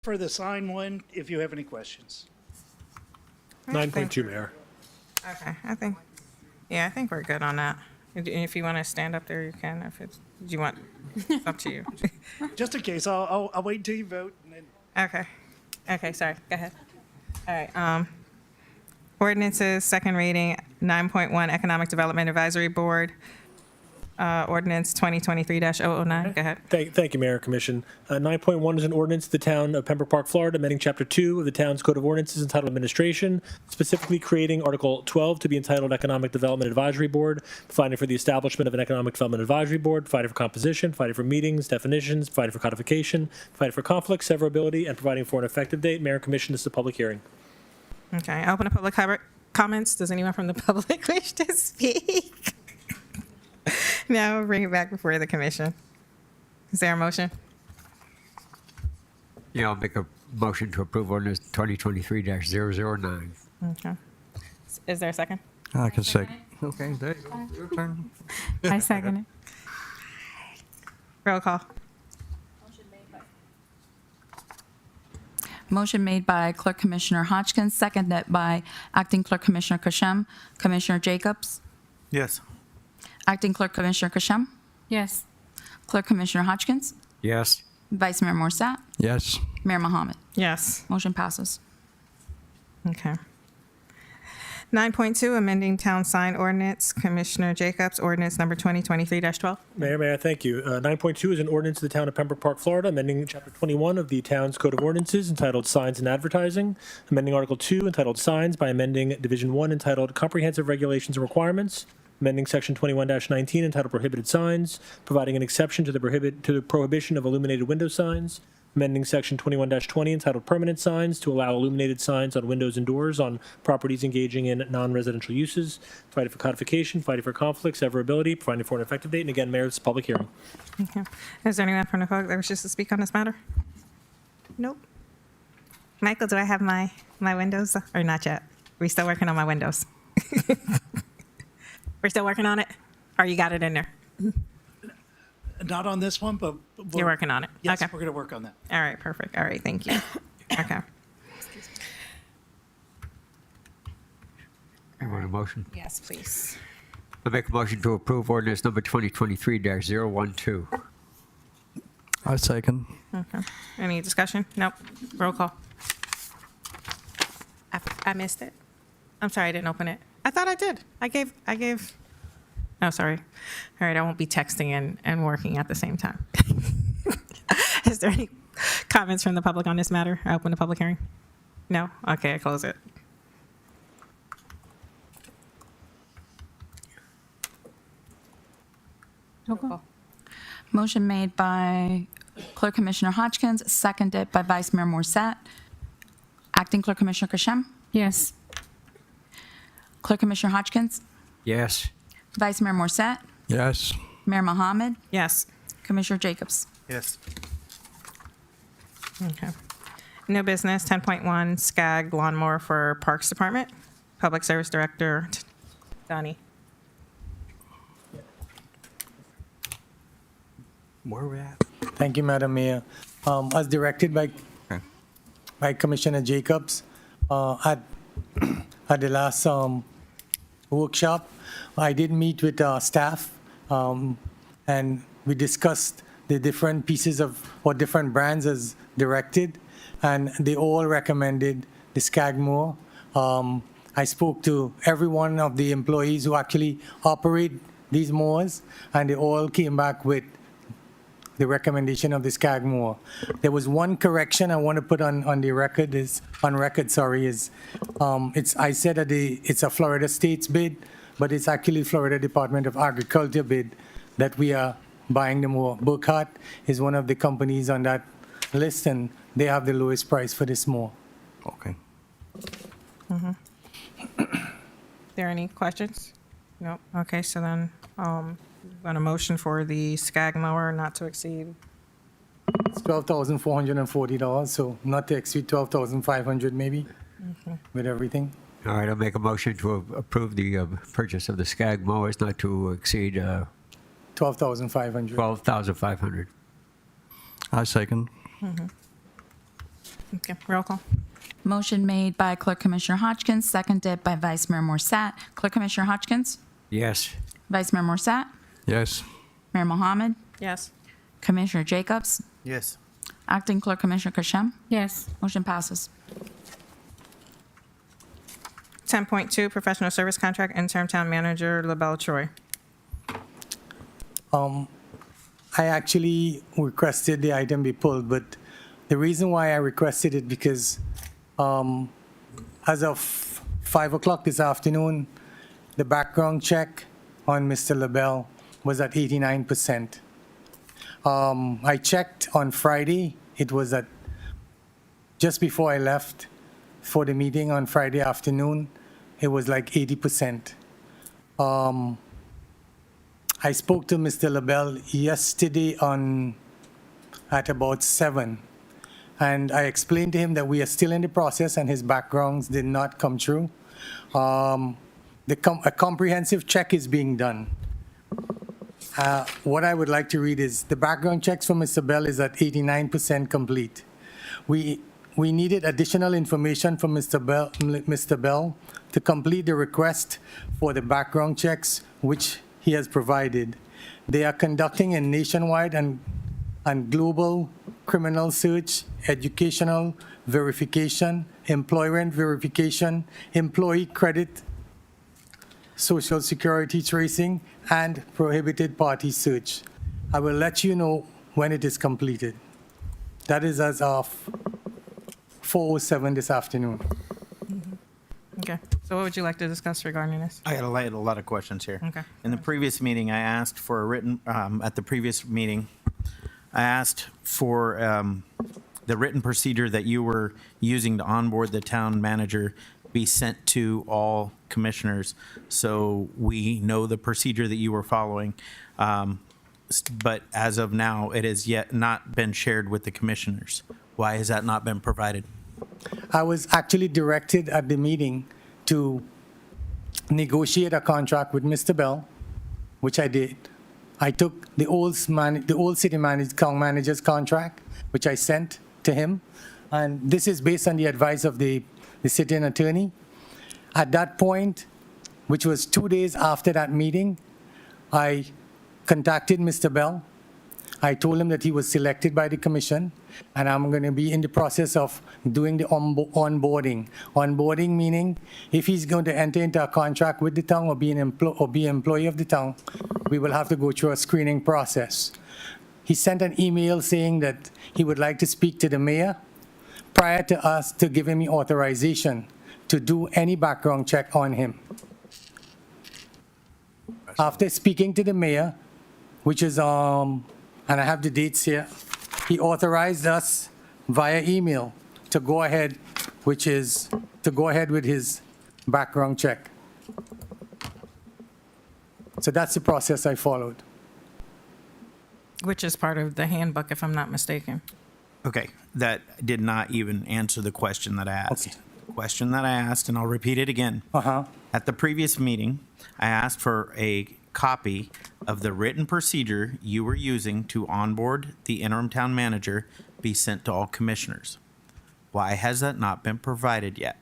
for the sign one if you have any questions. 9.2, Mayor. Okay, I think we're good on that. If you want to stand up there, you can. If it's, do you want, it's up to you. Just in case, I'll wait until you vote. And then Okay, sorry, go ahead. All right, ordinances, second reading, 9.1 Economic Development Advisory Board, ordinance 2023-009, go ahead. Thank you, Mayor, Commission. 9.1 is an ordinance of the town of Pembroke Park, Florida, amending Chapter 2 of the town's Code of Ordinances entitled Administration, specifically creating Article 12 to be entitled Economic Development Advisory Board, providing for the establishment of an Economic Development Advisory Board, providing for composition, providing for meetings, definitions, providing for codification, providing for conflict, severability, and providing for an effective date. Mayor and Commission, this is a public hearing. Okay, I open a public comments. Does anyone from the public wish to speak? No, bring it back before the commission. Is there a motion? Yeah, I'll make a motion to approve ordinance 2023-009. Okay. Is there a second? I can second. Okay, there you go. Your turn. I second it. Roll call. Motion made by Clerk Commissioner Hodgkins, seconded by Acting Clerk Commissioner Kashem. Commissioner Jacobs? Yes. Acting Clerk Commissioner Kashem? Yes. Clerk Commissioner Hodgkins? Yes. Vice Mayor Morsat? Yes. Mayor Mohammed? Yes. Motion passes. Okay. 9.2, amending town sign ordinance. Commissioner Jacobs, ordinance number 2023-12. Mayor, thank you. 9.2 is an ordinance of the town of Pembroke Park, Florida, amending Chapter 21 of the town's Code of Ordinances entitled Signs and Advertising, amending Article 2 entitled Signs by amending Division 1 entitled Comprehensive Regulations and Requirements, amending Section 21-19 entitled Prohibited Signs, providing an exception to the prohibition of illuminated window signs, amending Section 21-20 entitled Permanent Signs to allow illuminated signs on windows and doors on properties engaging in non-residential uses, providing for codification, fighting for conflict, severability, providing for an effective date, and again, Mayor, it's a public hearing. Okay. Is there anyone from the public that wishes to speak on this matter? Nope. Michael, do I have my windows or not yet? We still working on my windows. We're still working on it? Or you got it in there? not on this one, but You're working on it? Yes, Okay. we're going to work on that. All right, perfect. All right, thank you. Okay. You want a motion? Yes, please. I'll make a motion to approve ordinance number 2023-012. I second. Okay. Any discussion? Nope. Roll call. I missed it. I'm sorry, I didn't open it. I thought I did. I gave. Oh, sorry. All right, I won't be texting and working at the same time. Is there any comments from the public on this matter? I open the public hearing. No? Okay, I close it. Roll call. Motion made by Clerk Commissioner Hodgkins, seconded by Vice Mayor Morsat. Acting Clerk Commissioner Kashem? Yes. Clerk Commissioner Hodgkins? Yes. Vice Mayor Morsat? Yes. Mayor Mohammed? Yes. Commissioner Jacobs? Yes. Okay. New business, 10.1, SCAG lawnmower for Parks Department. Public Service Director, Donnie. Where are we at? Thank you, Madam Mayor. As directed by Commissioner Jacobs at the last workshop, I did meet with staff and we discussed the different pieces of or different brands as directed, and they all recommended the SCAG mower. I spoke to every one of the employees who actually operate these mowers, and they all came back with the recommendation of the SCAG mower. There was one correction I want to put on the record is I said that it's a Florida State's bid, but it's actually Florida Department of Agriculture bid that we are buying the mower. Burkhardt is one of the companies on that list, and they have the lowest price for this mower. Okay. There any questions? Nope. Okay, so then, on a motion for the SCAG mower not to exceed, It's $12,440, so not to exceed $12,500 maybe with everything. All right, I'll make a motion to approve the purchase of the SCAG mowers not to exceed $12,500. $12,500. I second. Okay, roll call. Motion made by Clerk Commissioner Hodgkins, seconded by Vice Mayor Morset. Clerk Commissioner Hodgkins? Yes. Vice Mayor Morset? Yes. Mayor Mohammed? Yes. Commissioner Jacobs? Yes. Acting Clerk Commissioner Kashem? Yes. Motion passes. 10.2, professional service contract, interim town manager, LaBelle Troy. I actually requested the item be pulled, but the reason why I requested it because as of 5 o'clock this afternoon, the background check on Mr. LaBelle was at 89%. I checked on Friday, it was at, just before I left for the meeting on Friday afternoon, it was like 80%. I spoke to Mr. LaBelle yesterday at about 7, and I explained to him that we are still in the process and his backgrounds did not come true. A comprehensive check is being done. What I would like to read is, the background checks for Mr. Bell is at 89% complete. We needed additional information from Mr. Bell to complete the request for the background checks, which he has provided. They are conducting a nationwide and global criminal search, educational verification, employment verification, employee credit, social security tracing, and prohibited party search. I will let you know when it is completed. That is as of 4:07 this afternoon. Okay, so what would you like to discuss regarding this? I got a lot of questions here. Okay. In the previous meeting, I asked for a written, at the previous meeting, I asked for the written procedure that you were using to onboard the town manager be sent to all commissioners, so we know the procedure that you were following. But as of now, it has yet not been shared with the commissioners. Why has that not been provided? I was actually directed at the meeting to negotiate a contract with Mr. Bell, which I did. I took the old city town manager's contract, which I sent to him, and this is based on the advice of the sitting attorney. At that point, which was 2 days after that meeting, I contacted Mr. Bell. I told him that he was selected by the commission, and I'm going to be in the process of doing the onboarding. Onboarding meaning if he's going to enter into a contract with the town or be an employee of the town, we will have to go through a screening process. He sent an email saying that he would like to speak to the mayor prior to us to giving me authorization to do any background check on him. After speaking to the mayor, which is and I have the dates here, he authorized us via email to go ahead, which is to go ahead with his background check. So that's the process I followed. Which is part of the handbook, if I'm not mistaken. Okay, that did not even answer the question that I asked. Okay. The question that I asked, and I'll repeat it again. At the previous meeting, I asked for a copy of the written procedure you were using to onboard the interim town manager be sent to all commissioners. Why has that not been provided yet?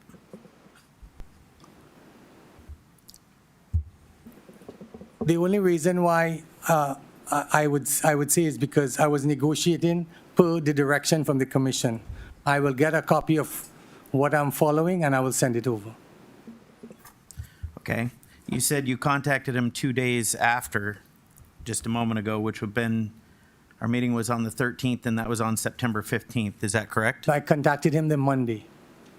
The only reason why I would say is because I was negotiating per the direction from the commission. I will get a copy of what I'm following and I will send it over. Okay, you said you contacted him 2 days after, just a moment ago, which would have been, our meeting was on the 13th and that was on September 15th. Is that correct? I contacted him the Monday.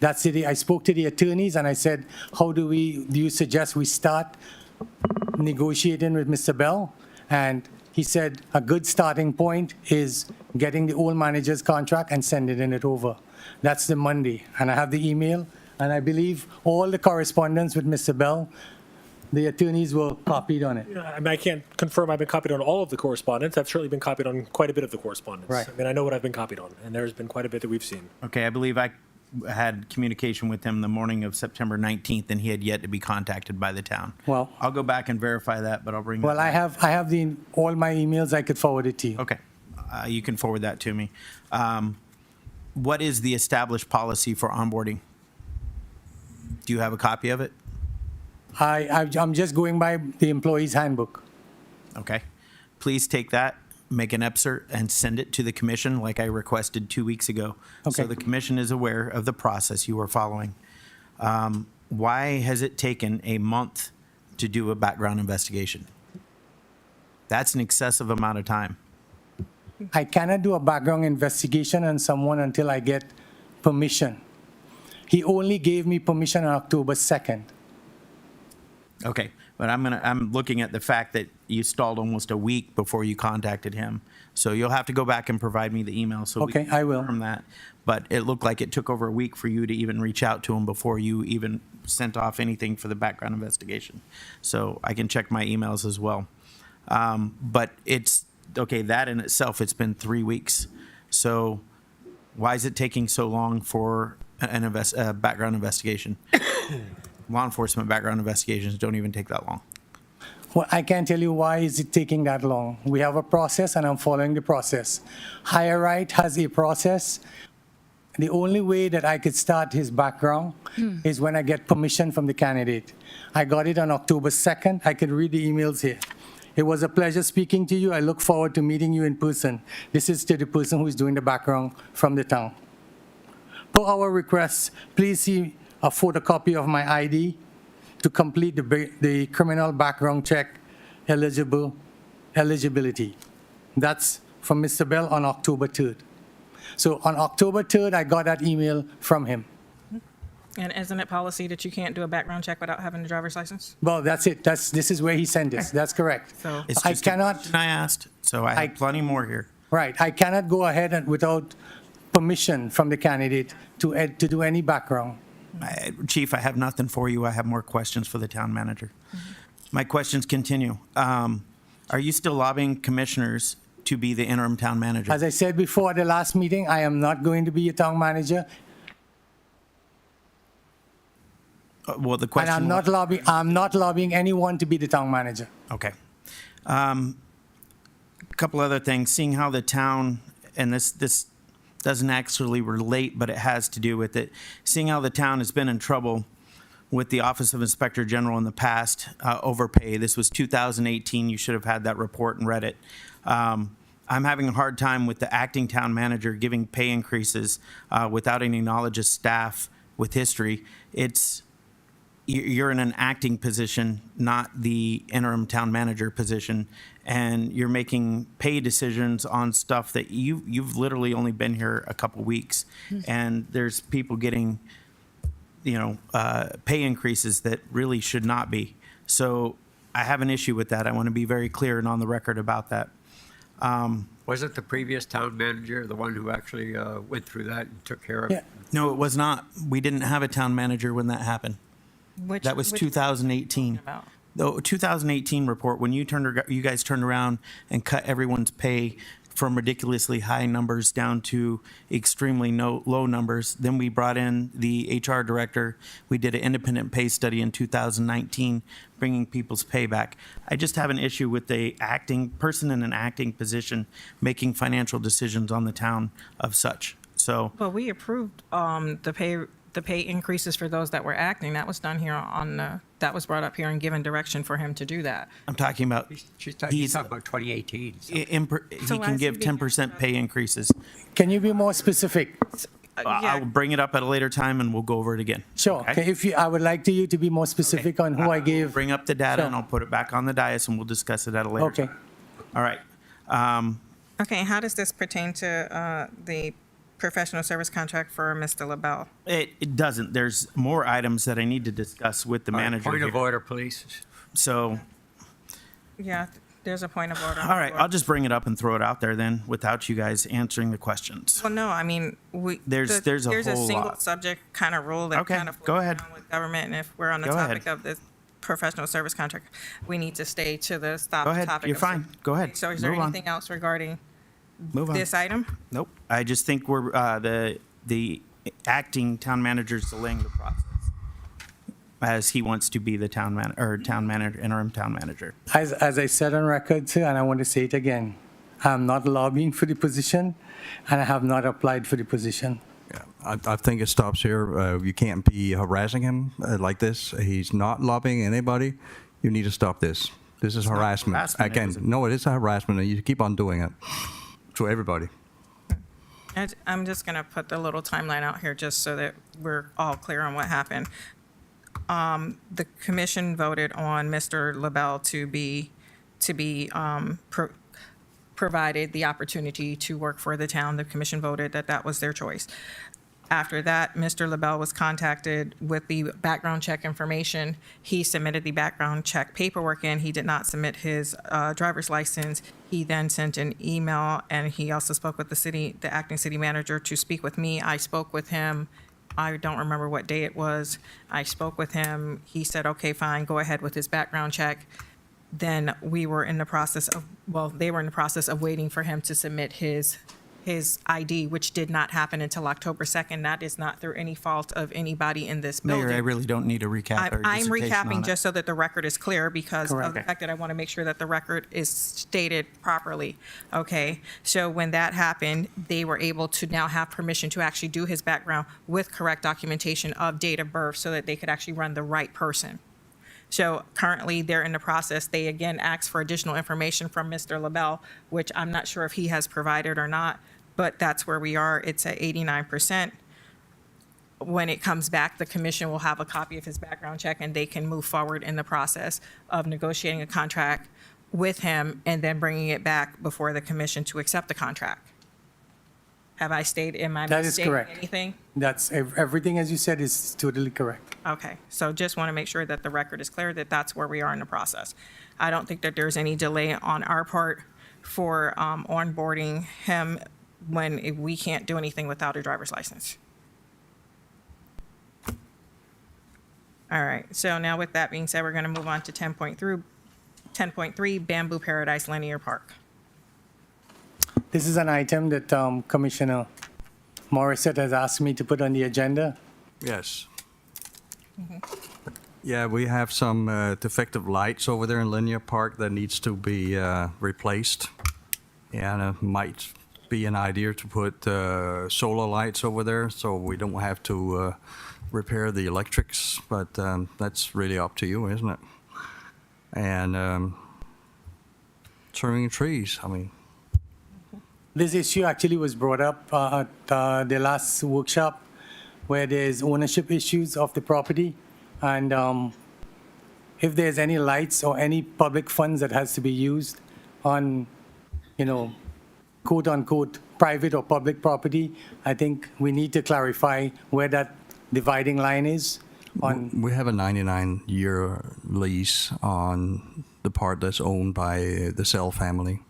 That's the day I spoke to the attorneys and I said, do you suggest we start negotiating with Mr. Bell? And he said a good starting point is getting the old manager's contract and sending it over. That's the Monday. And I have the email, and I believe all the correspondence with Mr. Bell, the attorneys were copied on it. I mean, I can't confirm I've been copied on all of the correspondence. I've certainly been copied on quite a bit of the correspondence. Right. I mean, I know what I've been copied on, and there's been quite a bit that we've seen. Okay, I believe I had communication with him the morning of September 19th, and he had yet to be contacted by the town. Well- I'll go back and verify that, but I'll bring that Well, I back. have all my emails. I could forward it to you. Okay, you can forward that to me. what is the established policy for onboarding? Do you have a copy of it? I'm just going by the employee's handbook. Okay. Please take that, make an excerpt, and send it to the commission like I requested 2 weeks ago. So Okay. the commission is aware of the process you are following. Why has it taken a month to do a background investigation? That's an excessive amount of time. I cannot do a background investigation on someone until I get permission. He only gave me permission on October 2nd. Okay, but I'm looking at the fact that you stalled almost a week before you contacted him. So you'll have to go back and provide me the email so we Okay, can I will. confirm that. But it looked like it took over a week for you to even reach out to him before you even sent off anything for the background investigation. So I can check my emails as well. But it's, okay, that in itself, it's been 3 weeks. So why is it taking so long for a background investigation? Law enforcement background investigations don't even take that long. Well, I can't tell you why is it taking that long. We have a process, and I'm following the process. Higher Right has a process. The only way that I could start his background is when I get permission from the candidate. I got it on October 2nd. I can read the emails here. It was a pleasure speaking to you. I look forward to meeting you in person. This is to the person who is doing the background from the town. Per our request, please see a photocopy of my ID to complete the criminal background check eligibility. That's from Mr. Bell on October 3rd. So on October 3rd, I got that email from him. And isn't it policy that you can't do a background check without having a driver's license? Well, that's it. This is where he sent this. That's correct. So It's I just a cannot, question I asked, so I have plenty more here. right, I cannot go ahead and without permission from the candidate to do any background. Chief, I have nothing for you. I have more questions for the town manager. My questions continue. Are you still lobbying commissioners to be the interim town manager? As I said before at the last meeting, I am not going to be a town manager, Well, the and question. I'm not lobbying anyone to be the town manager. Okay. A couple other things, seeing how the town, and this doesn't actually relate, but it has to do with it, seeing how the town has been in trouble with the Office of Inspector General in the past, overpay. This was 2018. You should have had that report and read it. I'm having a hard time with the acting town manager giving pay increases without any knowledge of staff with history. You're in an acting position, not the interim town manager position, and you're making pay decisions on stuff that you've literally only been here a couple weeks, and there's people getting, pay increases that really should not be. So I have an issue with that. I want to be very clear and on the record about that. Was it the previous town manager, the one who actually went through that and took care of Yeah. it? No, it was not. We didn't have a town manager when that happened. That was 2018. about? The 2018 report, when you guys turned around and cut everyone's pay from ridiculously high numbers down to extremely low numbers. Then we brought in the HR director. We did an independent pay study in 2019, bringing people's pay back. I just have an issue with the acting person in an acting position making financial decisions on the town of such. So Well, we approved the pay increases for those that were acting. That was done here that was brought up here and given direction for him to do that. I'm talking about He's talking about 2018. So. he So why can is give he being 10% pay increases. Can you be more specific? I will bring it up at a later time and we'll go over it again. Sure. Okay? Okay, I would like you to be more specific on who I gave. Bring up the data Sure. and I'll put it back on the dais and we'll discuss it at a later Okay. time. All right. Okay, how does this pertain to the professional service contract for Mr. LaBelle? It doesn't. There's more items that I need to discuss with the manager Point of here. order, please. So, Yeah, there's a point of order. all right, I'll just bring it up and throw it out there then without you guys answering the questions. Well, no, I mean, There's a whole single lot. subject kind of rule that Okay, kind of go floats ahead. around with government, and if we're on the Go ahead. topic of this professional service contract, we need to stay to the Go ahead. topic. You're of- fine. Go ahead. So is there Move on. anything else regarding Move on. this item? Nope. I just think we're, the acting town manager's delaying the process as he wants to be the interim town manager. As I said on record, sir, and I want to say it again, I'm not lobbying for the position, and I have not applied for the position. I think it stops here. You can't be harassing him like this. He's not lobbying anybody. You need to stop this. This is harassment. harassment, Again, is it? no, it is a harassment, and you keep on doing it to everybody. I'm just going to put the little timeline out here just so that we're all clear on what happened. The commission voted on Mr. LaBelle to be provided the opportunity to work for the town. The commission voted that that was their choice. After that, Mr. LaBelle was contacted with the background check information. He submitted the background check paperwork in. He did not submit his driver's license. He then sent an email, and he also spoke with the acting city manager to speak with me. I spoke with him. I don't remember what day it was. I spoke with him. He said, okay, fine, go ahead with his background check. Then we were in the process of, they were in the process of waiting for him to submit his ID, which did not happen until October 2nd. That is not through any fault of anybody in this building. Mayor, I really don't need a recap or I'm dissertation on recapping it. just so that the record is clear because of the Correct. fact that I want to make sure that the record is stated properly. Okay, so when that happened, they were able to now have permission to actually do his background with correct documentation of date of birth so that they could actually run the right person. So currently, they're in the process. They again asked for additional information from Mr. LaBelle, which I'm not sure if he has provided or not, but that's where we are. It's at 89%. When it comes back, the commission will have a copy of his background check, and they can move forward in the process of negotiating a contract with him and then bringing it back before the commission to accept the contract. Have I stated, am I That is mistaken correct. anything? That's, everything as you said is totally correct. Okay, so just want to make sure that the record is clear that that's where we are in the process. I don't think that there's any delay on our part for onboarding him when we can't do anything without a driver's license. All right, so now with that being said, we're going to move on to 10.3 Bamboo Paradise Linear Park. This is an item that Commissioner Morissette has asked me to put on the agenda. Yes. Yeah, we have some defective lights over there in Linear Park that needs to be replaced. And it might be an idea to put solar lights over there so we don't have to repair the electrics, but that's really up to you, isn't it? And trimming trees, I mean, This issue actually was brought up at the last workshop where there's ownership issues of the property. And if there's any lights or any public funds that has to be used on, quote unquote, private or public property, I think we need to clarify where that dividing line is on. we have a 99-year lease on the part that's owned by the Sell family.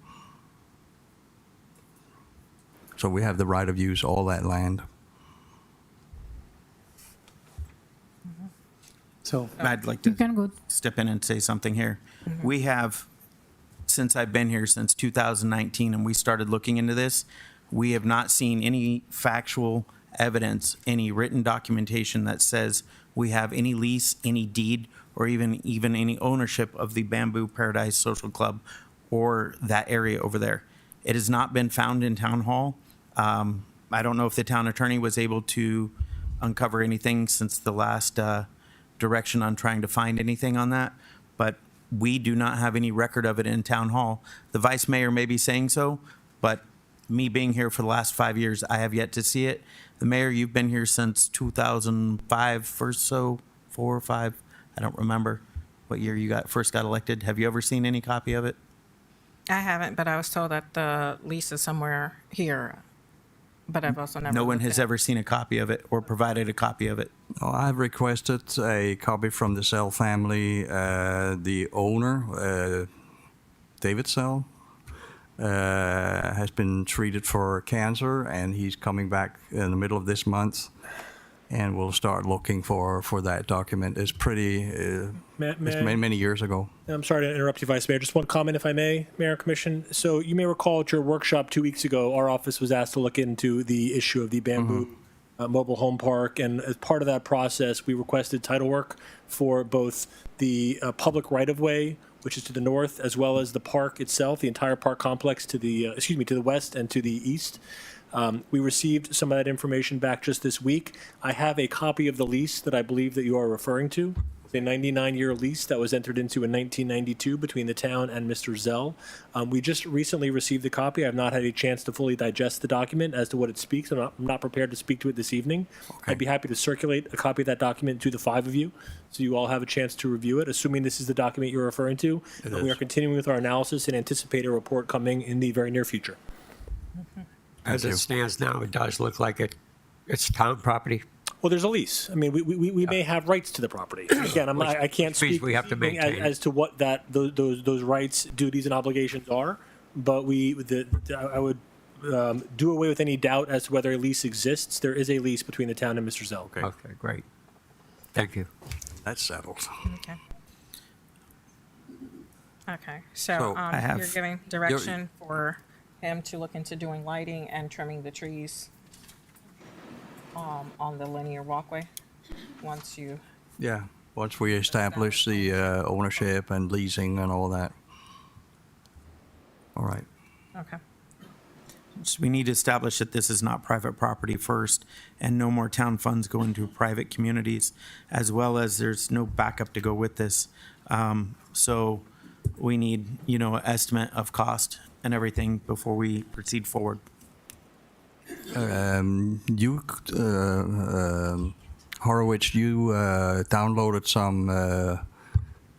So we have the right of use all that land. So I'd like to can go. step in and say something here. We have, since I've been here since 2019 and we started looking into this, we have not seen any factual evidence, any written documentation that says we have any lease, any deed, or even any ownership of the Bamboo Paradise Social Club or that area over there. It has not been found in town hall. I don't know if the town attorney was able to uncover anything since the last direction on trying to find anything on that, but we do not have any record of it in town hall. The vice mayor may be saying so, but me being here for the last 5 years, I have yet to see it. The mayor, you've been here since 2005 or so, 4 or 5, I don't remember what year you first got elected. Have you ever seen any copy of it? I haven't, but I was told that the lease is somewhere here, but I've also never. No one looked has at it. ever seen a copy of it or provided a copy of it. Oh, I've requested a copy from the Sell family. The owner, David Sell, has been treated for cancer, and he's coming back in the middle of this month, and we'll start looking for that document. It's pretty, it's many years ago. I'm sorry to interrupt you, Vice Mayor. Just one comment, if I may, Mayor and Commission. So you may recall at your workshop 2 weeks ago, our office was asked to look into the issue of the Bamboo mobile home park. And as part of that process, we requested title work for both the public right-of-way, which is to the north, as well as the park itself, the entire park complex to the, to the west and to the east. We received some of that information back just this week. I have a copy of the lease that I believe that you are referring to. It's a 99-year lease that was entered into in 1992 between the town and Mr. Zell. We just recently received the copy. I've not had a chance to fully digest the document as to what it speaks. I'm not prepared to speak to it this evening. I'd be happy to circulate a copy of that document to the 5 of you, so you all have a chance to review it, assuming this is the document you're referring to. We are continuing with our analysis and anticipate a report coming in the very near future. As it stands now, it does look like it's town property. Well, there's a lease. I mean, we may have rights to the property. Again, I can't Which means speak we have to maintain as to what those rights, duties, and obligations are. But I would do away with any doubt as to whether a lease exists. There is a lease between the town and Mr. Zell. Okay, great. Thank you. That's settled. Okay. Okay, so So, I have- you're giving direction for him to look into doing lighting and trimming the trees on the linear walkway, once you, Yeah, once we establish the ownership and leasing and all that. All right. okay. So we need to establish that this is not private property first, and no more town funds go into private communities, as well as there's no backup to go with this. So we need, an estimate of cost and everything before we proceed forward. Horowitz, you downloaded some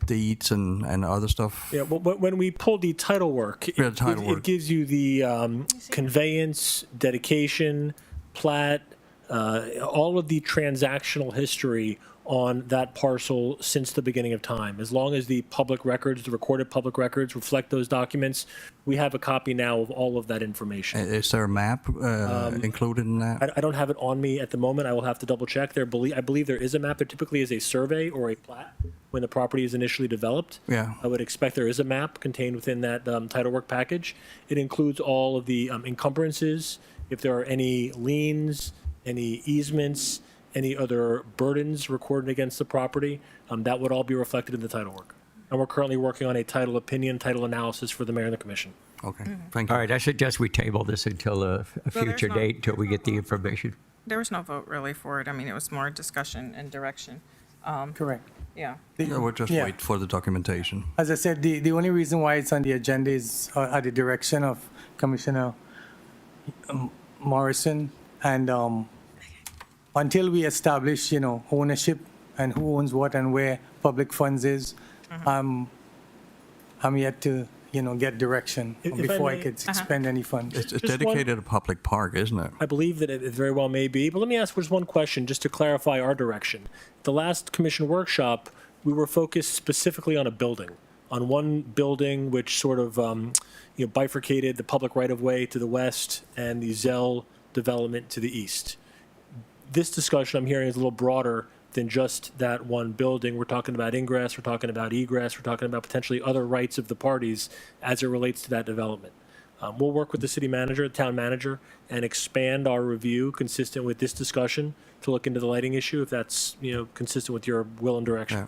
deeds and other stuff. Yeah, well, when we pull the title work, Yeah, the title work. it gives you the conveyance, dedication, plat, all of the transactional history on that parcel since the beginning of time. As long as the public records, the recorded public records reflect those documents, we have a copy now of all of that information. Is there a map included in that? I don't have it on me at the moment. I will have to double check. I believe there is a map. There typically is a survey or a plat when the property is initially developed. Yeah. I would expect there is a map contained within that title work package. It includes all of the encumbrances, if there are any liens, any easements, any other burdens recorded against the property, that would all be reflected in the title work. And we're currently working on a title opinion, title analysis for the mayor and the commission. Okay, thank you. All right, I suggest we table this until a there's future no- date, until we get the information. There was no vote really for it. I mean, it was more discussion and direction. Correct. Yeah. Yeah, we'll just Yeah. wait for the documentation. As I said, the only reason why it's on the agenda is at the direction of Commissioner Morrison. And until we establish, ownership and who owns what and where public funds is, I'm yet to, get direction If I before I may- could expend any funds. It's Just dedicated to public park, isn't it? I believe that it very well may be, but let me ask just one question, just to clarify our direction. The last commission workshop, we were focused specifically on a building, on one building which sort of bifurcated the public right-of-way to the west and the Zell development to the east. This discussion I'm hearing is a little broader than just that one building. We're talking about ingress, we're talking about egress, we're talking about potentially other rights of the parties as it relates to that development. We'll work with the city manager, the town manager, and expand our review consistent with this discussion to look into the lighting issue if that's, consistent with your will and direction. Yeah.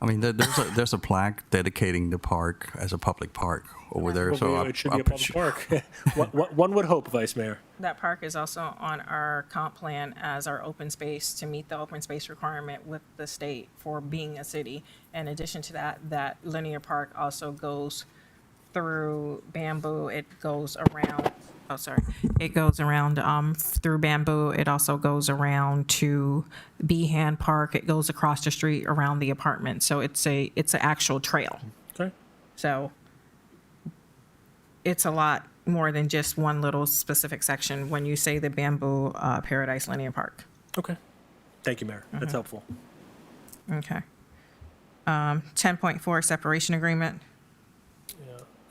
I mean, there's a plaque dedicating the park as a public park over there. So Well, it should be a public park. One would hope, Vice Mayor. That park is also on our comp plan as our open space to meet the open space requirement with the state for being a city. In addition to that, that linear park also goes through Bamboo. It goes around, it goes around through Bamboo. It also goes around to Behan Park. It goes across the street around the apartment. So it's an actual trail. Okay. So it's a lot more than just one little specific section when you say the Bamboo Paradise Linear Park. Okay. Thank you, Mayor. That's helpful. Okay. 10.4 separation agreement.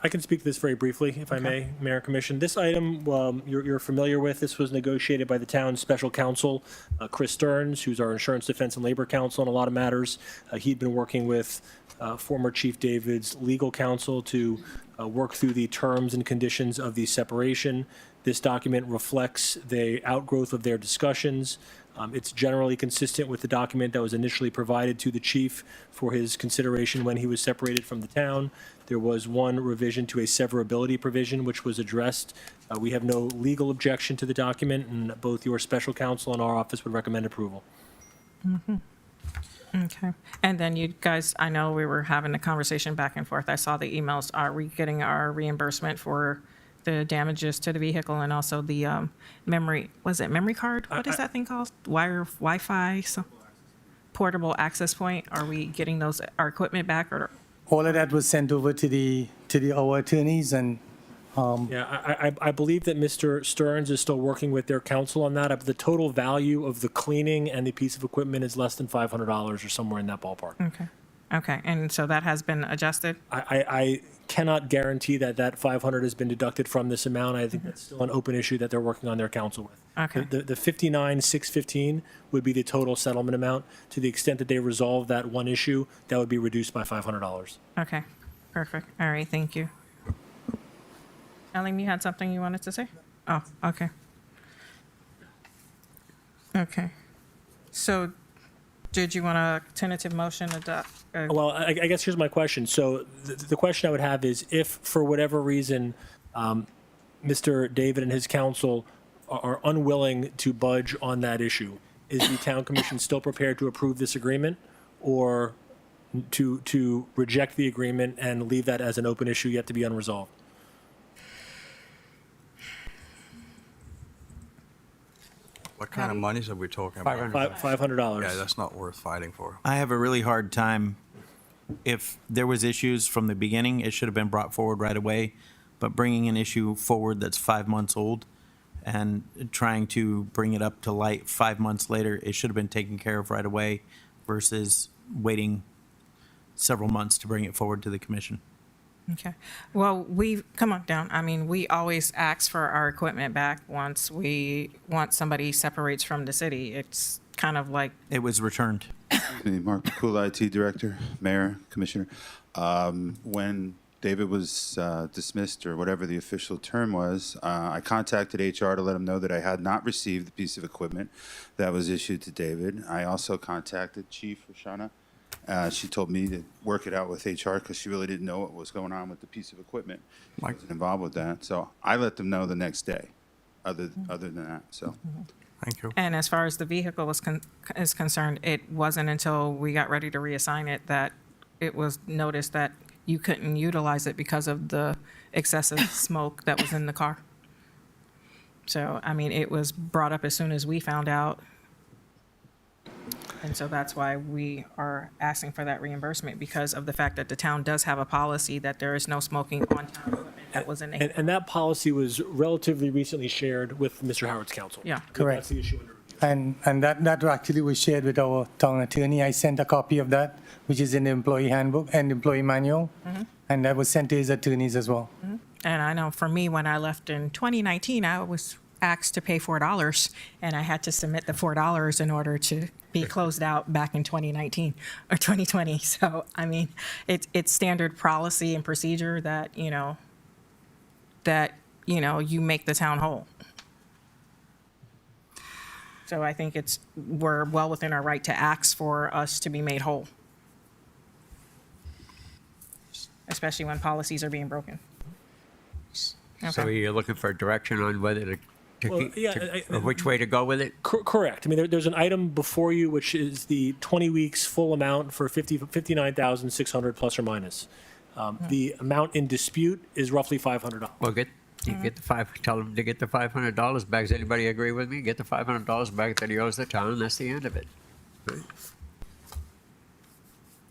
I can speak to this very briefly, if I may, Mayor and Commission. This item, you're familiar with. This was negotiated by the town's special counsel, Chris Stearns, who's our insurance, defense, and labor counsel on a lot of matters. He'd been working with former Chief David's legal counsel to work through the terms and conditions of the separation. This document reflects the outgrowth of their discussions. It's generally consistent with the document that was initially provided to the chief for his consideration when he was separated from the town. There was one revision to a severability provision, which was addressed. We have no legal objection to the document, and both your special counsel and our office would recommend approval. Okay. And then you guys, I know we were having a conversation back and forth. I saw the emails. Are we getting our reimbursement for the damages to the vehicle and also the memory, was it memory card? What is that thing called? Wi-Fi, portable access point? Are we getting our equipment back or? All of that was sent over to our attorneys, and Yeah, I believe that Mr. Stearns is still working with their counsel on that. The total value of the cleaning and the piece of equipment is less than $500 or somewhere in that ballpark. Okay. Okay. And so that has been adjusted? I cannot guarantee that that 500 has been deducted from this amount. I think that's still an open issue that they're working on their counsel with. Okay. The 59,615 would be the total settlement amount. To the extent that they resolve that one issue, that would be reduced by $500. Okay. Perfect. All right. Thank you. Ellen, you had something you wanted to say? Oh, okay. Okay. So did you want a tentative motion? Well, I guess here's my question. So the question I would have is if, for whatever reason, Mr. David and his counsel are unwilling to budge on that issue, is the town commission still prepared to approve this agreement or to reject the agreement and leave that as an open issue yet to be unresolved? What kind of monies are we talking about? $500. Yeah, that's not worth fighting for. I have a really hard time. If there was issues from the beginning, it should have been brought forward right away. But bringing an issue forward that's 5 months old and trying to bring it up to light 5 months later, it should have been taken care of right away versus waiting several months to bring it forward to the commission. Okay. Well, come on down. I mean, we always ask for our equipment back once somebody separates from the city. It's kind of like, It was returned. Mark McCool, IT Director, Mayor, Commissioner. When David was dismissed, or whatever the official term was, I contacted HR to let him know that I had not received the piece of equipment that was issued to David. I also contacted Chief Roshana. She told me to work it out with HR because she really didn't know what was going on with the piece of equipment. She wasn't involved with that. So I let them know the next day, other than that, so. Thank you. and as far as the vehicle is concerned, it wasn't until we got ready to reassign it that it was noticed that you couldn't utilize it because of the excessive smoke that was in the car. So, I mean, it was brought up as soon as we found out. And so that's why we are asking for that reimbursement, because of the fact that the town does have a policy that there is no smoking on town equipment that was in it. And that policy was relatively recently shared with Mr. Howard's counsel. Yeah. Correct. That's the issue under review. and that actually was shared with our town attorney. I sent a copy of that, which is in the employee handbook and employee manual, and that was sent to his attorneys as well. And I know for me, when I left in 2019, I was asked to pay $4, and I had to submit the $4 in order to be closed out back in 2019 or 2020. So, I mean, it's standard policy and procedure that, you make the town whole. So I think we're well within our right to ask for us to be made whole, especially when policies are being broken. So Okay. you're looking for direction on whether to Well, yeah, which way to go with it? Correct. I mean, there's an item before you, which is the 20 weeks full amount for 59,600 plus or minus. The amount in dispute is roughly $500. Well, tell them to get the $500 back. Does anybody agree with me? Get the $500 back that he owes the town, and that's the end of it. Right?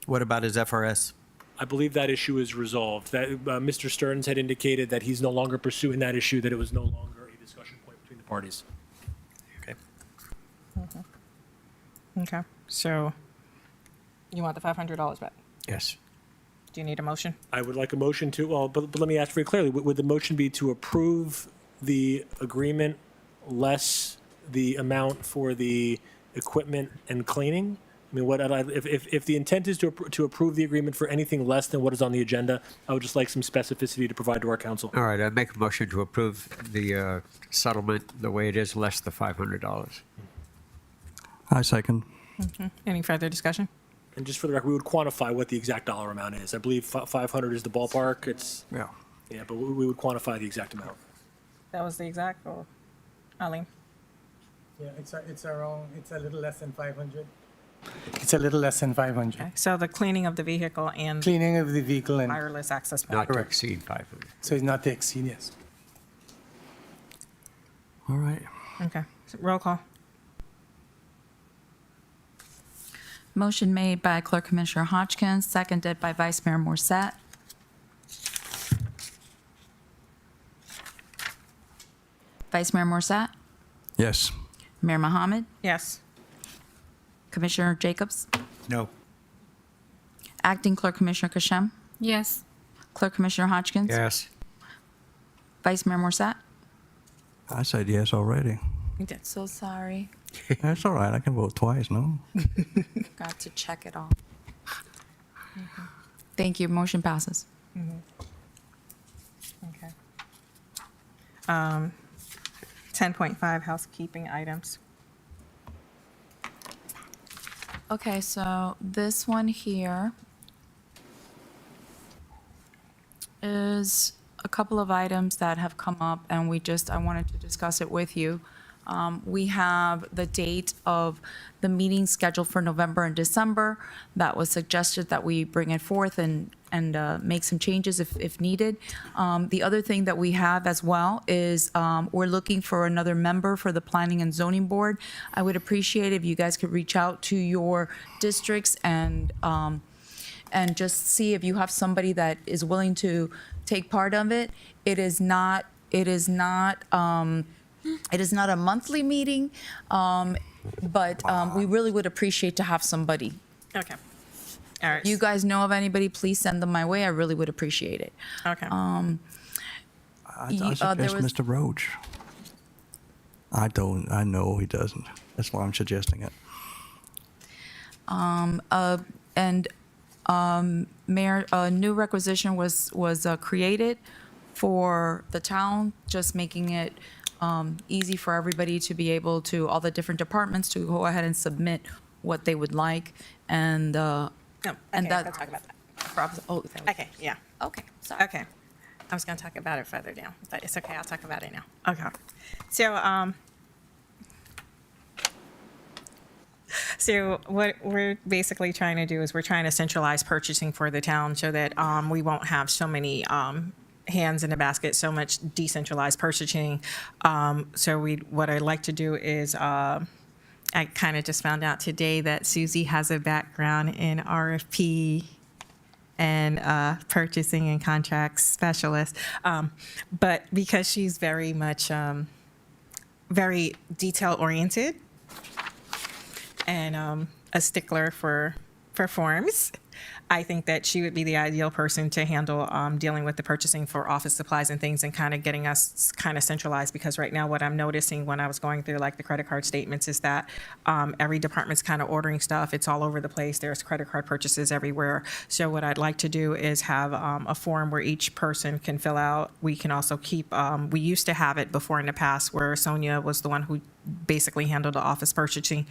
What about his FRS? I believe that issue is resolved. That Mr. Stearns had indicated that he's no longer pursuing that issue, that it was no longer a discussion point between the parties. Okay. Okay. So you want the $500 back? Yes. Do you need a motion? I would like a motion to, well, but let me ask very clearly, would the motion be to approve the agreement less the amount for the equipment and cleaning? I mean, if the intent is to approve the agreement for anything less than what is on the agenda, I would just like some specificity to provide to our council. All right, I make a motion to approve the settlement the way it is, less the $500. I second. Any further discussion? And just for the record, we would quantify what the exact dollar amount is. I believe 500 is the ballpark. It's, Yeah. yeah, but we would quantify the exact amount. That was the exact, or, Aline? Yeah, it's around, it's a little less than 500. It's a little less than 500. Okay, so the cleaning of the vehicle and Cleaning of the vehicle and, wireless access point. Not to Correct. exceed 500. so it's not to exceed, yes. All right. Okay, so roll call. Motion made by Clerk Commissioner Hodgkins, seconded by Vice Mayor Morset. Vice Mayor Morset, Yes. Mayor Mohammed, Yes. Commissioner Jacobs, No. Acting Clerk Commissioner Kashem, Yes. Clerk Commissioner Hodgkins, Yes. Vice Mayor Morset. I said yes already. You did. So sorry. That's all right. I can vote twice, no? Got to check it off. Thank you. Motion passes. Okay. 10.5 housekeeping items. Okay, so this one here is a couple of items that have come up, and I wanted to discuss it with you. We have the date of the meeting scheduled for November and December. That was suggested that we bring it forth and make some changes if needed. The other thing that we have as well is we're looking for another member for the Planning and Zoning Board. I would appreciate if you guys could reach out to your districts and just see if you have somebody that is willing to take part of it. It is not a monthly meeting, but we really would appreciate to have somebody. Okay. All right. You guys know of anybody, please send them my way. I really would appreciate it. Okay. I suggest there was- Mr. Roach. I don't. I know he doesn't. That's why I'm suggesting it. Mayor, a new requisition was created for the town, just making it easy for everybody to be able to, all the different departments to go ahead and submit what they would like. And No, and okay, that- we'll talk about that. oh, that was- Okay, yeah. okay, sorry. Okay. I was going to talk about it further down, but it's okay. I'll talk about it now. Okay. So, so what we're basically trying to do is we're trying to centralize purchasing for the town so that we won't have so many hands in the basket, so much decentralized purchasing. What I'd like to do is I kind of just found out today that Susie has a background in RFP and purchasing and contracts specialist. But because she's very much, very detail oriented and a stickler for forms, I think that she would be the ideal person to handle dealing with the purchasing for office supplies and things and kind of getting us kind of centralized, because right now what I'm noticing when I was going through like the credit card statements is that every department's kind of ordering stuff. It's all over the place. There's credit card purchases everywhere. So what I'd like to do is have a form where each person can fill out. We can also keep, we used to have it before in the past where Sonia was the one who basically handled the office purchasing,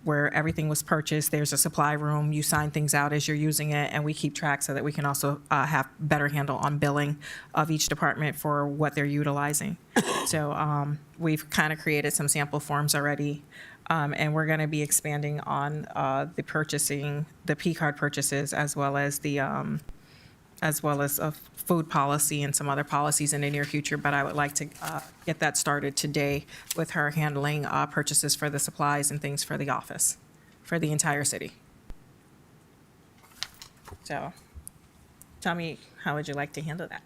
where everything was purchased. There's a supply room. You sign things out as you're using it, and we keep track so that we can also have better handle on billing of each department for what they're utilizing. So we've kind of created some sample forms already, and we're going to be expanding on the purchasing, the P card purchases, as well as a food policy and some other policies in the near future. But I would like to get that started today with her handling purchases for the supplies and things for the office, for the entire city. So tell me, how would you like to handle that?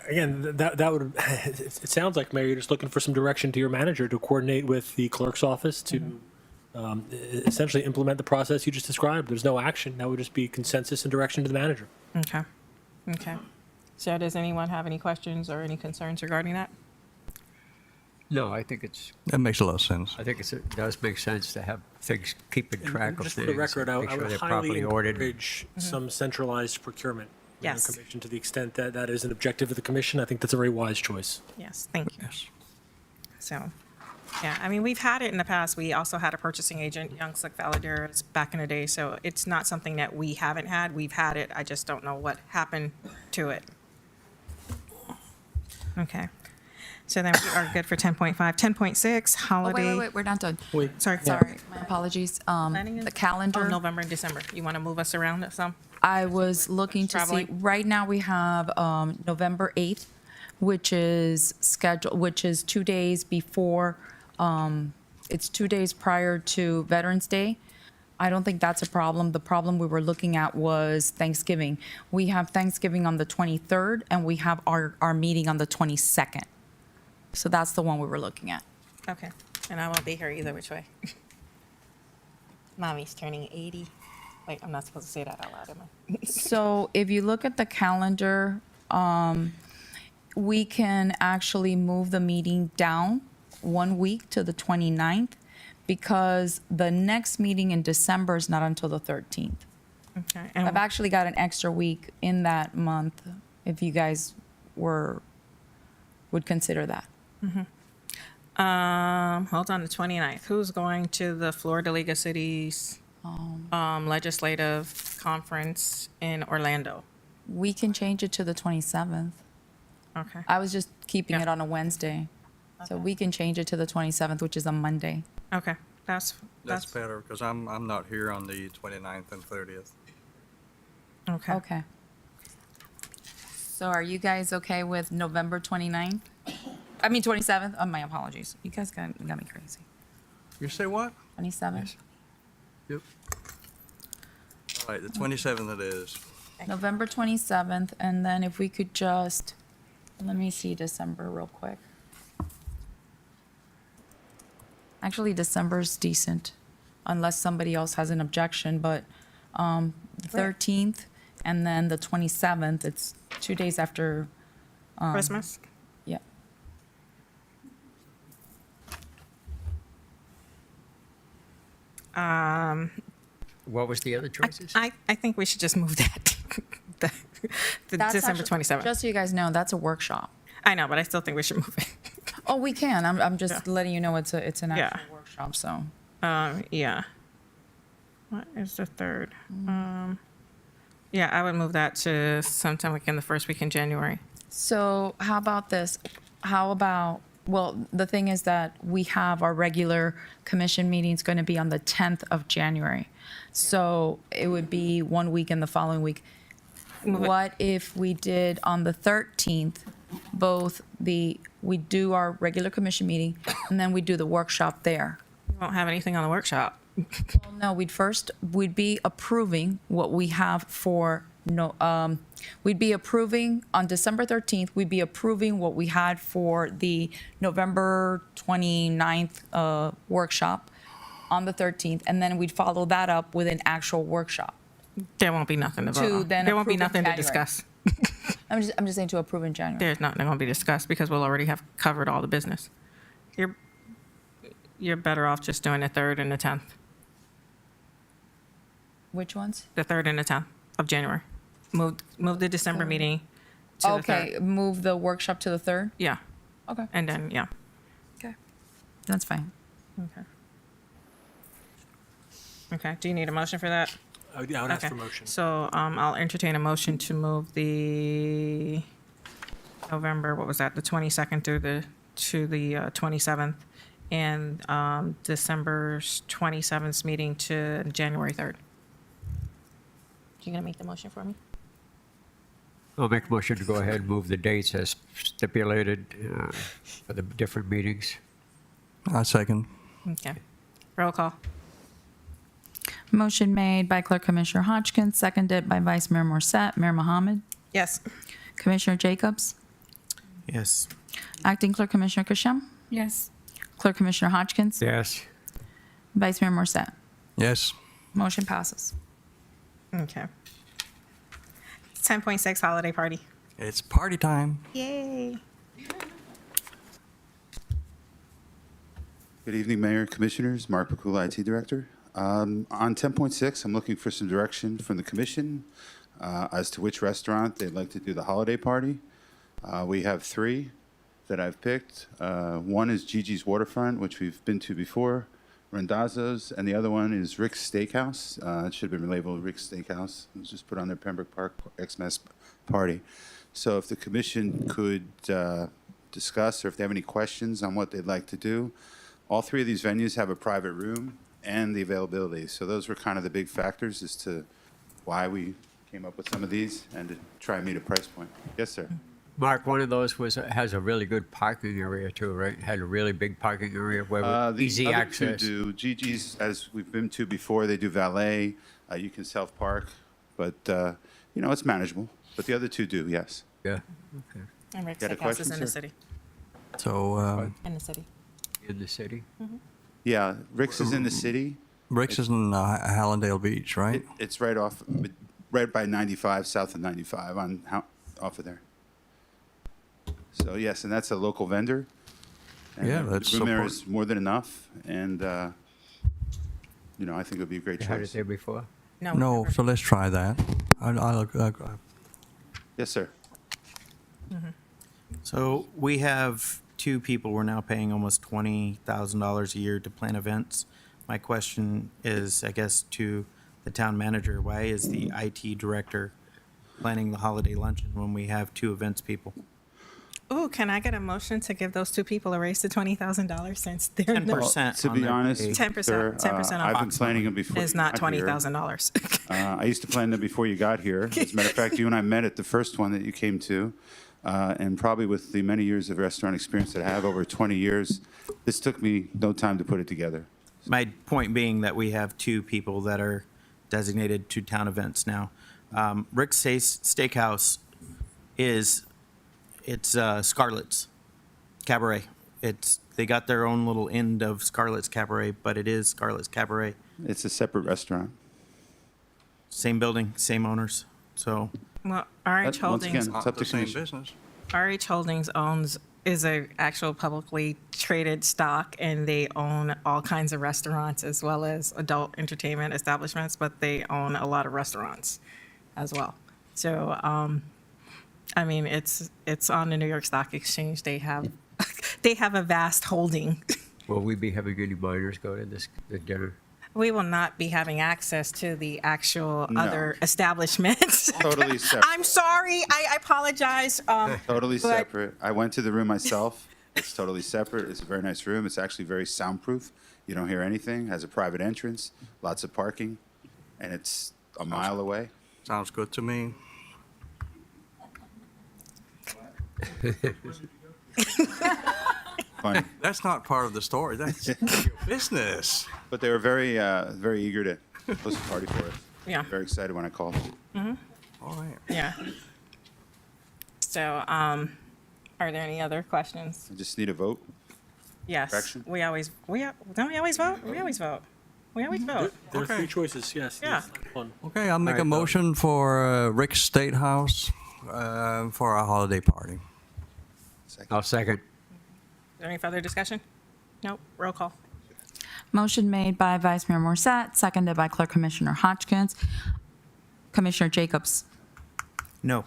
Again, that would, it sounds like, Mayor, you're just looking for some direction to your manager to coordinate with the clerk's office to essentially implement the process you just described. There's no action. That would just be consensus and direction to the manager. Okay. Okay. So does anyone have any questions or any concerns regarding that? No, I think That makes a lot of sense. it does make sense to have things, keeping track of Just things. for the record, I make sure would they're highly properly ordered. encourage some centralized procurement. within the Yes. commission, to the extent that that is an objective of the commission. I think that's a very wise choice. Yes, thank you. Yes. So, Yeah, I mean, we've had it in the past. We also had a purchasing agent, Young Slick Valadares, back in the day, so it's not something that we haven't had. We've had it, I just don't know what happened to it. Okay. So then we are good for 10.5. 10.6, Oh, holiday. wait, we're not done. Wait. Sorry. Sorry, my apologies. Planning is- The calendar. Oh, November and December. You want to move us around some? I was looking to see, Traveling? right now we have November 8th, which is scheduled, which is 2 days before, it's 2 days prior to Veterans Day. I don't think that's a problem. The problem we were looking at was Thanksgiving. We have Thanksgiving on the 23rd, and we have our meeting on the 22nd. So that's the one we were looking at. Okay. And I won't be here either which way. Mommy's turning 80. Wait, I'm not supposed to say that out loud, am I? So if you look at the calendar, we can actually move the meeting down 1 week to the 29th because the next meeting in December is not until the 13th. Okay. I've And actually got an extra week in that month if you guys would consider that. hold on, the 29th. Who's going to the Florida League of Cities legislative conference in Orlando? We can change it to the 27th. Okay. I was just keeping Yeah. it on a Wednesday. So we can change it to the 27th, which is a Monday. Okay. That's better, because I'm not here on the 29th and 30th. Okay. Okay. So are you guys okay with November 29th? I mean 27th? Oh, my apologies. You guys got me crazy. You say what? 27th? Yep. All right, the 27th it is. November 27th, and then if we could just, let me see December real quick. Actually, December's decent, unless somebody else has an objection, but the 13th and then the 27th, it's 2 days after, Christmas? yeah. What was the other choices? I think we should just move that. the That's December actually- 27th. Just so you guys know, that's a workshop. I know, but I still think we should move it. Oh, we can. I'm just Yeah. letting you know it's an Yeah. actual workshop, so. Yeah. What is the third? Yeah, I would move that to sometime like in the first week in January. So how about this? How about, well, the thing is that we have our regular commission meetings going to be on the 10th of January. So it would be 1 week and the following week. Move it. What if we did on the 13th, we do our regular commission meeting and then we do the workshop there? We won't have anything on the workshop. Well, no, we'd be approving what we have for, we'd be approving, on December 13th, we'd be approving what we had for the November 29th workshop on the 13th, and then we'd follow that up with an actual workshop. There won't be nothing to vote To on. then There won't be approve in nothing to January. discuss. I'm just saying to approve in January. There's nothing going to be discussed because we'll already have covered all the business. You're better off just doing the 3rd and the 10th. Which ones? The 3rd and the 10th of January. Move the December meeting to the 3rd. Okay, move the workshop to the 3rd? Yeah, Okay, and then, yeah. okay. That's fine. Okay. Okay, do you need a motion for that? I would ask Okay. for motion. So I'll entertain a motion to move the November, what was that, the 22nd to the 27th, and December's 27th meeting to January 3rd. You gonna make the motion for me? I'll make a motion to go ahead and move the dates as stipulated for the different meetings. I second. Okay. Roll call. Motion made by Clerk Commissioner Hodgkin, seconded by Vice Mayor Morset. Mayor Mohammed, Yes. Commissioner Jacobs, Yes. Acting Clerk Commissioner Kasham, Yes. Clerk Commissioner Hodgkins, Yes. Vice Mayor Morset. Yes. Motion passes. Okay. 10.6 holiday party. It's party time. Yay. Good evening, Mayor, Commissioners. Mark Pakula, IT Director. On 10.6, I'm looking for some direction from the Commission as to which restaurant they'd like to do the holiday party. We have 3 that I've picked. One is Gigi's Waterfront, which we've been to before, Rendazzo's, and the other one is Rick's Steakhouse. It should have been labeled Rick's Steakhouse. It was just put on their Pembroke Park Xmas party. So if the commission could discuss, or if they have any questions on what they'd like to do, all three of these venues have a private room and the availability. So those were kind of the big factors as to why we came up with some of these and to try and meet a price point. Yes, sir. Mark, one of those has a really good parking area too, right? Had a really big parking area where The easy other access. two do. Gigi's, as we've been to before, they do valet. You can self-park, but, it's manageable. But the other two do, yes. Yeah, And Rick's Got a Steakhouse question, is in the sir? city. So In the city. in the city. Yeah, Rick's is in the city. Rick's is in Hallandale Beach, right? It's right by 95, south of 95, off of there. So yes, and that's a local vendor. And Yeah, the that's room there support. is more than enough, and I think it would be a great You had it choice. there before. No. No, never. so let's try that. I'll Yes, sir. So we have two people, we're now paying almost $20,000 a year to plan events. My question is, I guess, to the town manager, why is the IT director planning the holiday luncheon when we have two events people? Ooh, can I get a motion to give those two people a raise to $20,000 since they're 10%. To be honest, 10%, sir, 10% I've off. been planning them before. is you not got here. $20,000. I used to plan them before you got here. As a matter of fact, you and I met at the first one that you came to. And probably with the many years of restaurant experience that I have, over 20 years, this took me no time to put it together. My point being that we have two people that are designated to town events now. Rick's Steakhouse it's Scarlett's Cabaret. They got their own little end of Scarlett's Cabaret, but it is Scarlett's Cabaret. It's a separate restaurant. Same building, same owners. So Well, RH Once Holdings, again, it's up to the same commission. business. RH Holdings is a actual publicly traded stock, and they own all kinds of restaurants as well as adult entertainment establishments, but they own a lot of restaurants as well. So, it's on the New York Stock Exchange. They have a vast holding. Will we be having any minors go to the dinner? We will not be having access to the actual No. other establishments. Totally separate. I'm sorry. I apologize. Totally but- separate. I went to the room myself. It's totally separate. It's a very nice room. It's actually very soundproof. You don't hear anything. Has a private entrance, lots of parking, and it's a mile away. Sounds good to me. Funny. That's not part of the story. That's your business. But they were very, very eager to host a party for us. Yeah. Very excited when I called. All right. Yeah. So, are there any other questions? I just need a vote. Yes. Correction? Don't we always vote? We always vote. We always vote. There are Okay. three choices, yes. Yeah. One. Okay, I'll make All a right, motion for Rick's State House for our holiday party. I'll second. Is there any further discussion? Nope. Roll call. Motion made by Vice Mayor Morset, seconded by Clerk Commissioner Hodgkins. Commissioner Jacobs. no.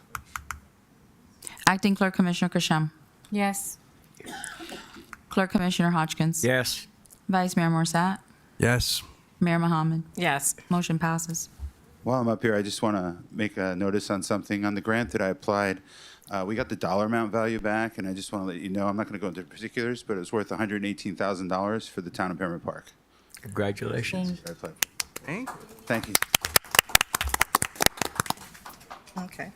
Acting Clerk Commissioner Kashem. Yes. Clerk Commissioner Hodgkins. Yes. Vice Mayor Morset. Yes. Mayor Mohammed. Yes. Motion passes. While I'm up here, I just want to make a notice on something. On the grant that I applied, we got the dollar amount value back, and I just want to let you know, I'm not going to go into particulars, but it was worth $118,000 for the town of Pembroke Park. Congratulations. Very pleasure. Hey, Thank you. Okay.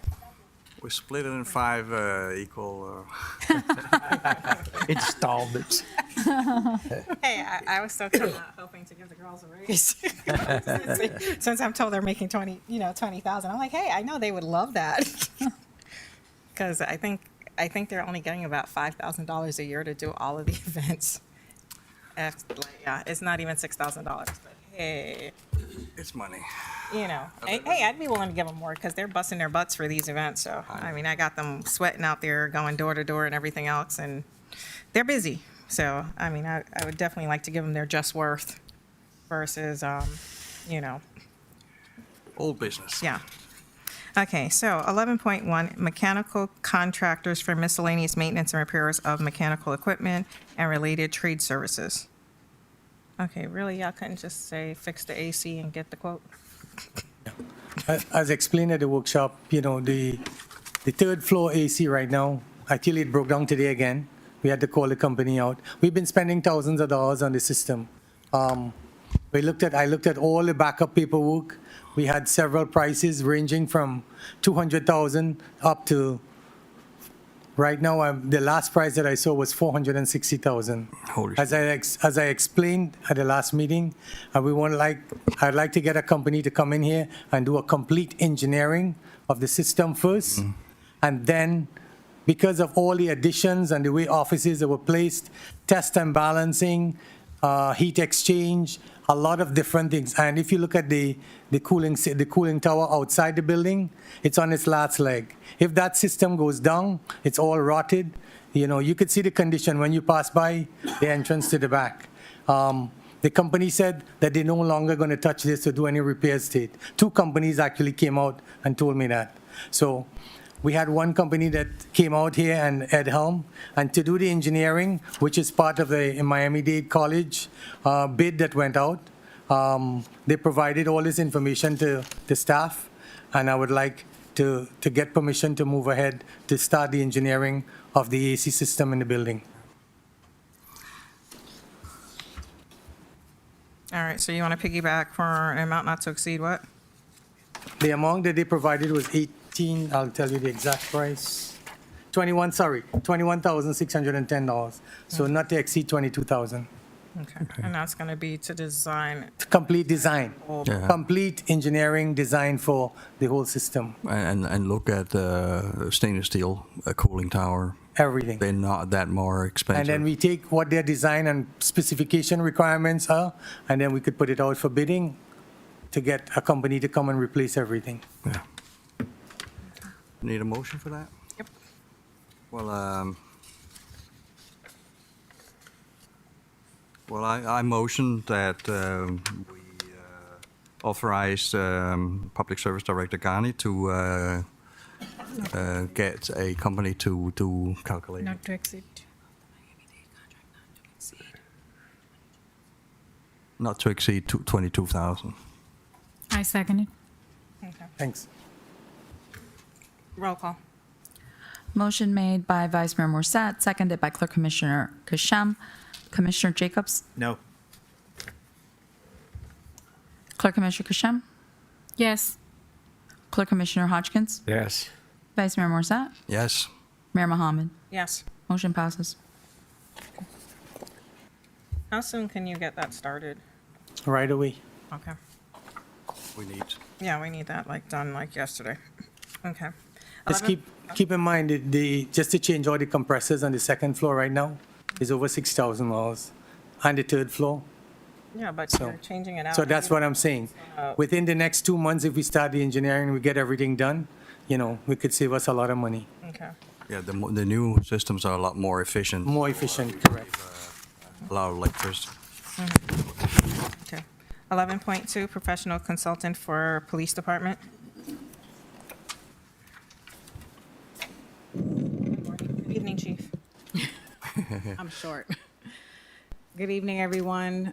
we split it in 5 equal. Installments. Hey, I was still kind of hoping to give the girls a raise. Since I'm told they're making 20,000. I'm like, hey, I know they would love that. Because I think they're only getting about $5,000 a year to do all of the events. It's not even $6,000. But hey, It's money. hey, I'd be willing to give them more because they're busting their butts for these events. So I got them sweating out there, going door to door and everything else, and they're busy. So I would definitely like to give them their just worth, versus Old business. yeah. Okay, so 11.1, mechanical contractors for miscellaneous maintenance and repairs of mechanical equipment and related trade services. Okay, really, y'all couldn't just say fix the AC and get the quote? As explained at the workshop, the third floor AC right now, actually it broke down today again. We had to call the company out. We've been spending thousands of dollars on the system. I looked at all the backup paperwork. We had several prices ranging from $200,000 up to, right now, the last price that I saw was $460,000. Holy As I explained at the last meeting, I'd like to get a company to come in here and do a complete engineering of the system first, and then, because of all the additions and the way offices that were placed, test and balancing, heat exchange, a lot of different things. And if you look at the cooling tower outside the building, it's on its last leg. If that system goes down, it's all rotted. You could see the condition when you pass by the entrance to the back. The company said that they're no longer going to touch this or do any repairs to it. 2 companies actually came out and told me that. So we had one company that came out here, and Ed Helm, and to do the engineering, which is part of the Miami-Dade College bid that went out. They provided all this information to the staff, and I would like to get permission to move ahead to start the engineering of the AC system in the building. All right, so you want to piggyback for an amount not to exceed what? The amount that they provided was I'll tell you the exact price. $21,610. So not to exceed $22,000. Okay, and that's going to be to design, Complete design. Yeah. Complete engineering design for the whole system, And look at stainless steel cooling tower. everything. They're not that more expensive. And then we take what their design and specification requirements are, and then we could put it out for bidding to get a company to come and replace everything. Yeah. Need a motion for that? Yep. Well, I motion that we authorize Public Service Director Ghani to get a company to calculate. not to exceed. Not to exceed 22,000. I second it. Okay, Thanks. roll call. Motion made by Vice Mayor Morset, seconded by Clerk Commissioner Kasham. Commissioner Jacobs? No. Clerk Commissioner Kasham? Yes. Clerk Commissioner Hodgkins? Yes. Vice Mayor Morset? Yes. Mayor Mohammed? Yes. Motion passes. How soon can you get that started? Right away. Okay. We need. Yeah, we need that done yesterday. Okay. Just 11 keep in mind that just to change all the compressors on the second floor right now is over $6,000, and the third floor. Yeah, but So- you're changing it out. So that's what I'm saying. Within the next 2 months, if we start the engineering, we get everything done, we could save us a lot of money. Okay. Yeah, the new systems are a lot more efficient. More efficient, correct. A lot of electricity. Okay. 11.2, professional consultant for police department. Good evening, chief. I'm short. Good evening, everyone.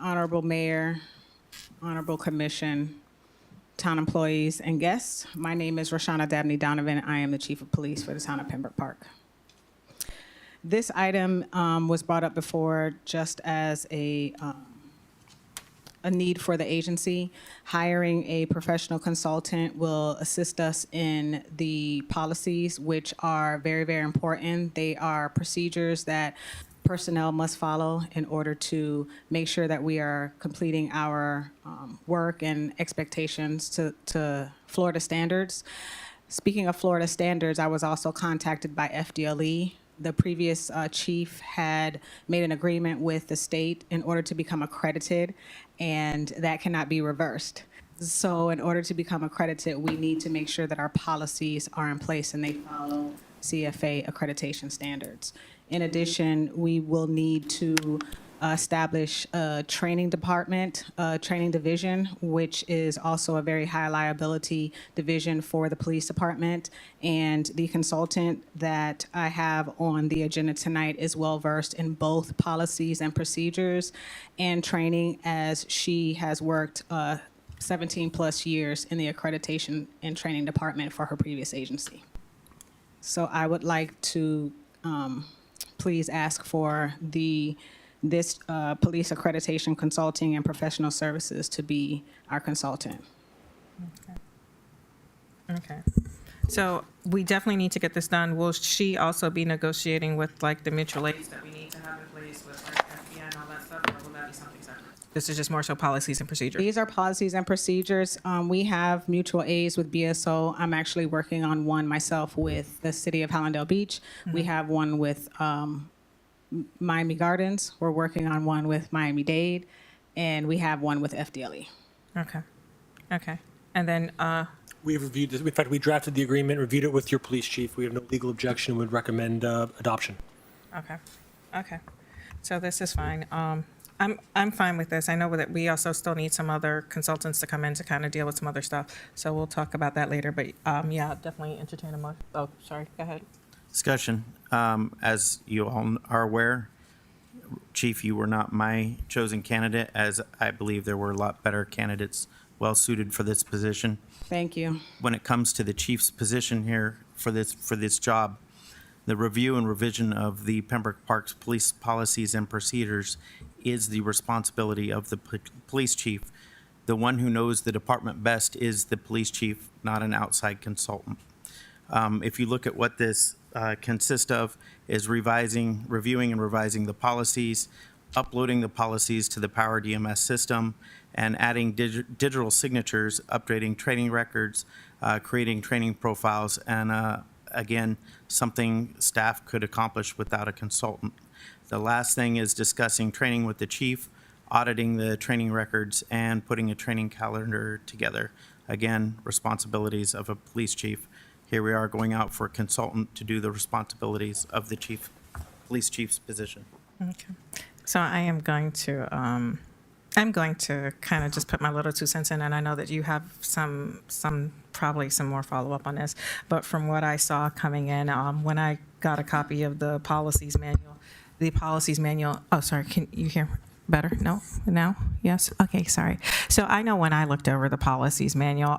Honorable Mayor, Honorable Commission, town employees, and guests. My name is Roshana Dabney Donovan. I am the Chief of Police for the town of Pembroke Park. This item was brought up before just as a need for the agency. Hiring a professional consultant will assist us in the policies, which are very, very important. They are procedures that personnel must follow in order to make sure that we are completing our work and expectations to Florida standards. Speaking of Florida standards, I was also contacted by FDLE. The previous chief had made an agreement with the state in order to become accredited, and that cannot be reversed. So in order to become accredited, we need to make sure that our policies are in place and they follow CFA accreditation standards. In addition, we will need to establish a training department, a training division, which is also a very high liability division for the police department. And the consultant that I have on the agenda tonight is well-versed in both policies and procedures and training, as she has worked 17-plus years in the accreditation and training department for her previous agency. So I would like to please ask for this police accreditation consulting and professional services to be our consultant. Okay. So we definitely need to get this done. Will she also be negotiating with like the mutual aids that we need to have in place with like FBI and all that stuff, or will that be something separate? This is just more so policies and procedures. These are policies and procedures. We have mutual aids with BSO. I'm actually working on one myself with the city of Hallandale Beach. We have one with Miami Gardens. We're working on one with Miami-Dade, and we have one with FDLE. Okay. Okay. And then, We have reviewed this. In fact, we drafted the agreement, reviewed it with your police chief. We have no legal objection. Would recommend adoption. okay. Okay. So this is fine. I'm fine with this. I know that we also still need some other consultants to come in to kind of deal with some other stuff. So we'll talk about that later. But yeah, definitely entertain a motion. Oh, sorry. Go ahead. Discussion. As you all are aware, Chief, you were not my chosen candidate, as I believe there were a lot better candidates well suited for this position. Thank you. When it comes to the chief's position here for this job, the review and revision of the Pembroke Parks police policies and procedures is the responsibility of the police chief. The one who knows the department best is the police chief, not an outside consultant. If you look at what this consists of, is reviewing and revising the policies, uploading the policies to the Power DMS system, and adding digital signatures, updating training records, creating training profiles, and again, something staff could accomplish without a consultant. The last thing is discussing training with the chief, auditing the training records, and putting a training calendar together. Again, responsibilities of a police chief. Here we are going out for a consultant to do the responsibilities of the police chief's position. Okay. So I'm going to kind of just put my little 2 cents in, and I know that you have probably some more follow-up on this, but from what I saw coming in, when I got a copy of the policies manual, oh, sorry, can you hear better? No? Now? Yes? Okay, sorry. So I know when I looked over the policies manual,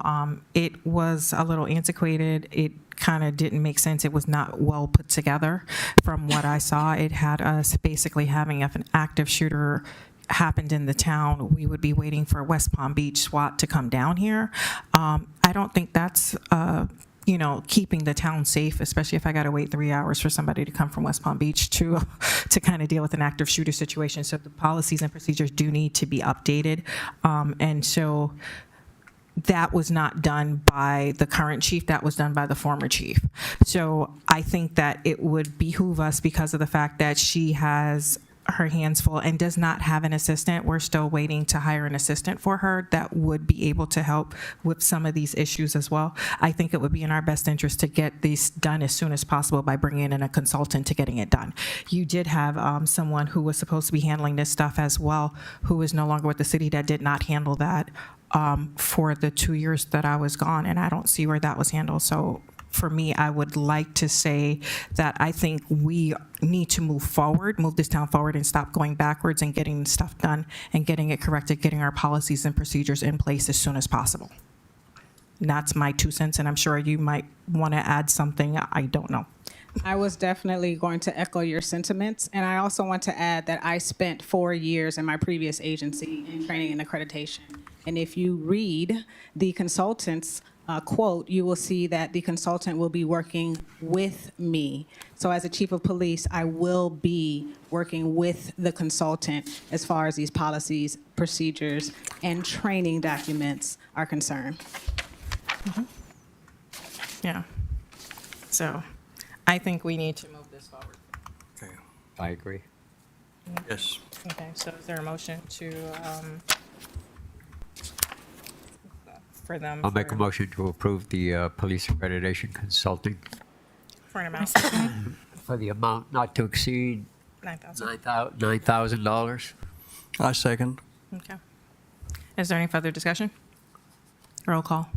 it was a little antiquated. It kind of didn't make sense. It was not well put together. From what I saw, it had us basically having, if an active shooter happened in the town, we would be waiting for West Palm Beach SWAT to come down here. I don't think that's keeping the town safe, especially if I got to wait 3 hours for somebody to come from West Palm Beach to kind of deal with an active shooter situation. So the policies and procedures do need to be updated. And so that was not done by the current chief, that was done by the former chief. So I think that it would behoove us, because of the fact that she has her hands full and does not have an assistant. We're still waiting to hire an assistant for her that would be able to help with some of these issues as well. I think it would be in our best interest to get these done as soon as possible by bringing in a consultant to getting it done. You did have someone who was supposed to be handling this stuff as well, who is no longer with the city, that did not handle that for the 2 years that I was gone, and I don't see where that was handled. So for me, I would like to say that I think we need to move this town forward, and stop going backwards and getting stuff done and getting it corrected, getting our policies and procedures in place as soon as possible. And that's my 2 cents, and I'm sure you might want to add something. I don't know. I was definitely going to echo your sentiments, and I also want to add that I spent 4 years in my previous agency in training and accreditation. And if you read the consultant's quote, you will see that the consultant will be working with me. So as a chief of police, I will be working with the consultant as far as these policies, procedures, and training documents are concerned. Mm-hmm. Yeah. So I think we need to move this forward. Okay. I agree. Yes. Okay, so is there a motion to, for them? I'll make a motion to approve the police accreditation consulting For an amount. for the amount not to exceed 9,000. $9,000. I second. Okay. Is there any further discussion? Roll call.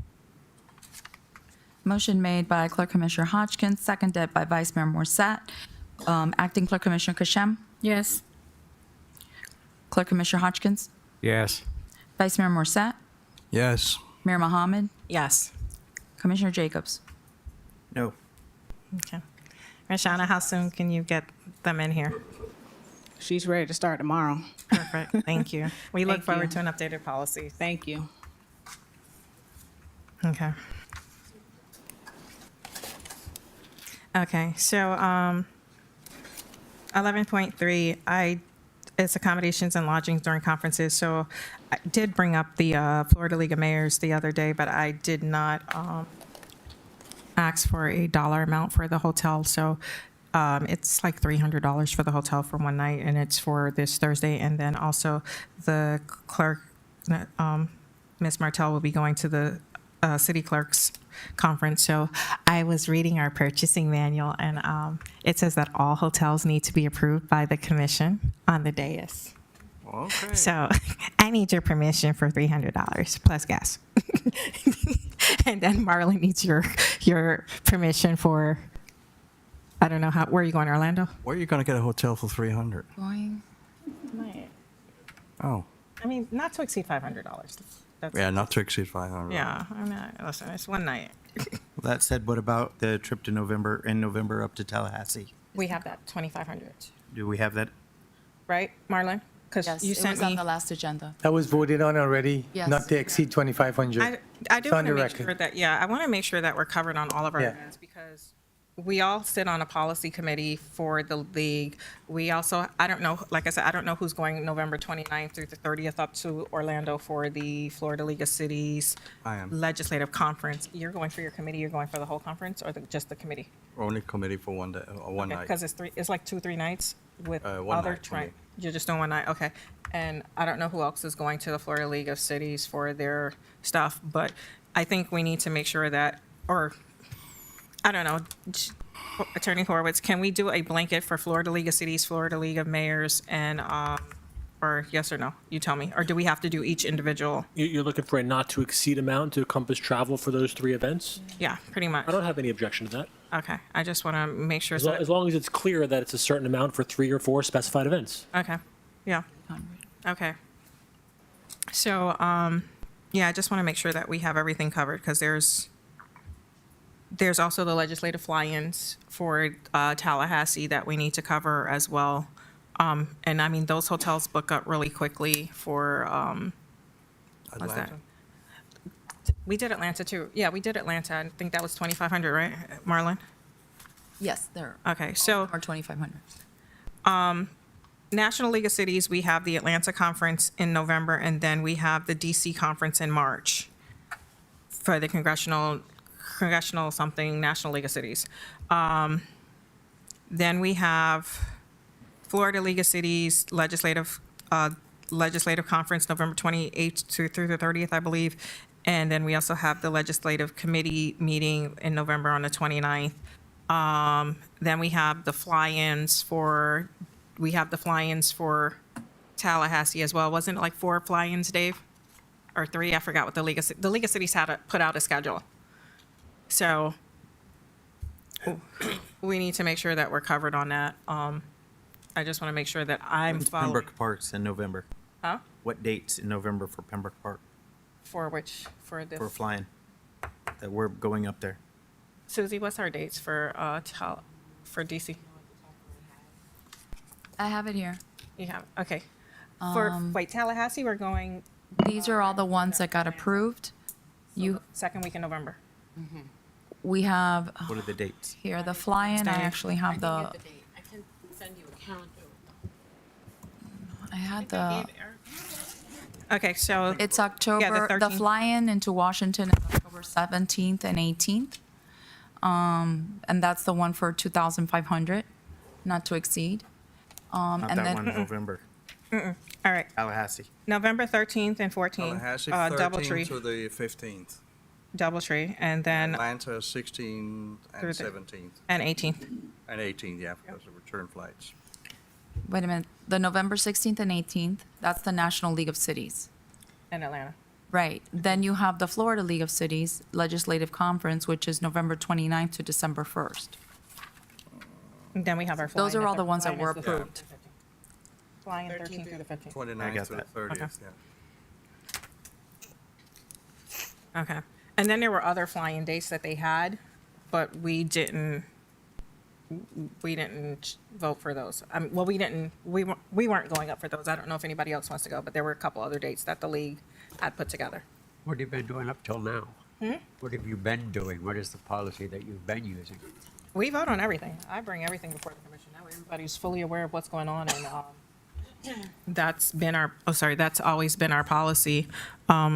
Motion made by Clerk Commissioner Hodgkins, seconded by Vice Mayor Morset. Acting Clerk Commissioner Kashem, Yes. Clerk Commissioner Hodgkins, Yes. Vice Mayor Morset, Yes. Mayor Mohammed, Yes. Commissioner Jacobs. No. Okay. Rashana, how soon can you get them in here? She's ready to start tomorrow. Perfect. Thank you. We look Thank forward you. to an updated policy. Thank you. Okay. Okay, so 11.3, it's accommodations and lodgings during conferences. So I did bring up the Florida League of Mayors the other day, but I did not ask for a dollar amount for the hotel. So it's like $300 for the hotel for one night, and it's for this Thursday. And then also the clerk, Ms. Martell, will be going to the city clerks conference. So I was reading our purchasing manual, and it says that all hotels need to be approved by the commission on the dais. Okay. So I need your permission for $300 plus gas. And then Marlon needs your permission for, I don't know where are you going, Orlando? Where are you going to get a hotel for 300? Going. Oh, I mean, not to exceed $500. That's, yeah, not to exceed 500. yeah, I'm not, listen, it's one night. That said, what about the trip to November up to Tallahassee? We have that 2,500, Do we have that? right, Marlon? Because Yes, you it sent was on me. the last agenda. That was voted on already, Yes. not to exceed 2,500. I do It's on want to the make record. sure that, yeah, I want to make sure that we're covered on all of our Yeah. events, because we all sit on a policy committee for the league. We also, I don't know, like I said, I don't know who's going November 29th through the 30th up to Orlando for the Florida League of Cities I am. legislative conference. You're going for your committee, you're going for the whole conference, or just the committee? Only committee for one day, one night. Because it's like 2-3 nights with One other, night for me. you're just doing one night, okay. And I don't know who else is going to the Florida League of Cities for their stuff, but I think we need to make sure that, or, I don't know, Attorney Horowitz, can we do a blanket for Florida League of Cities, Florida League of Mayors, and, or yes or no? You tell me. Or do we have to do each individual? You're looking for a not to exceed amount to encompass travel for those three events? Yeah, pretty much. I don't have any objection to that. Okay, I just want to make sure. As long as it's clear that it's a certain amount for 3 or 4 specified events. Okay, yeah. Okay. So, yeah, I just want to make sure that we have everything covered, because there's also the legislative fly-ins for Tallahassee that we need to cover as well. And I mean, those hotels book up really quickly for, what's that? Atlanta. We did Atlanta too. Yeah, we did Atlanta. I think that was 2,500, right, Marlon? Yes, there Okay, so. are 2,500. National League of Cities, we have the Atlanta Conference in November, and then we have the DC Conference in March for the congressional something, National League of Cities. Then we have Florida League of Cities Legislative Conference, November 28th through the 30th, I believe. And then we also have the Legislative Committee meeting in November on the 29th. Then we have the fly-ins for Tallahassee as well. Wasn't it like 4 fly-ins, Dave? Or 3? I forgot what the League of Cities had put out a schedule. So we need to make sure that we're covered on that. I just want to make sure that I'm following. Pembroke Park's in November. Huh? What dates in November for Pembroke Park For which, for this? for flying? That we're going up there. Susie, what's our dates for DC? I have it here. You have, okay. Wait, Tallahassee, we're going These are all the ones that got approved. second week in November. We have What are the dates? here the fly-in. I actually have the. I can send you a calendar. I had the. Okay, so It's October. The 13th. fly-in into Washington is October 17th and 18th. And that's the one for 2,500, not to exceed. Not And that then one in November. all right, Tallahassee. November 13th and 14th, Tallahassee, Doubletree, 13th to the 15th. Doubletree, and then, Atlanta, 16th Through and the- 17th. and 18th. And 18th, yeah, because of return flights. Wait a minute, the November 16th and 18th, that's the National League of Cities. In Atlanta. Right. Then you have the Florida League of Cities Legislative Conference, which is November 29th to December 1st. And then we have our flying. Those are all the ones that flying were is the approved. Flying 13th through the 15th. 29th to the 30th, yeah. Okay. And then there were other flying dates that they had, but we didn't vote for those. Well, we weren't going up for those. I don't know if anybody else wants to go, but there were a couple other dates that the league had put together. What have you been doing up till now? What have you been doing? What is the policy that you've been using? We vote on everything. I bring everything before the commission. That way everybody's fully aware of what's going on, and that's always been our policy. I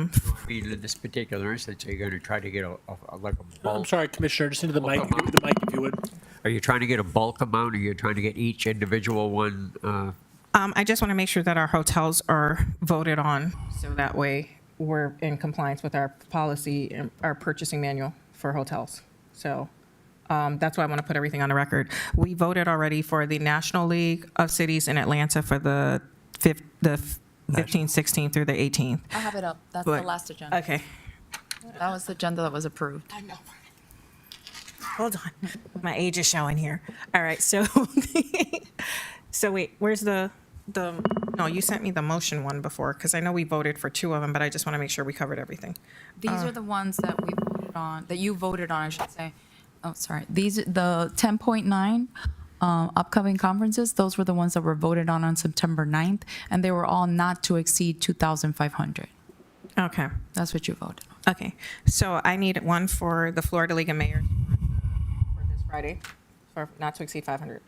mean, in this particular instance, are you going to try to get like a I'm bulk? sorry, Commissioner, just into the mic, give me the mic if you would. Are you trying to get a bulk amount, or are you trying to get each individual one? I just want to make sure that our hotels are voted on, so that way we're in compliance with our policy and our purchasing manual for hotels. So that's why I want to put everything on the record. We voted already for the National League of Cities in Atlanta for the 15th, 16th through the 18th. I have it up. That's the But- last agenda. Okay. That was the agenda that was approved. I know. Hold on. My age is showing here. All right, so, so wait, where's no, you sent me the motion one before, because I know we voted for two of them, but I just want to make sure we covered everything. These are the ones that we voted on, that you voted on, I should say. Oh, sorry. The 10.9 upcoming conferences, those were the ones that were voted on September 9th, and they were all not to exceed 2,500. Okay, That's what you voted on. okay. So I need one for the Florida League of Mayors for this Friday, for not to exceed 500.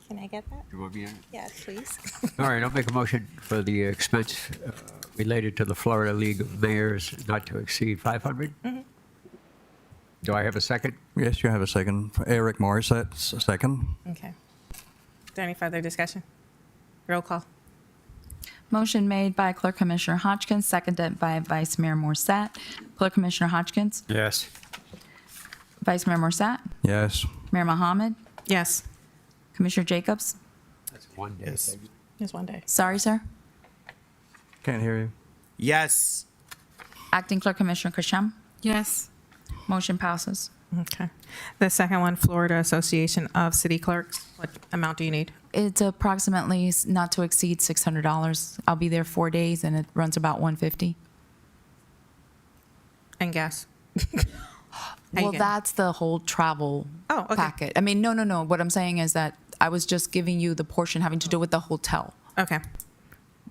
Can I get that? You want me to- Yes, please. All right, I'll make a motion for the expense related to the Florida League of Mayors not to exceed 500. Do I have a second? Yes, you have a second. Eric Morissette's a second. Okay. Is there any further discussion? Roll call. Motion made by Clerk Commissioner Hodgkins, seconded by Vice Mayor Morset. Clerk Commissioner Hodgkins, Yes. Vice Mayor Morset, Yes. Mayor Mohammed, Yes. Commissioner Jacobs. That's one day. Yes. Just one day. Sorry, sir. Can't hear you. Yes. Acting Clerk Commissioner Kasham. Yes. Motion passes. Okay. The second one, Florida Association of City Clerks. What amount do you need? It's approximately not to exceed $600. I'll be there 4 days, and it runs about $150. And gas? How you Well, getting? that's the whole travel Oh, okay. packet. I mean, no. What I'm saying is that I was just giving you the portion having to do with the hotel. Okay.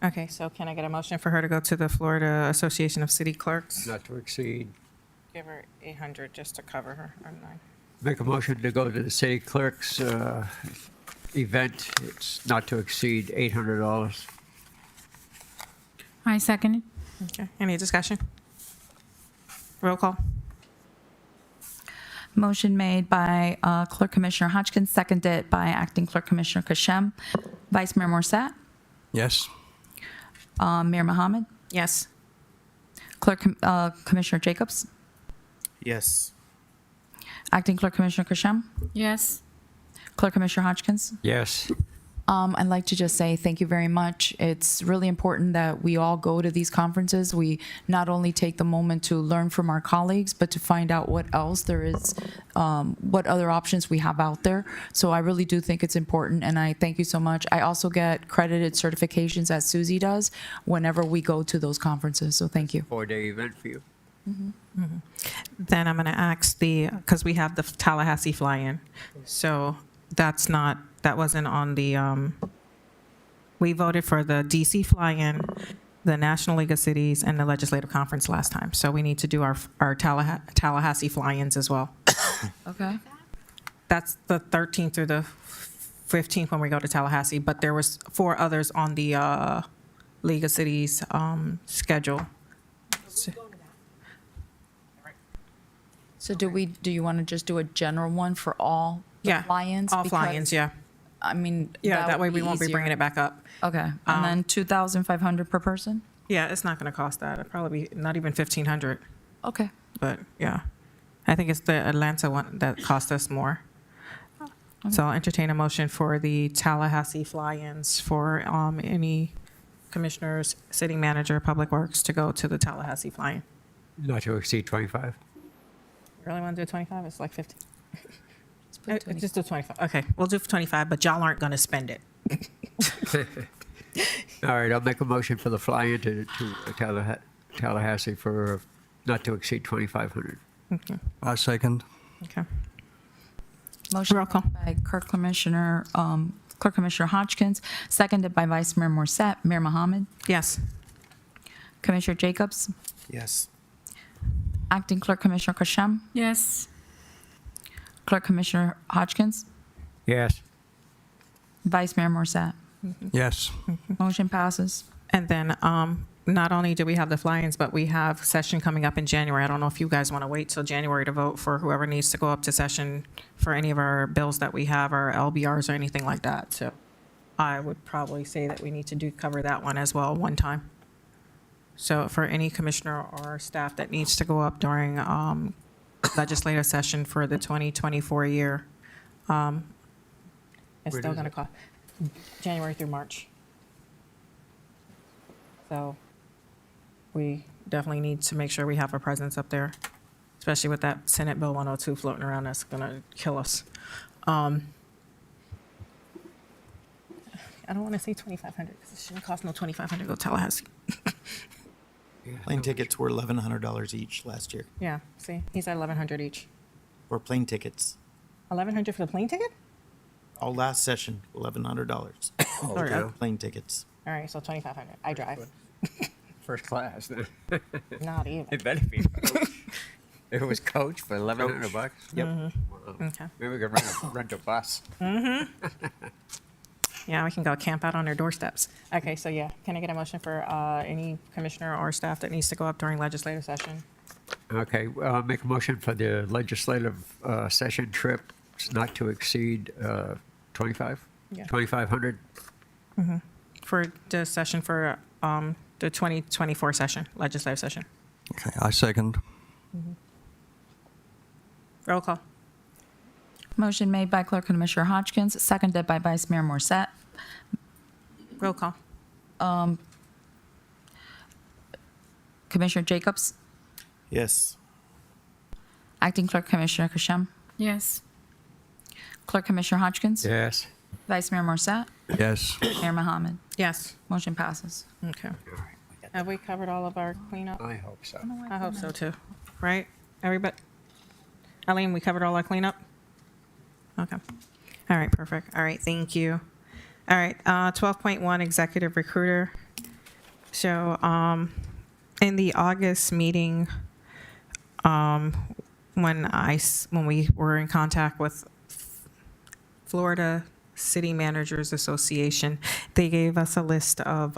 Okay, so can I get a motion for her to go to the Florida Association of City Clerks? Not to exceed. Give her 800 just to cover her. Or 9. Make a motion to go to the city clerk's event. It's not to exceed $800. I second it. Okay. Any discussion? Roll call. Motion made by Clerk Commissioner Hodgkins, seconded by Acting Clerk Commissioner Kashem. Vice Mayor Morset, Yes. Mayor Mohammed, Yes. Commissioner Jacobs, Yes. Acting Clerk Commissioner Kashem, Yes. Clerk Commissioner Hodgkins. Yes. I'd like to just say thank you very much. It's really important that we all go to these conferences. We not only take the moment to learn from our colleagues, but to find out what else there is, what other options we have out there. So I really do think it's important, and I thank you so much. I also get credited certifications, as Susie does, whenever we go to those conferences. So thank you. 4-day event for you. Then I'm going to ask because we have the Tallahassee fly-in. So that wasn't on the, we voted for the DC fly-in, the National League of Cities, and the Legislative Conference last time. So we need to do our Tallahassee fly-ins as well. Okay. That's the 13th through the 15th when we go to Tallahassee, but there was 4 others on the League of Cities schedule. So do you want to just do a general one for all the Yeah, fly-ins? all Because, fly-ins, yeah. I mean, Yeah, that way would we won't be easier. bringing it back up. Okay, and then 2,500 per person? Yeah, it's not going to cost that. It'll probably be not even 1,500, Okay. but yeah. I think it's the Atlanta one that cost us more. So I'll entertain a motion for the Tallahassee fly-ins for any commissioners, city manager, public works to go to the Tallahassee fly-in. Not to exceed 25. Really want to do 25? It's like 50. put Just do 25. Okay, we'll do 25, but y'all aren't going to spend it. All right, I'll make a motion for the fly-in to Tallahassee for not to exceed 2,500. I second. Okay. Motion Roll call. by Clerk Commissioner Hodgkins, seconded by Vice Mayor Morset. Mayor Mohammed, Yes. Commissioner Jacobs, Yes. Acting Clerk Commissioner Kashem, Yes. Clerk Commissioner Hodgkins, Yes. Vice Mayor Morset. Yes. Motion passes. And then not only do we have the fly-ins, but we have session coming up in January. I don't know if you guys want to wait till January to vote for whoever needs to go up to session for any of our bills that we have, our LBRs or anything like that. So I would probably say that we need to cover that one as well one time. So for any commissioner or staff that needs to go up during legislative session for the 2024 year, it's When still is going to it? cost January through March. So we definitely need to make sure we have a presence up there, especially with that Senate Bill 102 floating around. That's going to kill us. I don't want to say 2,500 because it shouldn't cost no 2,500 to go to Tallahassee. Plane tickets were $1,100 each last year. Yeah, see, he's at 1,100 each. Or plane tickets. 1,100 for the plane ticket? All last session, $1,100. Sorry, yeah. Plane tickets. all right, so 2,500. I drive. First class. Not even. It better be coach. If it was coach for $1,100. Yep. Wow. Okay. Maybe we could rent a bus. Yeah, we can go camp out on their doorsteps. Okay, so yeah, can I get a motion for any commissioner or staff that needs to go up during legislative session? Okay, make a motion for the legislative session trip not to exceed 25? Yeah. 2,500? For the session for the 2024 session, legislative session. Okay, I second. Roll call. Motion made by Clerk Commissioner Hodgkins, seconded by Vice Mayor Morset. Roll call. Commissioner Jacobs, Yes. Acting Clerk Commissioner Kashem, Yes. Clerk Commissioner Hodgkins, Yes. Vice Mayor Morset, Yes. Mayor Mohammed. Yes. Motion passes. Okay. Have we covered all of our cleanup? I hope so. I hope so too. Right? Everybody? Eileen, we covered all our cleanup? Okay. All right, perfect. All right, thank you. All right, 12.1 Executive Recruiter. So in the August meeting, when we were in contact with Florida City Managers Association, they gave us a list of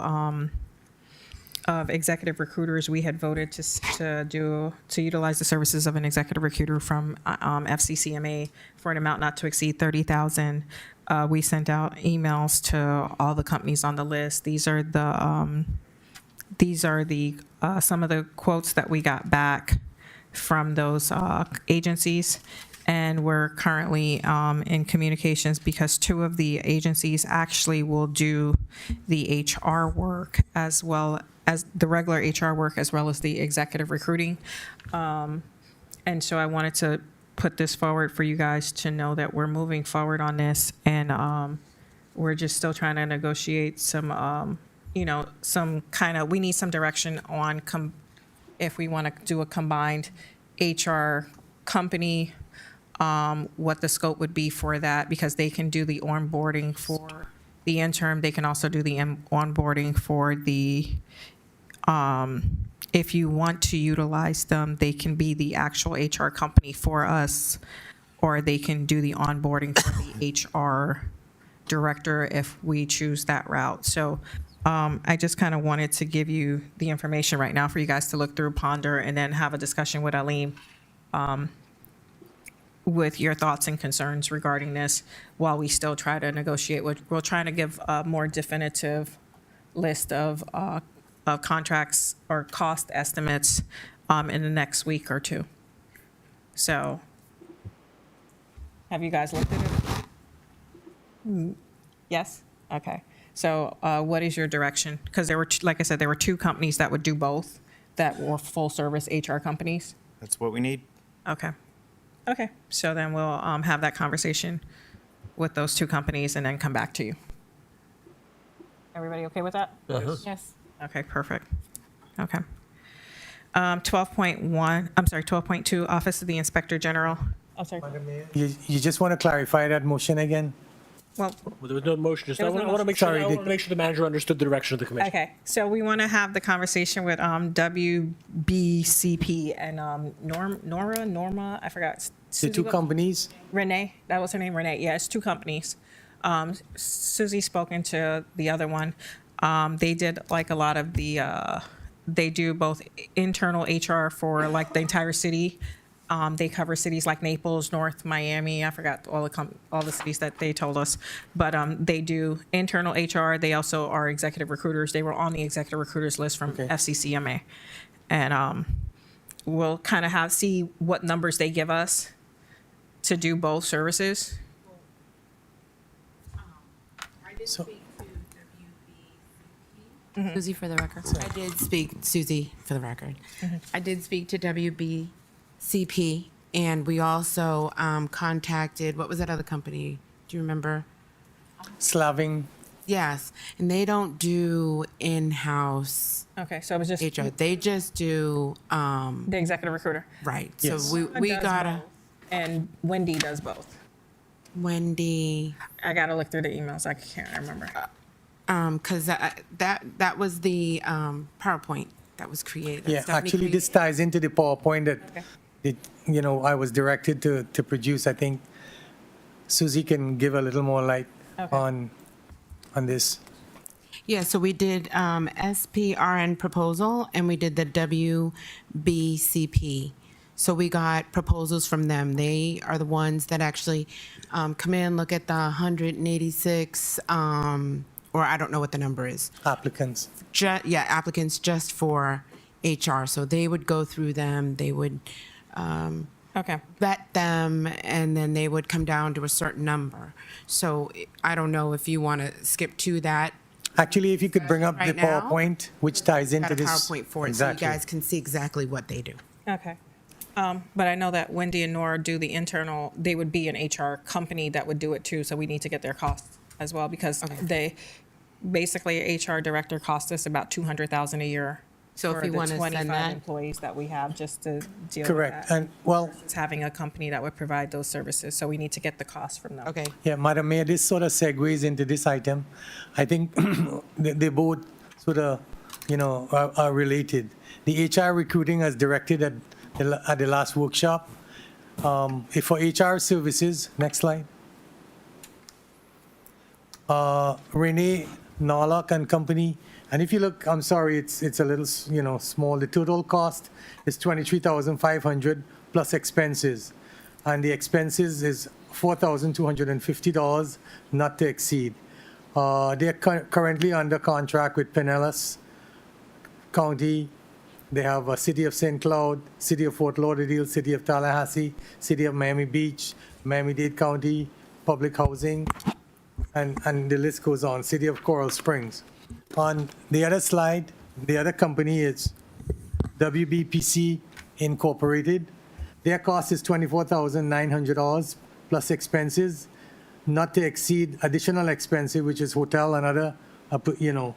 executive recruiters we had voted to utilize the services of an executive recruiter from FCCMA for an amount not to exceed $30,000. We sent out emails to all the companies on the list. These are the some of the quotes that we got back from those agencies. And we're currently in communications because two of the agencies actually will do the HR work as well as the regular HR work as well as the executive recruiting. And so I wanted to put this forward for you guys to know that we're moving forward on this, and we're just still trying to negotiate some, some kind of, we need some direction on if we want to do a combined HR company, what the scope would be for that, because they can do the onboarding for the interim. They can also do the onboarding for the, if you want to utilize them, they can be the actual HR company for us, or they can do the onboarding for the HR director if we choose that route. So I just kind of wanted to give you the information right now for you guys to look through, ponder, and then have a discussion with Aline with your thoughts and concerns regarding this while we still try to negotiate. We're trying to give a more definitive list of contracts or cost estimates in the next week or two. So have you guys looked at it? Yes? Okay. So what is your direction? Because there were, like I said, there were two companies that would do both, that were full-service HR companies. That's what we need. Okay. Okay. So then we'll have that conversation with those two companies and then come back to you. Everybody okay with that? Yes. Okay, perfect. Okay. 12.1, I'm sorry, 12.2, Office of the Inspector General. Oh, sorry. You just want to clarify that motion again? Well, Well, there was no motion, just, There I was no want to make sure, Sorry, I want to make sure the manager understood the direction of the commission. okay. So we want to have the conversation with WBCP and Norma, I forgot. The Susie, two what- companies? Renee, that was her name, Renee. Yeah, it's two companies. Susie spoken to the other one. They did like a lot of the, they do both internal HR for like the entire city. They cover cities like Naples, North Miami. I forgot all the cities that they told us, but they do internal HR. They also are executive recruiters. They were on the executive recruiters list from Okay. FCCMA, and we'll kind of see what numbers they give us to do both services. So, Susie for the record. I did speak, Susie for the record. I did speak to WBCP, and we also contacted, what was that other company? Do you remember? Slaving, Yes, and they don't do in-house Okay, so it was just HR. They just do, the executive recruiter. right. Yes. So we Does gotta, both, and Wendy does both. Wendy, I gotta look through the emails. I can't remember. because that was the PowerPoint that was created. yeah, Stephanie actually, this created. ties into the PowerPoint that, Okay. I was directed to produce. I think Susie can give a little more light Okay. on this. Yeah, so we did SPRN proposal and we did the WBCP. So we got proposals from them. They are the ones that actually come in, look at the 186, or I don't know what the number is. Applicants. Applicants just for HR. So they would go through them, they would Okay. vet them, and then they would come down to a certain number. So I don't know if you want to skip to that. Actually, if you could bring up the Right now? PowerPoint, which ties Got into a this. PowerPoint for it, Exactly. so you guys can see exactly what they do. Okay. But I know that Wendy and Nora do the internal, they would be an HR company that would do it too, so we need to get their costs as well, because they, basically, a HR director costs us about $200,000 a year. So if for you the wanna send 25 that- employees that we have just to deal with Correct. that. And, well, It's having a company that would provide those services, so we need to get the cost from them. Okay. yeah, Madam Mayor, this sort of segues into this item. I think they both sort of, are related. The HR recruiting as directed at the last workshop. If for HR services, next slide. Renee Norlock and Company. And if you look, I'm sorry, it's a little, small. The total cost is $23,500 plus expenses. And the expenses is $4,250, not to exceed. They're currently under contract with Pinellas County. They have a City of St. Cloud, City of Fort Lauderdale, City of Tallahassee, City of Miami Beach, Miami-Dade County, Public Housing, and the list goes on, City of Coral Springs. On the other slide, the other company is WBPC Incorporated. Their cost is $24,900 plus expenses, not to exceed additional expenses, which is hotel and other,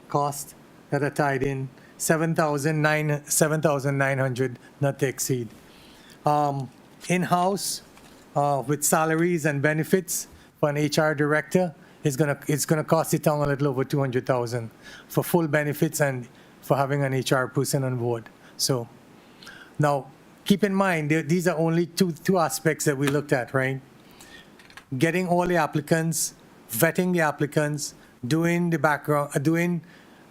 costs that are tied in, $7,900, not to exceed. In-house, with salaries and benefits for an HR director, it's gonna cost the town a little over $200,000 for full benefits and for having an HR person on board. So now, keep in mind, these are only two aspects that we looked at, right? Getting all the applicants, vetting the applicants, doing the background, doing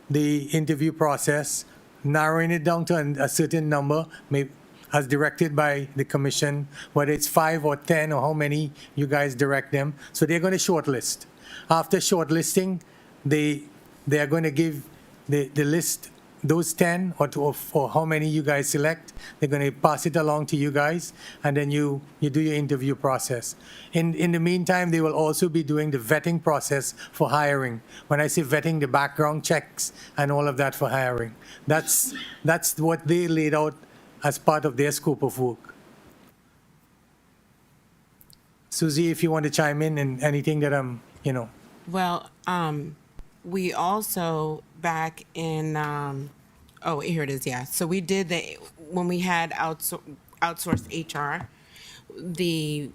the interview process, narrowing it down to a certain number, maybe as directed by the commission, whether it's 5 or 10 or how many you guys direct them. So they're going to shortlist. After shortlisting, they are going to give the list those 10 or how many you guys select, they're going to pass it along to you guys, and then you do your interview process. In the meantime, they will also be doing the vetting process for hiring. When I say vetting, the background checks and all of that for hiring. That's what they laid out as part of their scope of work. Susie, if you want to chime in and anything that I'm, Well, we also back in, oh, here it is, yeah. So we did when we had outsourced HR, the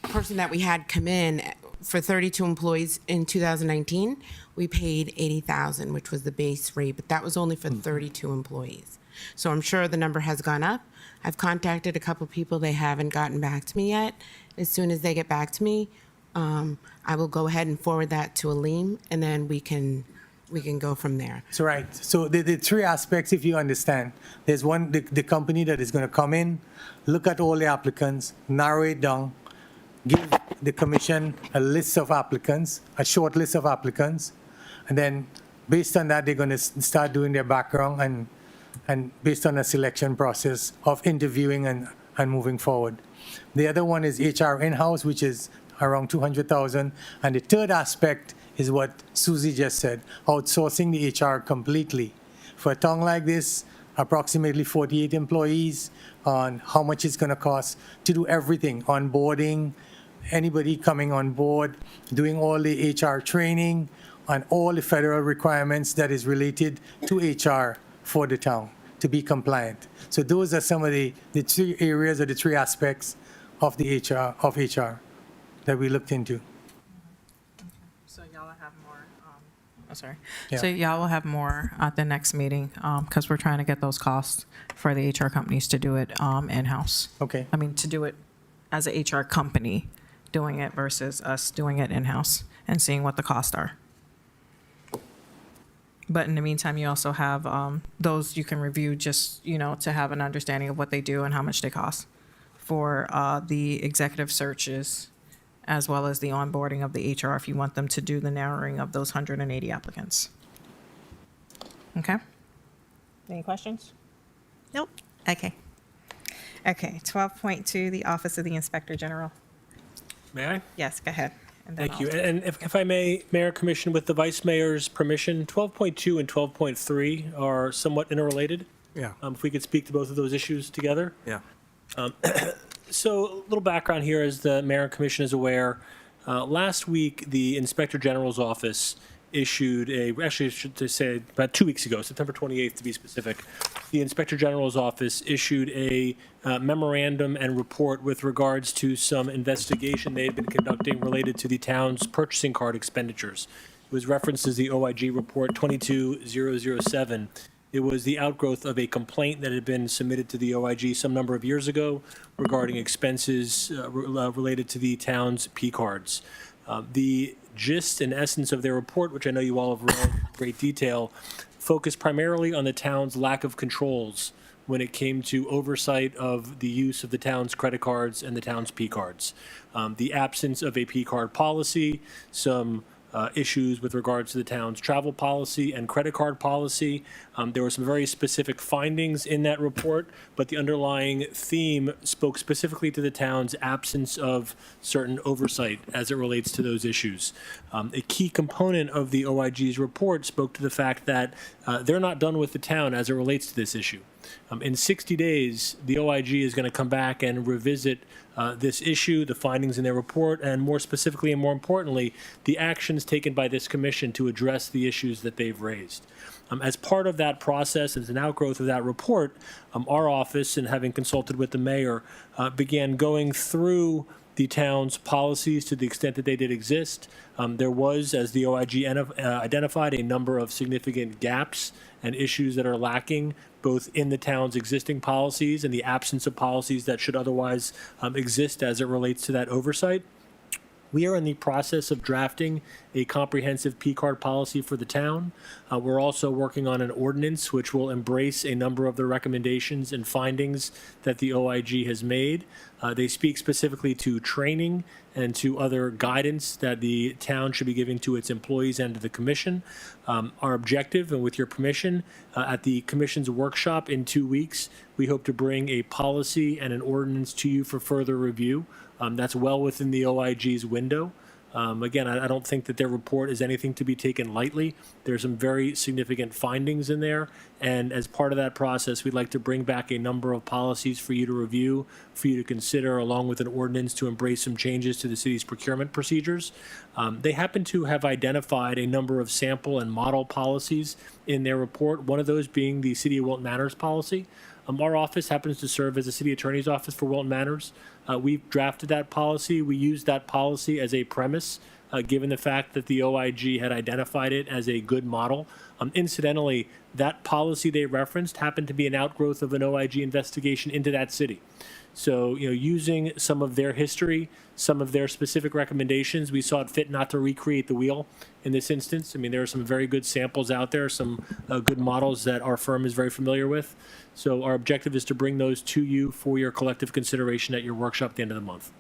person that we had come in for 32 employees in 2019, we paid $80,000, which was the base rate, but that was only for 32 employees. So I'm sure the number has gone up. I've contacted a couple people. They haven't gotten back to me yet. As soon as they get back to me, I will go ahead and forward that to Aleem, and then we can go from there. That's right. So the three aspects, if you understand, there's one, the company that is going to come in, look at all the applicants, narrow it down, give the commission a list of applicants, a short list of applicants, and then based on that, they're going to start doing their background and based on a selection process of interviewing and moving forward. The other one is HR in-house, which is around 200,000. And the third aspect is what Susie just said, outsourcing the HR completely. For a town like this, approximately 48 employees, on how much it's going to cost to do everything, onboarding, anybody coming on board, doing all the HR training, and all the federal requirements that is related to HR for the town to be compliant. So those are some of the three areas or the three aspects of the HR that we looked into. So y'all will have more, Yeah. So y'all will have more at the next meeting, because we're trying to get those costs for the HR companies to do it in-house. Okay. I mean, to do it as a HR company doing it versus us doing it in-house and seeing what the costs are. But in the meantime, you also have those you can review just, to have an understanding of what they do and how much they cost for the executive searches, as well as the onboarding of the HR if you want them to do the narrowing of those 180 applicants. Okay? Any questions? Nope. Okay. Okay, 12.2, the Office of the Inspector General. May I? Yes, go ahead. And then Thank you. I'll- And if I may, Mayor, Commission, with the Vice Mayor's permission, 12.2 and 12.3 are somewhat interrelated. Yeah. If we could speak to both of those issues together. Yeah. So a little background here, as the Mayor and Commission is aware, last week, the Inspector General's office issued actually I should say about 2 weeks ago, September 28th to be specific, the Inspector General's office issued a memorandum and report with regards to some investigation they had been conducting related to the town's purchasing card expenditures. It was referenced as the OIG report 22007. It was the outgrowth of a complaint that had been submitted to the OIG some number of years ago regarding expenses related to the town's P cards. The gist and essence of their report, which I know you all have read in great detail, focused primarily on the town's lack of controls when it came to oversight of the use of the town's credit cards and the town's P cards. The absence of a P card policy, some issues with regards to the town's travel policy and credit card policy. There were some very specific findings in that report, but the underlying theme spoke specifically to the town's absence of certain oversight as it relates to those issues. A key component of the OIG's report spoke to the fact that they're not done with the town as it relates to this issue. In 60 days, the OIG is going to come back and revisit this issue, the findings in their report, and more specifically and more importantly, the actions taken by this commission to address the issues that they've raised. As part of that process, as an outgrowth of that report, our office, and having consulted with the mayor, began going through the town's policies to the extent that they did exist. There was, as the OIG identified, a number of significant gaps and issues that are lacking, both in the town's existing policies and the absence of policies that should otherwise exist as it relates to that oversight. We are in the process of drafting a comprehensive P card policy for the town. We're also working on an ordinance which will embrace a number of the recommendations and findings that the OIG has made. They speak specifically to training and to other guidance that the town should be giving to its employees and to the commission. Our objective, and with your permission, at the commission's workshop in 2 weeks, we hope to bring a policy and an ordinance to you for further review. That's well within the OIG's window. Again, I don't think that their report is anything to be taken lightly. There's some very significant findings in there, and as part of that process, we'd like to bring back a number of policies for you to review, for you to consider, along with an ordinance to embrace some changes to the city's procurement procedures. They happen to have identified a number of sample and model policies in their report, one of those being the City of Wilton Manors policy. Our office happens to serve as the city attorney's office for Wilton Manors. We've drafted that policy. We used that policy as a premise, given the fact that the OIG had identified it as a good model. Incidentally, that policy they referenced happened to be an outgrowth of an OIG investigation into that city. So, using some of their history, some of their specific recommendations, we saw it fit not to recreate the wheel in this instance. I mean, there are some very good samples out there, some good models that our firm is very familiar with. So our objective is to bring those to you for your collective consideration at your workshop at the end of the month.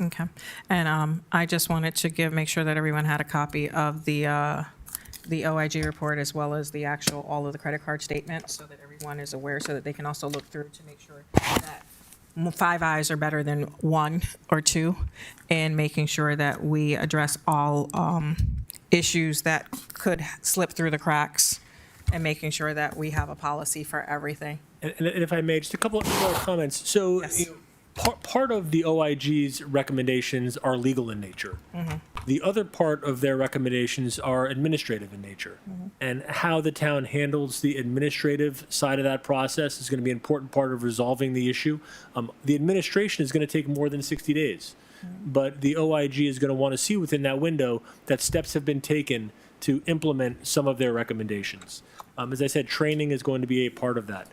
Okay. And I just wanted to make sure that everyone had a copy of the OIG report as well as the all of the credit card statements so that everyone is aware, so that they can also look through to make sure that 5 eyes are better than 1 or 2, and making sure that we address all issues that could slip through the cracks, and making sure that we have a policy for everything. And if I may, just a couple of more comments. So, Yes. part of the OIG's recommendations are legal in nature. The other part of their recommendations are administrative in nature. And how the town handles the administrative side of that process is going to be an important part of resolving the issue. The administration is going to take more than 60 days. But the OIG is going to want to see within that window that steps have been taken to implement some of their recommendations. As I said, training is going to be a part of that.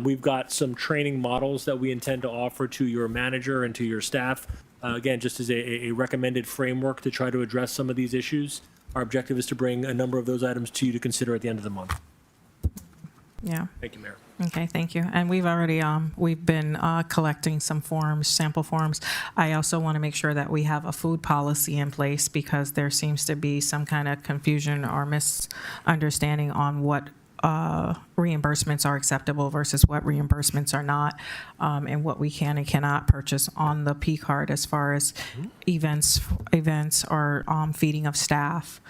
We've got some training models that we intend to offer to your manager and to your staff, again, just as a recommended framework to try to address some of these issues. Our objective is to bring a number of those items to you to consider at the end of the month. Yeah. Thank you, Mayor. Okay, thank you. And we've already, we've been collecting some forms, sample forms. I also want to make sure that we have a food policy in place, because there seems to be some kind of confusion or misunderstanding on what reimbursements are acceptable versus what reimbursements are not, and what we can and cannot purchase on the P card as far as events or feeding of staff.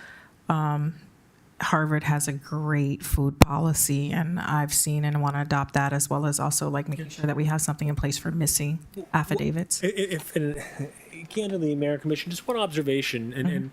Harvard has a great food policy, and I've seen and want to adopt that, as well as also like making sure that we have something in place for missing affidavits. Candidly, Mayor, Commission, just one observation, and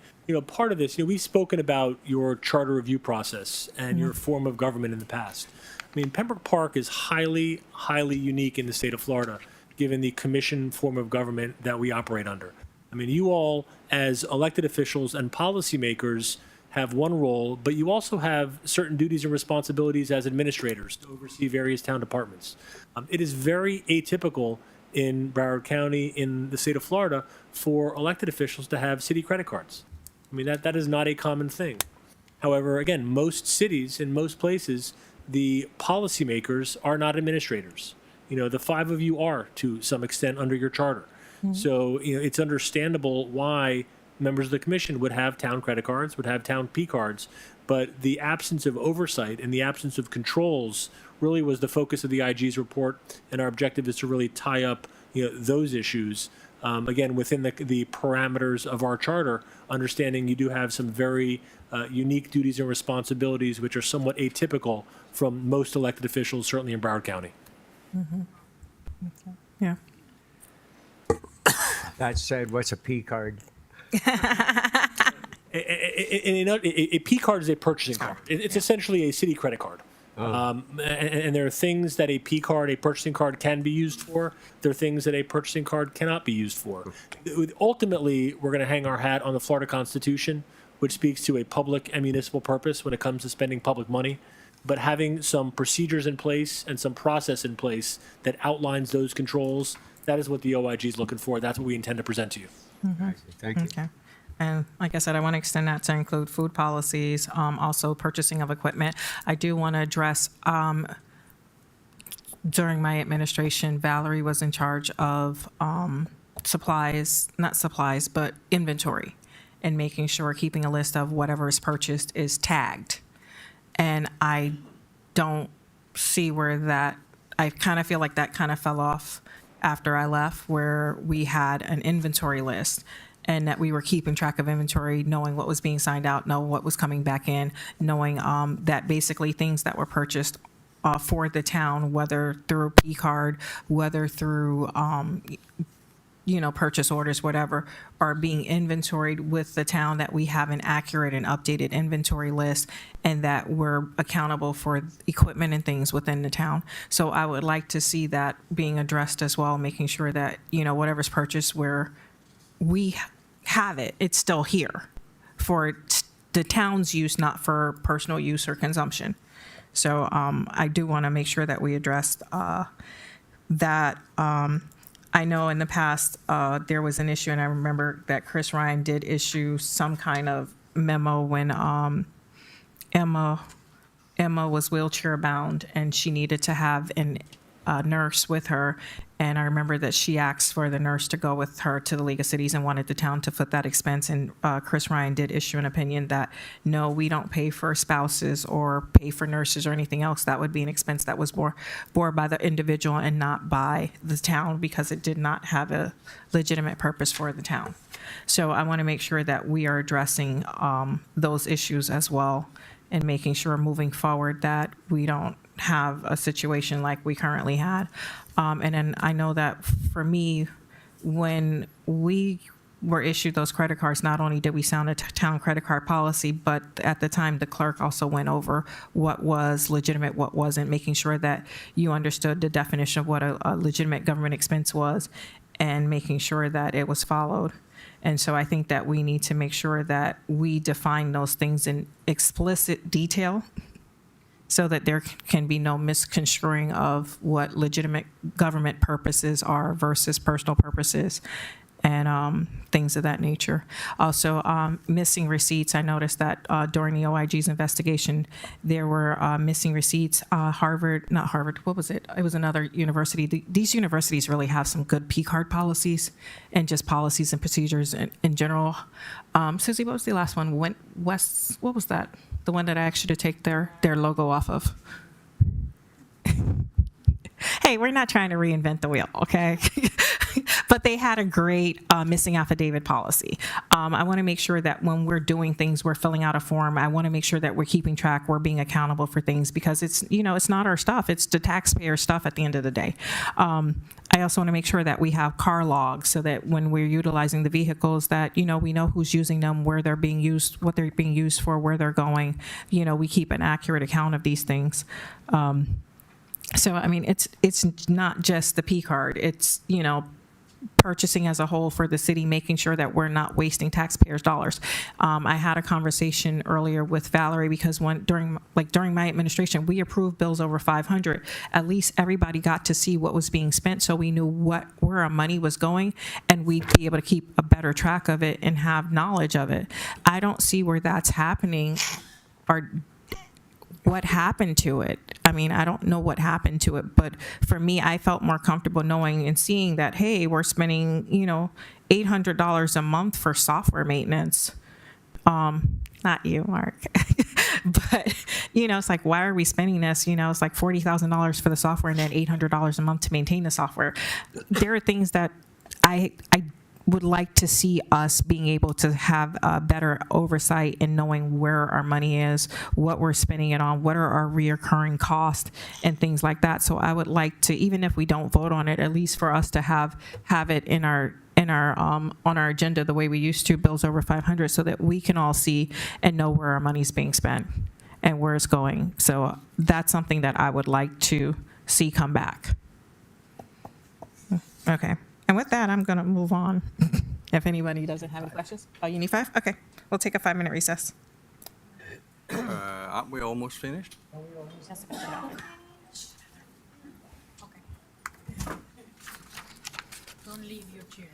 part of this, we've spoken about your charter review process and your form of government in the past. I mean, Pembroke Park is highly, highly unique in the state of Florida, given the commission form of government that we operate under. I mean, you all, as elected officials and policymakers, have one role, but you also have certain duties and responsibilities as administrators to oversee various town departments. It is very atypical in Broward County, in the state of Florida, for elected officials to have city credit cards. I mean, that is not a common thing. However, again, most cities and most places, the policymakers are not administrators. The 5 of you are, to some extent, under your charter. So, it's understandable why members of the commission would have town credit cards, would have town P cards, but the absence of oversight and the absence of controls really was the focus of the IG's report, and our objective is to really tie up those issues, again, within the parameters of our charter, understanding you do have some very unique duties and responsibilities which are somewhat atypical from most elected officials, certainly in Broward County. Okay. Yeah. That said, what's a P card? A P card is a purchasing card. It's essentially a city credit card. And there are things that a P card, a purchasing card, can be used for. There are things that a purchasing card cannot be used for. Ultimately, we're going to hang our hat on the Florida Constitution, which speaks to a public and municipal purpose when it comes to spending public money. But having some procedures in place and some process in place that outlines those controls, that is what the OIG is looking for. That's what we intend to present to you. Thank you. Okay. And like I said, I want to extend that to include food policies, also purchasing of equipment. I do want to address, during my administration, Valerie was in charge of supplies, not supplies, but inventory, and making sure, keeping a list of whatever is purchased is tagged. And I don't see where that, I kind of feel like that kind of fell off after I left, where we had an inventory list and that we were keeping track of inventory, knowing what was being signed out, know what was coming back in, knowing that basically things that were purchased for the town, whether through P card, whether through purchase orders, whatever, are being inventoried with the town, that we have an accurate and updated inventory list, and that we're accountable for equipment and things within the town. So I would like to see that being addressed as well, making sure that, whatever's purchased, where we have it, it's still here for the town's use, not for personal use or consumption. So I do want to make sure that we address that. I know in the past there was an issue, and I remember that Chris Ryan did issue some kind of memo when Emma was wheelchair bound and she needed to have a nurse with her. And I remember that she asked for the nurse to go with her to the League of Cities and wanted the town to foot that expense. And Chris Ryan did issue an opinion that, no, we don't pay for spouses or pay for nurses or anything else. That would be an expense that was bore by the individual and not by the town, because it did not have a legitimate purpose for the town. So I want to make sure that we are addressing those issues as well, and making sure moving forward that we don't have a situation like we currently had. And then I know that for me, when we were issued those credit cards, not only did we sound a town credit card policy, but at the time the clerk also went over what was legitimate, what wasn't, making sure that you understood the definition of what a legitimate government expense was, and making sure that it was followed. And so I think that we need to make sure that we define those things in explicit detail, so that there can be no misconstruing of what legitimate government purposes are versus personal purposes, and things of that nature. Also, missing receipts. I noticed that during the OIG's investigation, there were missing receipts. Not Harvard, what was it? It was another university. These universities really have some good P-card policies, and just policies and procedures in general. Susie, what was the last one? What was that? The one that I asked you to take their logo off of? Hey, we're not trying to reinvent the wheel, okay? But they had a great missing affidavit policy. I want to make sure that when we're doing things, we're filling out a form. I want to make sure that we're keeping track, we're being accountable for things, because it's not our stuff. It's the taxpayer stuff at the end of the day. I also want to make sure that we have car logs, so that when we're utilizing the vehicles, that, we know who's using them, where they're being used, what they're being used for, where they're going. We keep an accurate account of these things. So, I mean, it's not just the P card. It's, purchasing as a whole for the city, making sure that we're not wasting taxpayers' dollars. I had a conversation earlier with Valerie, because during my administration, we approved bills over 500. At least everybody got to see what was being spent, so we knew where our money was going, and we'd be able to keep a better track of it and have knowledge of it. I don't see where that's happening, or what happened to it. I mean, I don't know what happened to it, but for me, I felt more comfortable knowing and seeing that, hey, we're spending, $800 a month for software maintenance. Not you, Mark. But, it's like, why are we spending this? It's like $40,000 for the software and then $800 a month to maintain the software. There are things that I would like to see us being able to have a better oversight in knowing where our money is, what we're spending it on, what are our reoccurring costs, and things like that. So I would like to, even if we don't vote on it, at least for us to have it in our on our agenda the way we used to, bills over 500, so that we can all see and know where our money's being spent and where it's going. So that's something that I would like to see come back. Okay. And with that, I'm going to move on. If anybody doesn't have any questions. Oh, you need 5? Okay. We'll take a 5-minute recess. Aren't we almost finished? Don't leave your chair.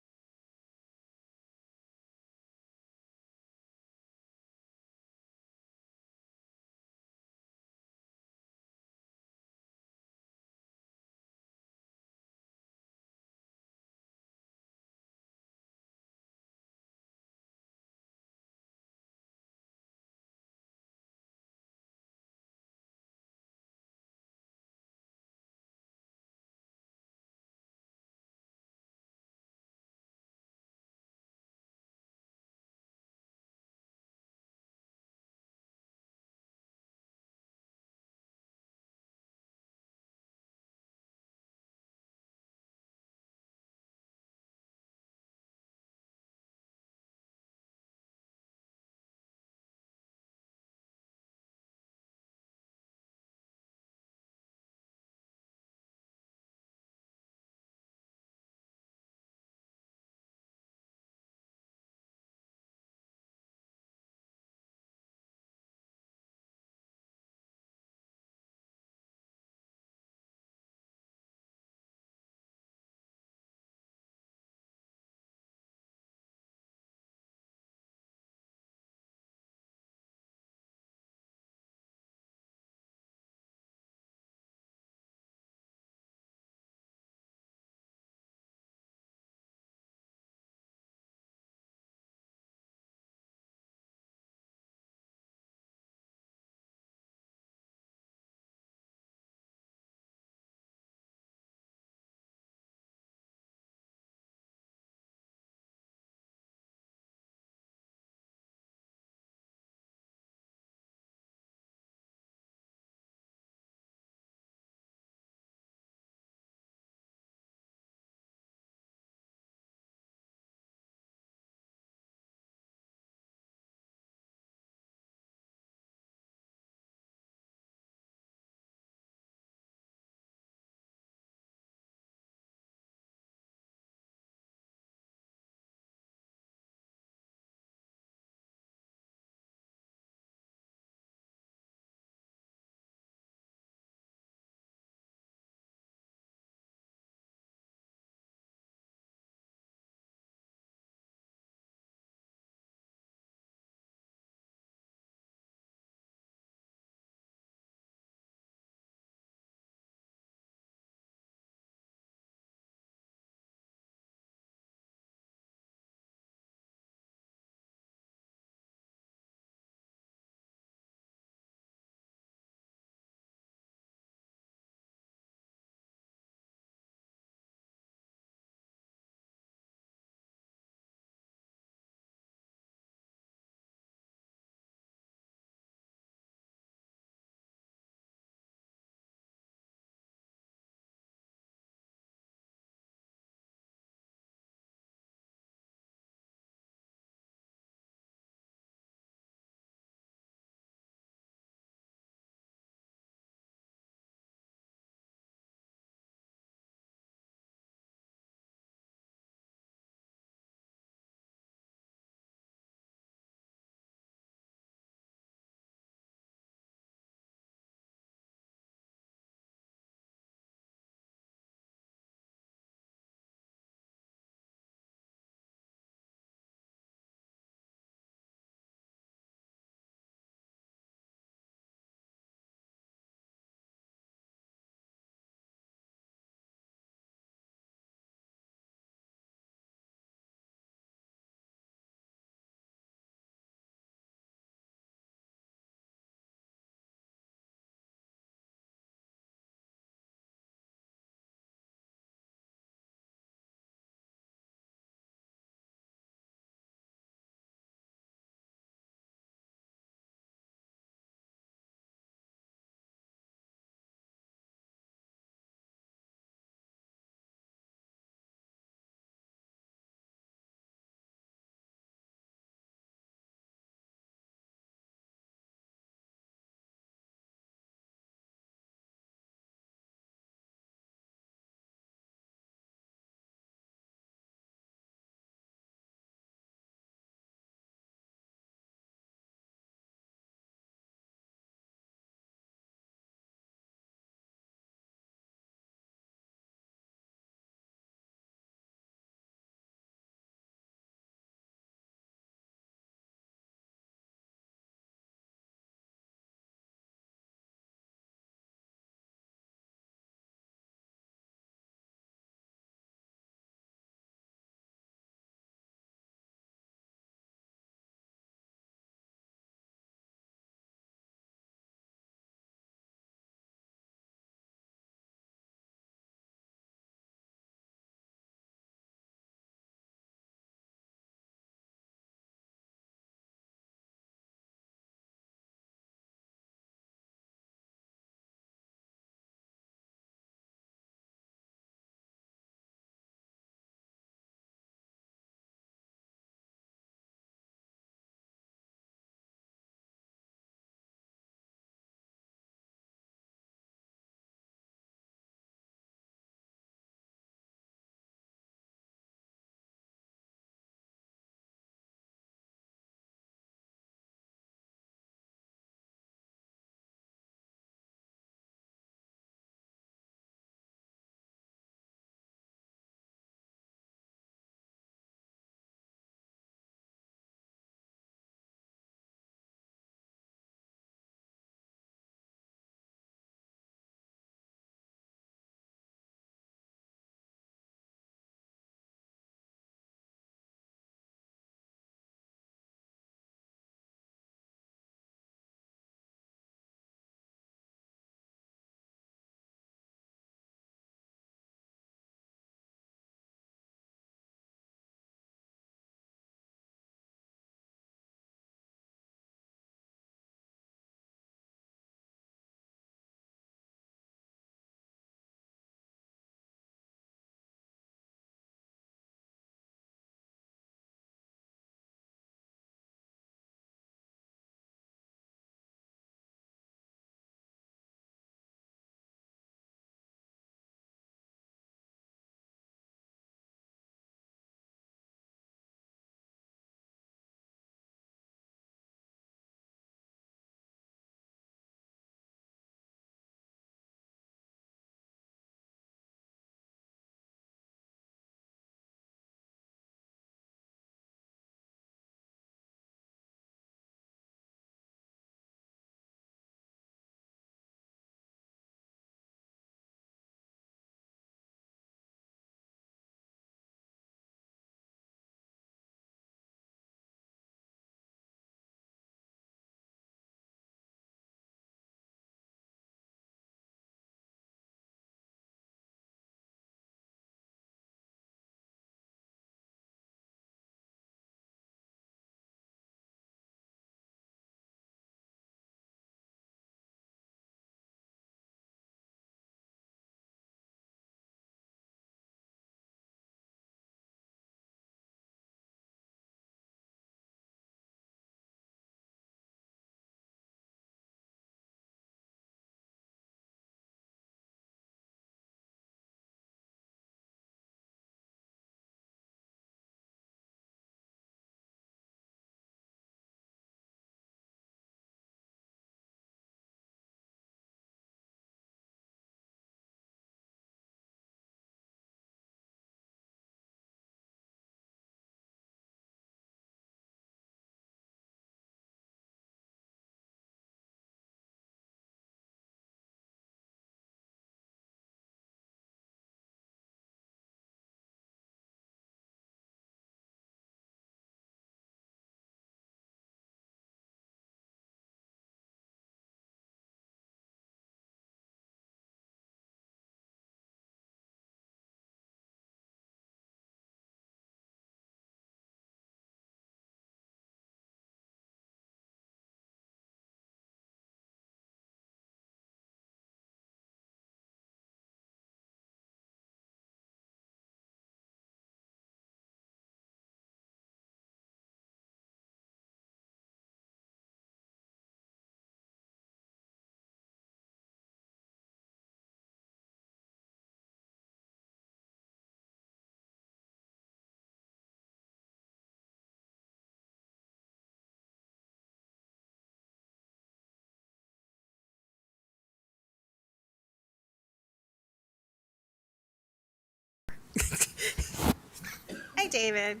David.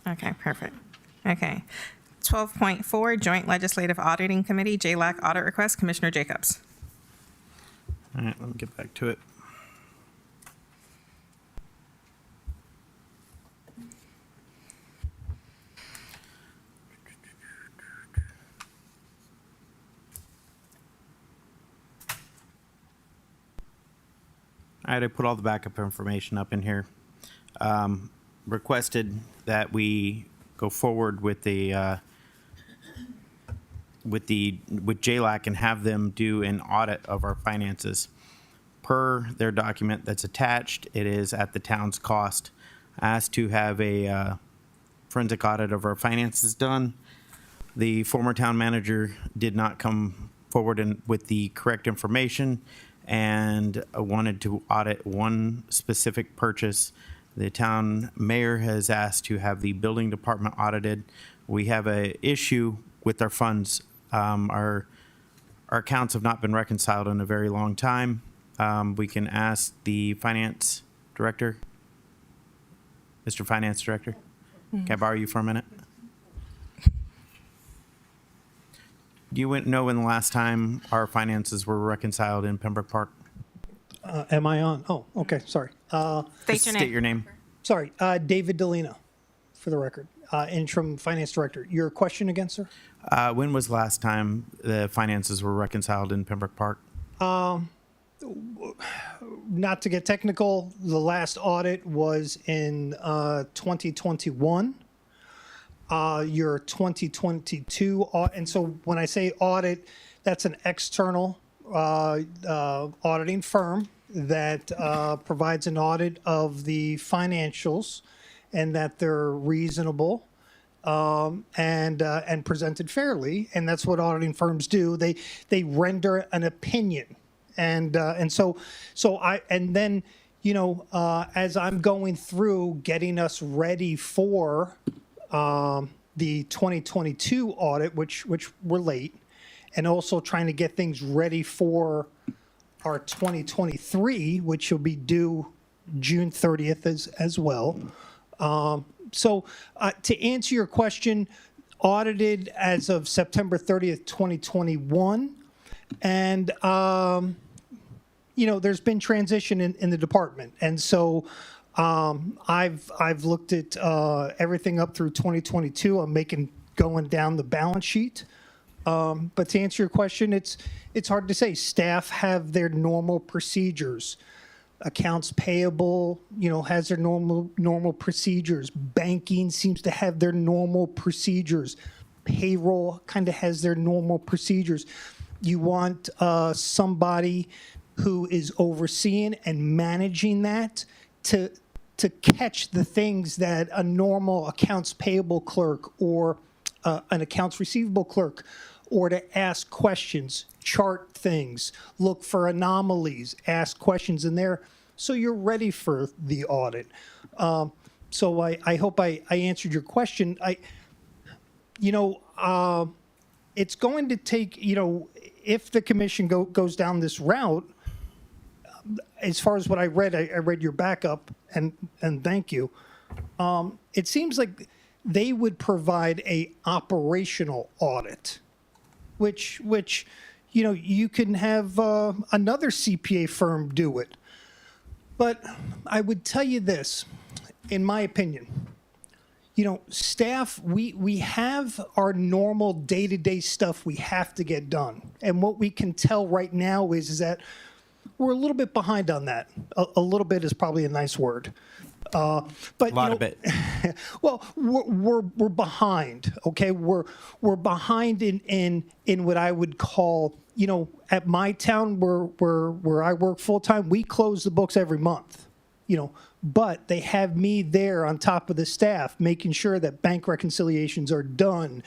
Okay, perfect. Okay. 12.4, Joint Legislative Auditing Committee, JLAC audit request, Commissioner Jacobs. All right, let me get back to it. All right, I put all the backup information up in here. Requested that we go forward with with JLAC and have them do an audit of our finances. Per their document that's attached, it is at the town's cost. Asked to have a forensic audit of our finances done. The former town manager did not come forward with the correct information and wanted to audit one specific purchase. The town mayor has asked to have the building department audited. We have a issue with our funds. Our accounts have not been reconciled in a very long time. We can ask the finance director. Mr. Finance Director, can I borrow you for a minute? Do you know when the last time our finances were reconciled in Pembroke Park? Am I on? Oh, okay, sorry. State your name. Sorry, David Delina, for the record, interim finance director. Your question again, sir? When was the last time the finances were reconciled in Pembroke Park? Not to get technical, the last audit was in 2021. Your 2022, and so when I say audit, that's an external auditing firm that provides an audit of the financials and that they're reasonable and presented fairly, and that's what auditing firms do. They render an opinion, and so then as I'm going through getting us ready for the 2022 audit, which we're late, and also trying to get things ready for our 2023, which will be due June 30th as well. So to answer your question, audited as of September 30th, 2021. And, there's been transition in the department. And so I've looked at everything up through 2022. I'm going down the balance sheet. But to answer your question, it's hard to say. Staff have their normal procedures. Accounts payable, has their normal procedures. Banking seems to have their normal procedures. Payroll kind of has their normal procedures. You want somebody who is overseeing and managing that to catch the things that a normal accounts payable clerk or an accounts receivable clerk, or to ask questions, chart things, look for anomalies, ask questions in there, so you're ready for the audit. So I hope I answered your question. It's going to take, if the commission goes down this route, as far as what I read your backup, and thank you. It seems like they would provide a operational audit, which you can have another CPA firm do it. But I would tell you this, in my opinion, staff, we have our normal day-to-day stuff we have to get done. And what we can tell right now is that we're a little bit behind on that. A little bit is probably a nice word. But A lot of it. Well, we're behind. Okay, we're behind in what I would call, at my town where I work full time, we close the books every month. But they have me there on top of the staff, making sure that bank reconciliations are done,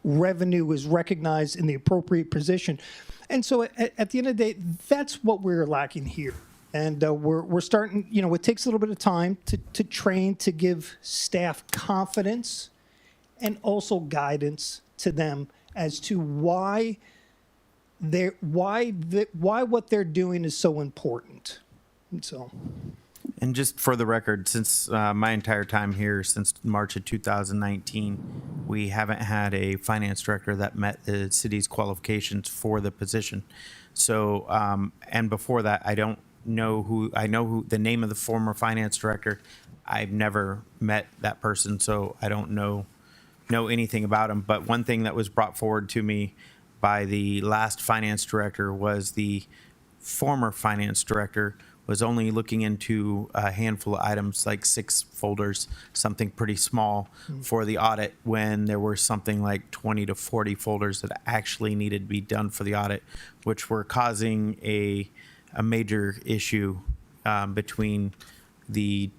revenue is recognized in the appropriate position. And so at the end of the day, that's what we're lacking here. And we're starting, it takes a little bit of time to train, to give staff confidence and also guidance to them as to why why what they're doing is so important. And so, And just for the record, since my entire time here, since March of 2019, we haven't had a finance director that met the city's qualifications for the position. So, and before that, I know who the name of the former finance director. I've never met that person, so I don't know anything about him. But one thing that was brought forward to me by the last finance director was the former finance director was only looking into a handful of items, like 6 folders, something pretty small for the audit, when there were something like 20 to 40 folders that actually needed to be done for the audit, which were causing a major issue between the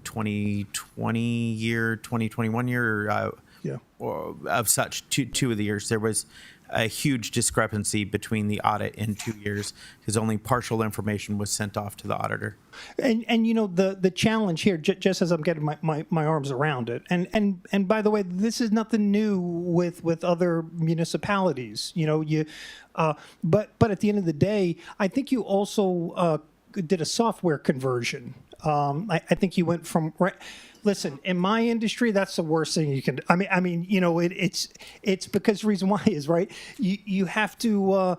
2020 year, 2021 year, yeah. or of such, two of the years. There was a huge discrepancy between the audit in 2 years because only partial information was sent off to the auditor. And you know, the challenge here, just as I'm getting my arms around it, and by the way, this is nothing new with other municipalities. You know, but at the end of the day, I think you also did a software conversion. I think you went from right. Listen, in my industry, that's the worst thing you can. I mean, you know, it's because the reason why is right. You have to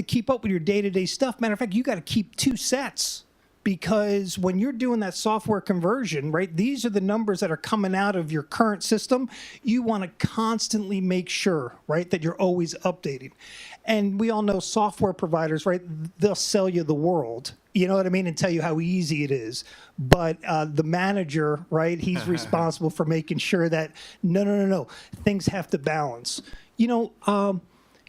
keep up with your day-to-day stuff. Matter of fact, you got to keep 2 sets, because when you're doing that software conversion, right, these are the numbers that are coming out of your current system. You want to constantly make sure, right, that you're always updating. And we all know software providers, right, they'll sell you the world, you know what I mean, and tell you how easy it is. But the manager, right, he's responsible for making sure that, no, things have to balance. You know,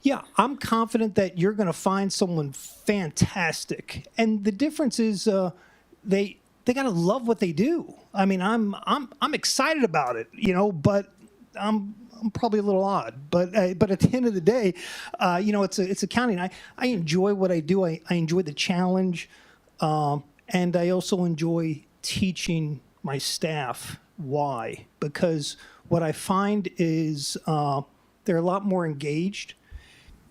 yeah, I'm confident that you're going to find someone fantastic. And the difference is they got to love what they do. I mean, I'm excited about it, you know, but I'm probably a little odd. But at the end of the day, you know, it's accounting. I enjoy what I do. I enjoy the challenge. And I also enjoy teaching my staff. Why? Because what I find is they're a lot more engaged.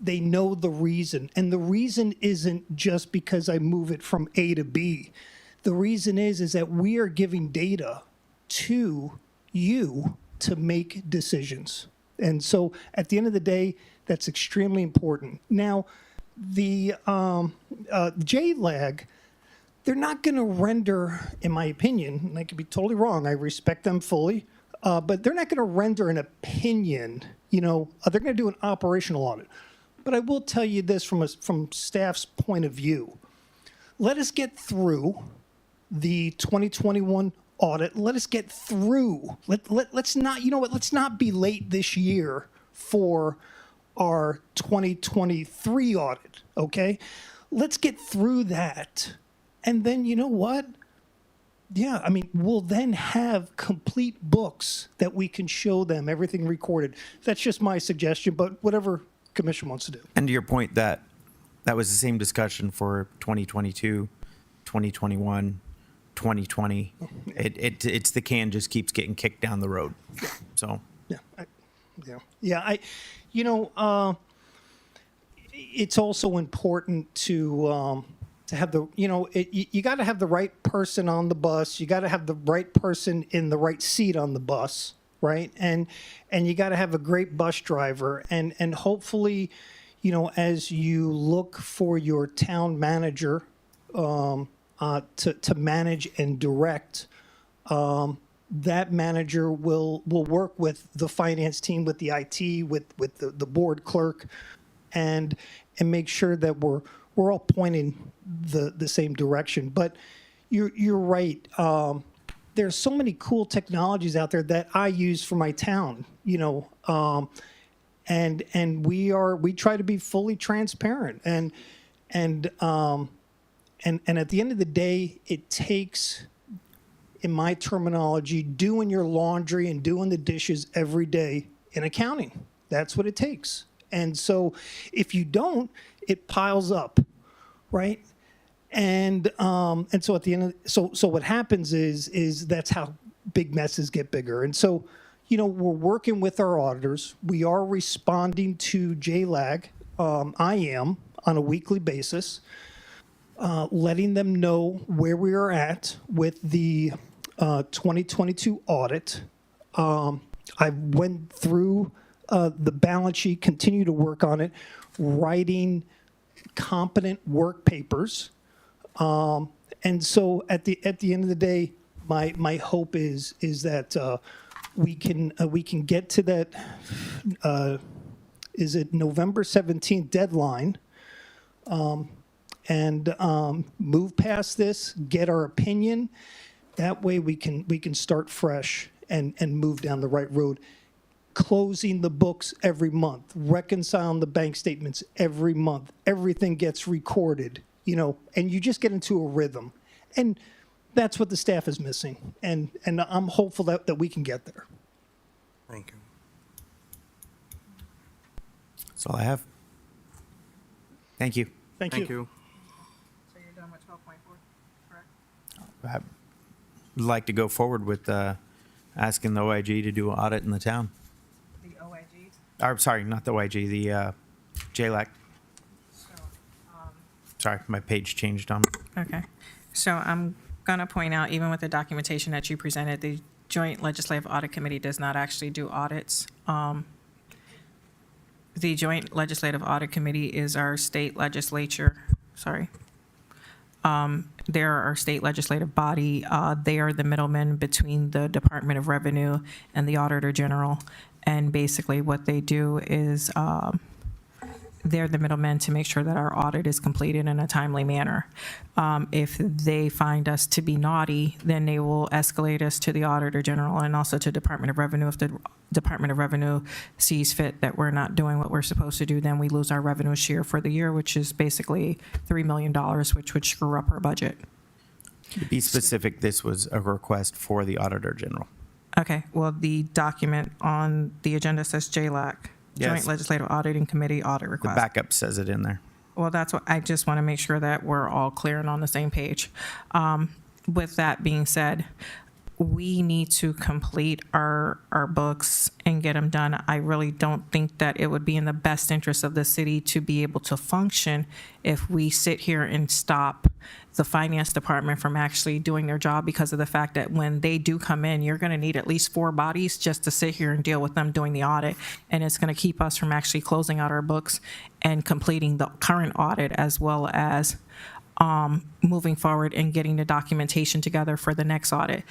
They know the reason. And the reason isn't just because I move it from A to B. The reason is that we are giving data to you to make decisions. And so at the end of the day, that's extremely important. Now, the JLAG, they're not going to render, in my opinion, and I could be totally wrong, I respect them fully, but they're not going to render an opinion. You know, they're going to do an operational audit. But I will tell you this from staff's point of view. Let us get through the 2021 audit. Let us get through. Let's not, you know what, let's not be late this year for our 2023 audit, okay? Let's get through that. And then, you know what? Yeah, I mean, we'll then have complete books that we can show them, everything recorded. That's just my suggestion, but whatever commission wants to do. And to your point, that was the same discussion for 2022, 2021, 2020. It's the can just keeps getting kicked down the road. So You know, it's also important to have the, you know, you got to have the right person on the bus. You got to have the right person in the right seat on the bus, right? And you got to have a great bus driver. And hopefully, you know, as you look for your town manager to manage and direct, that manager will work with the finance team, with the IT, with the board clerk, and make sure that we're all pointing the same direction. But you're right. There's so many cool technologies out there that I use for my town, you know, and we try to be fully transparent, and at the end of the day, it takes, in my terminology, doing your laundry and doing the dishes every day in accounting. That's what it takes. And so if you don't, it piles up, right? And so at the end of, so what happens is that's how big messes get bigger. And so, you know, we're working with our auditors. We are responding to JLAG. I am on a weekly basis, letting them know where we are at with the 2022 audit. I went through the balance sheet, continue to work on it, writing competent work papers. And so at the end of the day, my hope is that we can get to that, is it November 17th deadline, and move past this, get our opinion. That way we can start fresh and move down the right road. Closing the books every month, reconciling the bank statements every month. Everything gets recorded, and you just get into a rhythm. And that's what the staff is missing. And I'm hopeful that we can get there. Thank you. That's all I have. Thank you. Thank you. So you're done with 12.4, correct? I'd like to go forward with asking the OIG to do an audit in the town. The OIG? Or, sorry, not the OIG, the JLAC. Sorry, my page changed on me. Okay. So I'm going to point out, even with the documentation that you presented, the Joint Legislative Audit Committee does not actually do audits. The Joint Legislative Audit Committee is our state legislature, they're our state legislative body. They are the middlemen between the Department of Revenue and the Auditor General. And basically what they do is they're the middlemen to make sure that our audit is completed in a timely manner. If they find us to be naughty, then they will escalate us to the Auditor General and also to Department of Revenue. If the Department of Revenue sees fit that we're not doing what we're supposed to do, then we lose our revenue share for the year, which is basically $3 million, which would screw up our budget. To be specific, this was a request for the Auditor General. Okay, well, the document on the agenda says JLAC, Joint Yes. Legislative Auditing Committee Audit The Request. backup says it in there. Well, that's what, I just want to make sure that we're all clear and on the same page. With that being said, we need to complete our books and get them done. I really don't think that it would be in the best interest of the city to be able to function if we sit here and stop the finance department from actually doing their job, because of the fact that when they do come in, you're going to need at least 4 bodies just to sit here and deal with them doing the audit. And it's going to keep us from actually closing out our books and completing the current audit, as well as moving forward and getting the documentation together for the next audit.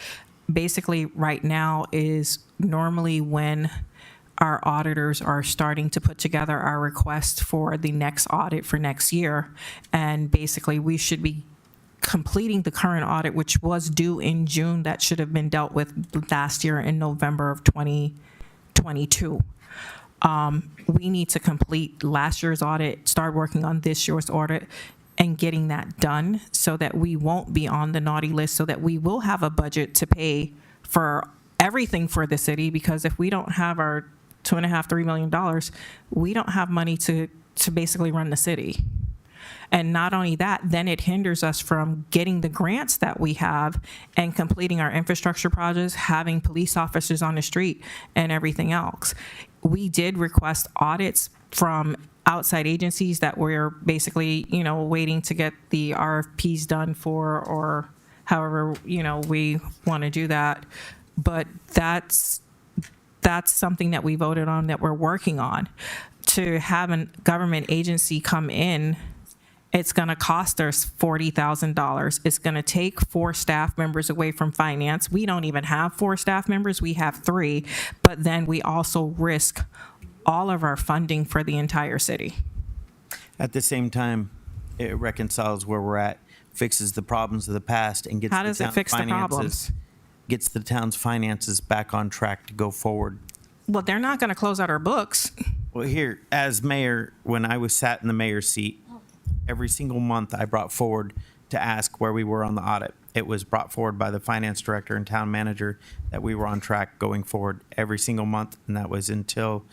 Basically, right now is normally when our auditors are starting to put together our request for the next audit for next year. And basically, we should be completing the current audit, which was due in June, that should have been dealt with last year in November of 2022. We need to complete last year's audit, start working on this year's audit, and getting that done so that we won't be on the naughty list, so that we will have a budget to pay for everything for the city. Because if we don't have our $2.5–3 million, we don't have money to basically run the city. And not only that, then it hinders us from getting the grants that we have and completing our infrastructure projects, having police officers on the street and everything else. We did request audits from outside agencies that we're basically, waiting to get the RFPs done for, or however, we want to do that. But that's something that we voted on, that we're working on. To have a government agency come in, it's going to cost us $40,000. It's going to take 4 staff members away from finance. We don't even have 4 staff members. We have 3. But then we also risk all of our funding for the entire city. At the same time, it reconciles where we're at, fixes the problems of the past, and gets How the does it town's fix the finances, problems? gets the town's finances back on track to go forward. Well, they're not going to close out our books. Well, here, as mayor, when I was sat in the mayor's seat, every single month I brought forward to ask where we were on the audit. It was brought forward by the finance director and town manager that we were on track going forward every single month, and that was until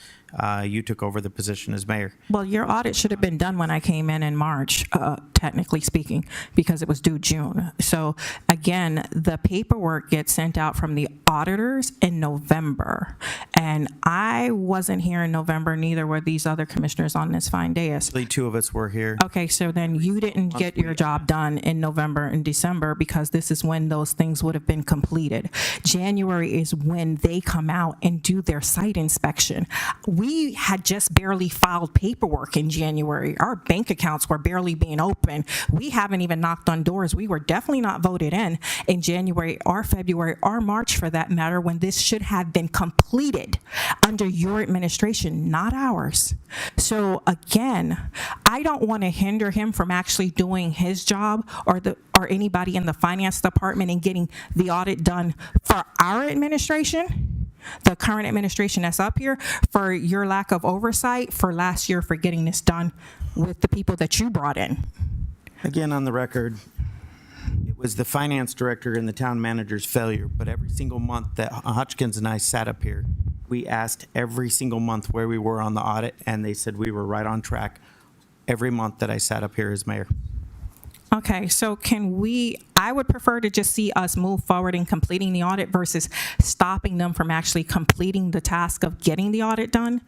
you took over the position as mayor. Well, your audit should have been done when I came in March, technically speaking, because it was due June. So again, the paperwork gets sent out from the auditors in November. And I wasn't here in November, neither were these other commissioners on this fine dais. The two of us were here. Okay, so then you didn't get your job done in November and December because this is when those things would have been completed. January is when they come out and do their site inspection. We had just barely filed paperwork in January. Our bank accounts were barely being open. We haven't even knocked on doors. We were definitely not voted in January or February or March for that matter, when this should have been completed under your administration, not ours. So again, I don't want to hinder him from actually doing his job or anybody in the finance department and getting the audit done for our administration, the current administration that's up here, for your lack of oversight for last year for getting this done with the people that you brought in. Again, on the record, it was the finance director and the town manager's failure, but every single month that Hutchkins and I sat up here, we asked every single month where we were on the audit, and they said we were right on track every month that I sat up here as mayor. Okay, so I would prefer to just see us move forward in completing the audit versus stopping them from actually completing the task of getting the audit done.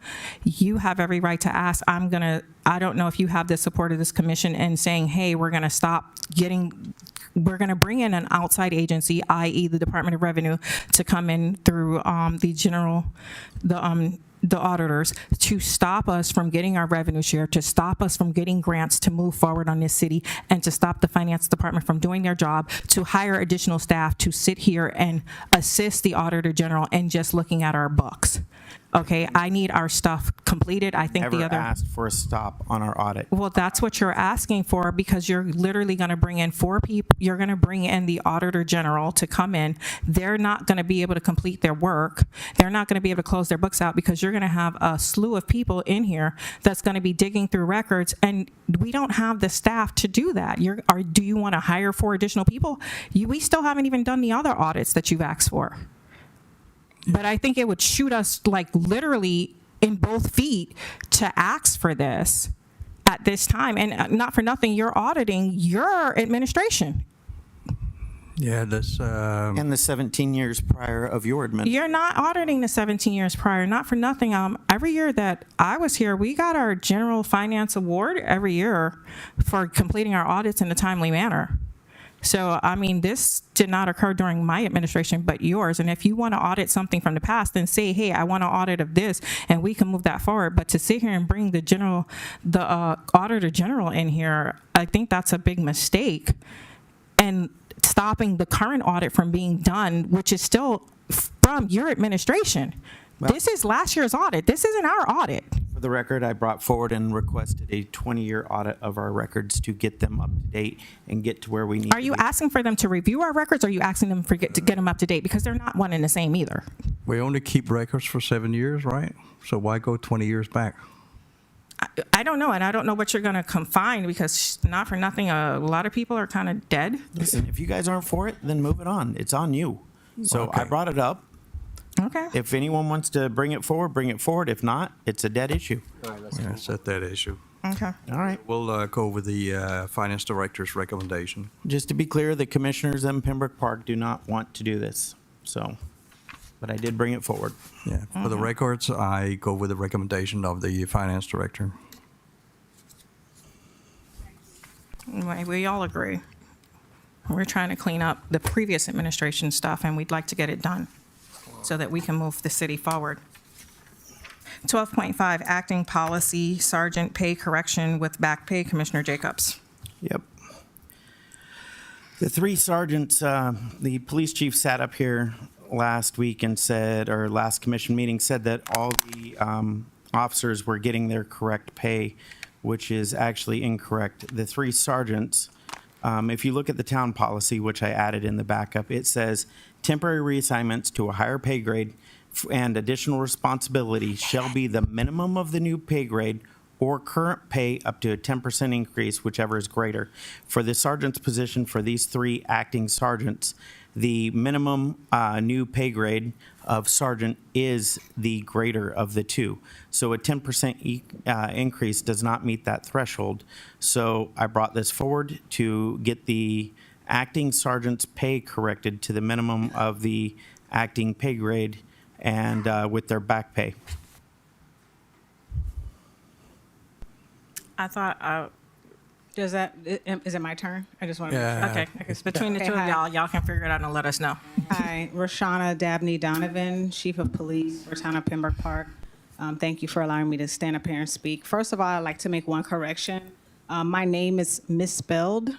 You have every right to ask. I don't know if you have the support of this commission and saying, hey, we're going to bring in an outside agency, i.e. the Department of Revenue, to come in through the auditors to stop us from getting our revenue share, to stop us from getting grants to move forward on this city, and to stop the finance department from doing their job, to hire additional staff to sit here and assist the auditor general in just looking at our books. Okay, I need our stuff completed. I think Never asked for a stop on our audit. Well, that's what you're asking for, because you're literally going to bring in 4 people. You're going to bring in the auditor general to come in. They're not going to be able to complete their work. They're not going to be able to close their books out because you're going to have a slew of people in here that's going to be digging through records, and we don't have the staff to do that. Do you want to hire 4 additional people? We still haven't even done the other audits that you've asked for. But I think it would shoot us like literally in both feet to ask for this at this time. And not for nothing, you're auditing your administration. Yeah, that's, And the 17 years prior of your administration. You're not auditing the 17 years prior. Not for nothing. Every year that I was here, we got our General Finance Award every year for completing our audits in a timely manner. So, I mean, this did not occur during my administration, but yours. And if you want to audit something from the past, then say, hey, I want to audit of this, and we can move that forward. But to sit here and bring the auditor general in here, I think that's a big mistake. And stopping the current audit from being done, which is still from your administration. Well, this is last year's audit. This isn't our audit. For the record, I brought forward and requested a 20-year audit of our records to get them up to date and get to where we need Are you asking for them to review our records, or are you asking them to get them up to date? Because they're not one and the same either. we only keep records for 7 years, right? So why go 20 years back? I don't know, and I don't know what you're going to confine, because not for nothing, a lot of people are kind of dead. Listen, if you guys aren't for it, then move it on. It's on you. So Okay. I brought it up. Okay. If anyone wants to bring it forward, bring it forward. If not, it's a dead issue. Yeah, set that issue. Okay. All right. We'll go over the finance director's recommendation. Just to be clear, the commissioners in Pembroke Park do not want to do this. So, but I did bring it forward. Yeah, for the records, I go with the recommendation of the finance director. We all agree. We're trying to clean up the previous administration stuff, and we'd like to get it done so that we can move the city forward. 12.5, acting policy, sergeant pay correction with back pay, Commissioner Jacobs. Yep. The 3 sergeants, the police chief sat up here last week and said, or last commission meeting, said that all the officers were getting their correct pay, which is actually incorrect. The 3 sergeants, if you look at the town policy, which I added in the backup, it says temporary reassignments to a higher pay grade and additional responsibility shall be the minimum of the new pay grade or current pay up to a 10% increase, whichever is greater. For the sergeant's position, for these 3 acting sergeants, the minimum new pay grade of sergeant is the greater of the two. So a 10% increase does not meet that threshold. So I brought this forward to get the acting sergeant's pay corrected to the minimum of the acting pay grade and with their back pay. I thought, Is it my turn? I just want to. okay, it's between the two of y'all can figure it out and let us know. Hi, Roshana Dabney Donovan, Chief of Police for Town of Pembroke Park. Thank you for allowing me to stand up here and speak. First of all, I'd like to make one correction. My name is misspelled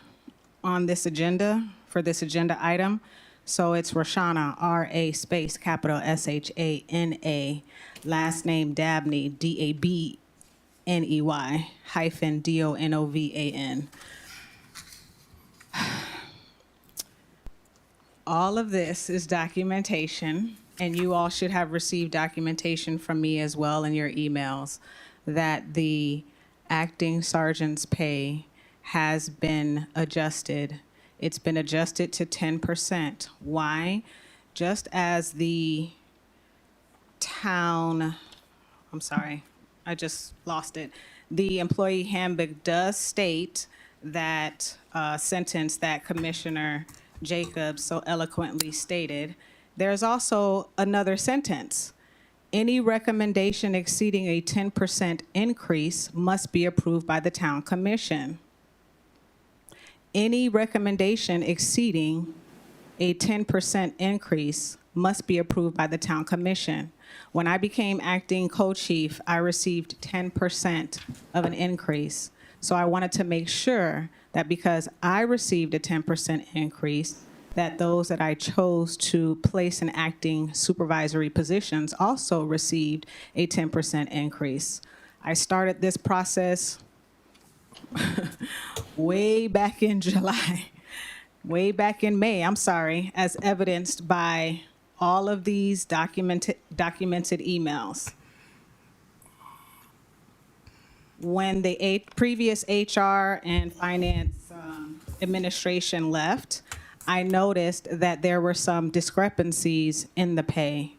on this agenda, for this agenda item. So it's Roshana, R-A space capital S-H-A-N-A, last name Dabney, D-A-B-N-E-Y, hyphen D-O-N-O-V-A-N. All of this is documentation, and you all should have received documentation from me as well in your emails, that the acting sergeant's pay has been adjusted. It's been adjusted to 10%. Why? Just as the town, I'm sorry, I just lost it. The employee handbook does state that sentence that Commissioner Jacobs so eloquently stated. There's also another sentence. Any recommendation exceeding a 10% increase must be approved by the town commission. Any recommendation exceeding a 10% increase must be approved by the town commission. When I became acting co-chief, I received 10% of an increase. So I wanted to make sure that because I received a 10% increase, that those that I chose to place in acting supervisory positions also received a 10% increase. I started this process way back in July, way back in May, I'm sorry, as evidenced by all of these documented emails. When the previous HR and finance administration left, I noticed that there were some discrepancies in the pay.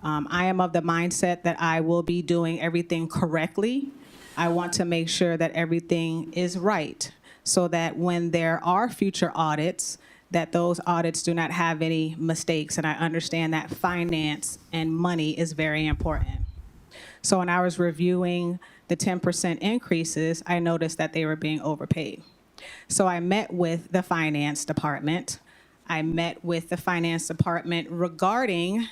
I am of the mindset that I will be doing everything correctly. I want to make sure that everything is right so that when there are future audits, that those audits do not have any mistakes. And I understand that finance and money is very important. So when I was reviewing the 10% increases, I noticed that they were being overpaid. So I met with the finance department. I met with the finance department regarding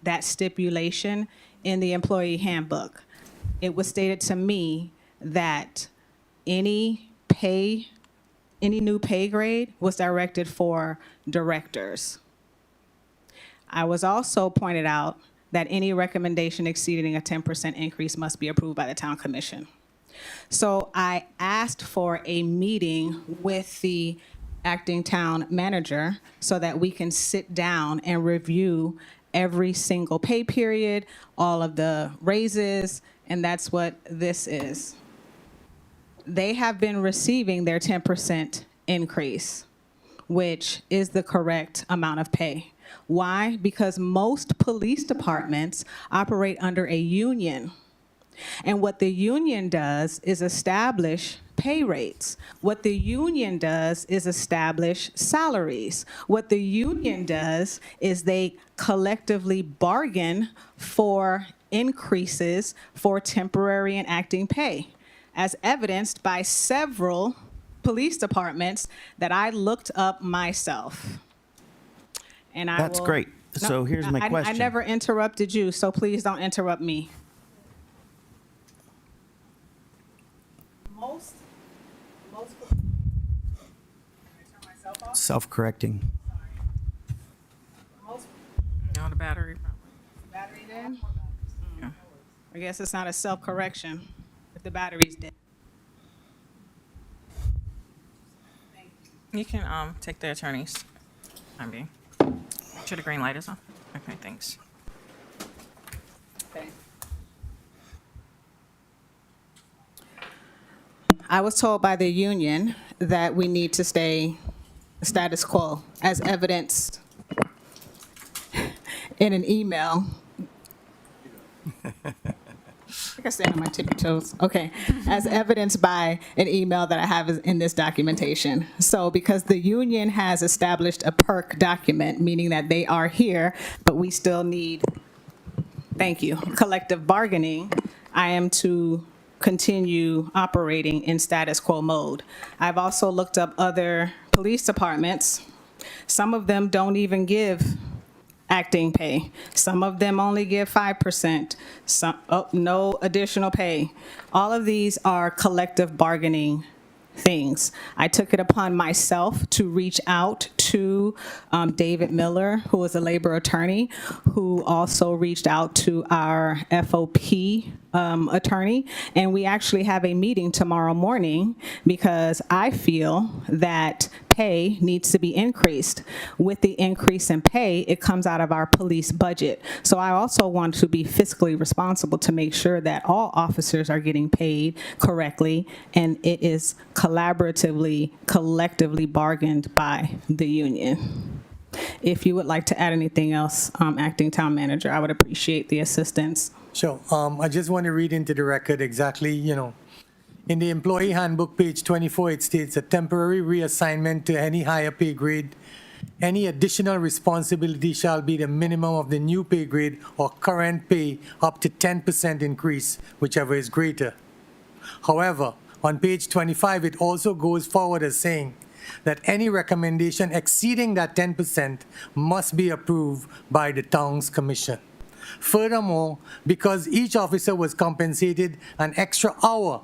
that stipulation in the employee handbook. It was stated to me that any new pay grade was directed for directors. I was also pointed out that any recommendation exceeding a 10% increase must be approved by the town commission. So I asked for a meeting with the acting town manager so that we can sit down and review every single pay period, all of the raises, and that's what this is. They have been receiving their 10% increase, which is the correct amount of pay. Why? Because most police departments operate under a union. And what the union does is establish pay rates. What the union does is establish salaries. What the union does is they collectively bargain for increases for temporary and acting pay, as evidenced by several police departments that I looked up myself. And That's great. So here's my question. I never interrupted you, so please don't interrupt me. Self-correcting. No, the battery. Battery dead? I guess it's not a self-correction if the battery's dead. You can take the attorney's time being. Sure the green light is on. Okay, thanks. Okay. I was told by the union that we need to stay status quo, as evidenced in an email. I can stand on my tippy toes. Okay. As evidenced by an email that I have in this documentation. So because the union has established a PERC document, meaning that they are here, but we still need, thank you, collective bargaining, I am to continue operating in status quo mode. I've also looked up other police departments. Some of them don't even give acting pay. Some of them only give 5%, no additional pay. All of these are collective bargaining things. I took it upon myself to reach out to David Miller, who is a labor attorney, who also reached out to our FOP attorney, and we actually have a meeting tomorrow morning because I feel that pay needs to be increased. With the increase in pay, it comes out of our police budget. So I also want to be fiscally responsible to make sure that all officers are getting paid correctly, and it is collaboratively, collectively bargained by the union. If you would like to add anything else, Acting Town Manager, I would appreciate the assistance. Sure. I just want to read into the record exactly, in the employee handbook, page 24, it states a temporary reassignment to any higher pay grade. Any additional responsibility shall be the minimum of the new pay grade or current pay up to 10% increase, whichever is greater. However, on page 25, it also goes forward as saying that any recommendation exceeding that 10% must be approved by the town's commission. Furthermore, because each officer was compensated an extra hour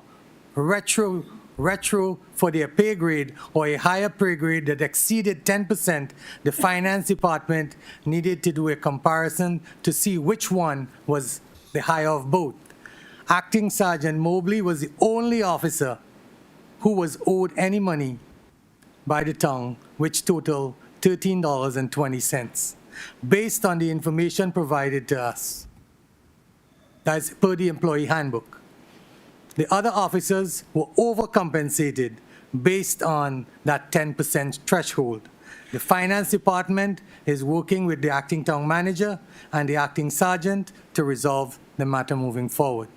retro for their pay grade or a higher pay grade that exceeded 10%, the finance department needed to do a comparison to see which one was the higher of both. Acting Sergeant Mobley was the only officer who was owed any money by the town, which totaled $13.20, based on the information provided to us. That's per the employee handbook. The other officers were overcompensated based on that 10% threshold. The finance department is working with the acting town manager and the acting sergeant to resolve the matter moving forward.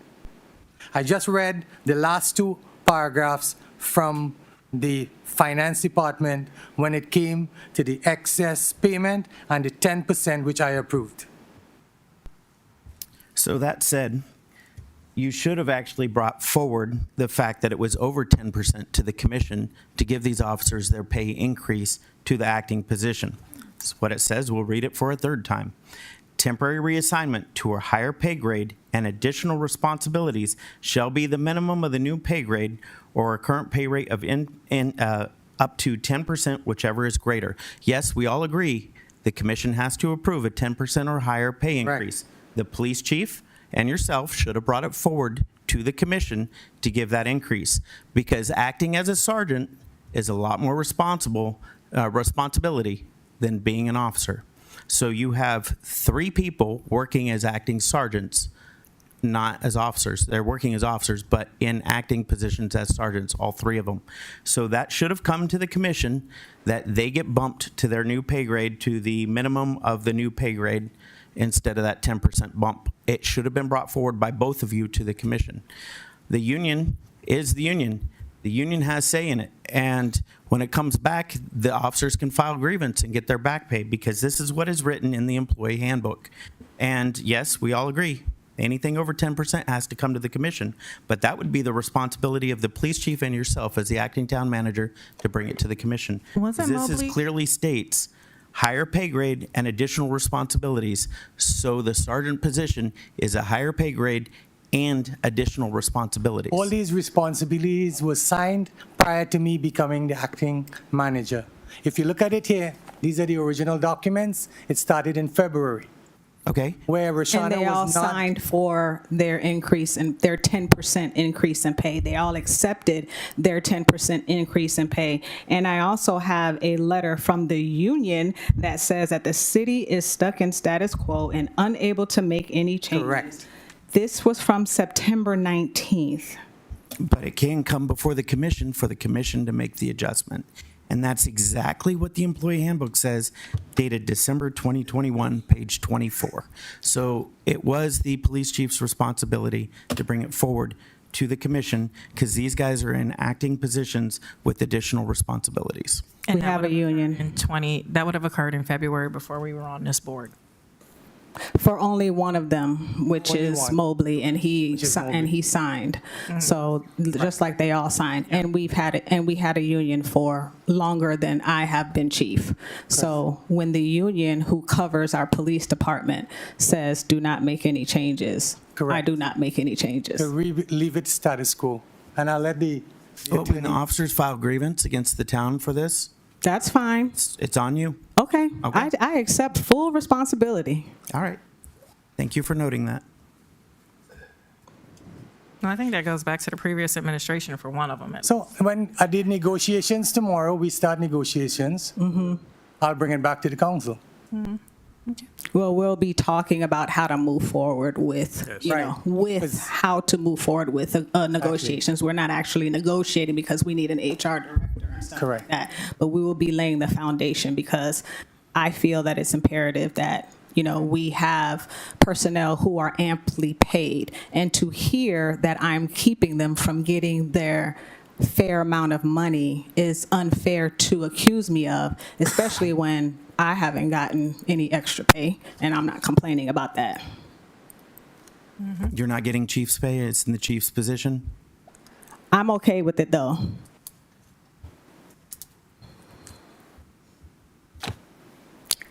I just read the last two paragraphs from the finance department when it came to the excess payment and the 10% which I approved. So that said, you should have actually brought forward the fact that it was over 10% to the commission to give these officers their pay increase to the acting position. That's what it says. We'll read it for a third time. Temporary reassignment to a higher pay grade and additional responsibilities shall be the minimum of the new pay grade or a current pay rate of up to 10%, whichever is greater. Yes, we all agree the commission has to approve a 10% or higher pay increase. Right. The police chief and yourself should have brought it forward to the commission to give that increase, because acting as a sergeant is a lot more responsibility than being an officer. So you have 3 people working as acting sergeants, not as officers. They're working as officers, but in acting positions as sergeants, all 3 of them. So that should have come to the commission, that they get bumped to their new pay grade, to the minimum of the new pay grade, instead of that 10% bump. It should have been brought forward by both of you to the commission. The union is the union. The union has say in it. And when it comes back, the officers can file grievance and get their back pay, because this is what is written in the employee handbook. And yes, we all agree, anything over 10% has to come to the commission. But that would be the responsibility of the police chief and yourself as the acting town manager to bring it to the commission. Wasn't This Mobley- is clearly states higher pay grade and additional responsibilities. So the sergeant position is a higher pay grade and additional responsibilities. All these responsibilities were signed prior to me becoming the acting manager. If you look at it here, these are the original documents. It started in February, Okay. where Rashana And they all was not. signed for their increase and their 10% increase in pay. They all accepted their 10% increase in pay. And I also have a letter from the union that says that the city is stuck in status quo and unable to make any changes. Correct. This was from September 19th. But it can come before the commission for the commission to make the adjustment. And that's exactly what the employee handbook says, dated December 2021, page 24. So it was the police chief's responsibility to bring it forward to the commission because these guys are in acting positions with additional responsibilities. And We that have would a union. that would have occurred in February before we were on this board. For only one of them, which Only is one. Mobley, and he is si- and Mobley. he signed. So just like they all signed, and we had a union for longer than I have been chief. So when the union who covers our police department says do not make any changes, I Correct. do not make any changes. Leave it status quo. And I'll let the But when the attorney, officers file grievance against the town for this, That's fine. it's on you. Okay, Okay. I accept full responsibility. All right. Thank you for noting that. No, I think that goes back to the previous administration for one of them. so when I did negotiations tomorrow, we start negotiations. I'll bring it back to the council. Well, we'll be talking about how to move forward with, Right. with Because- how to move forward with negotiations. We're not actually negotiating because we need an HR director and stuff Correct. like that. But we will be laying the foundation because I feel that it's imperative that, we have personnel who are amply paid. And to hear that I'm keeping them from getting their fair amount of money is unfair to accuse me of, especially when I haven't gotten any extra pay, and I'm not complaining about that. You're not getting chief's pay, it's in the chief's position? I'm okay with it, though.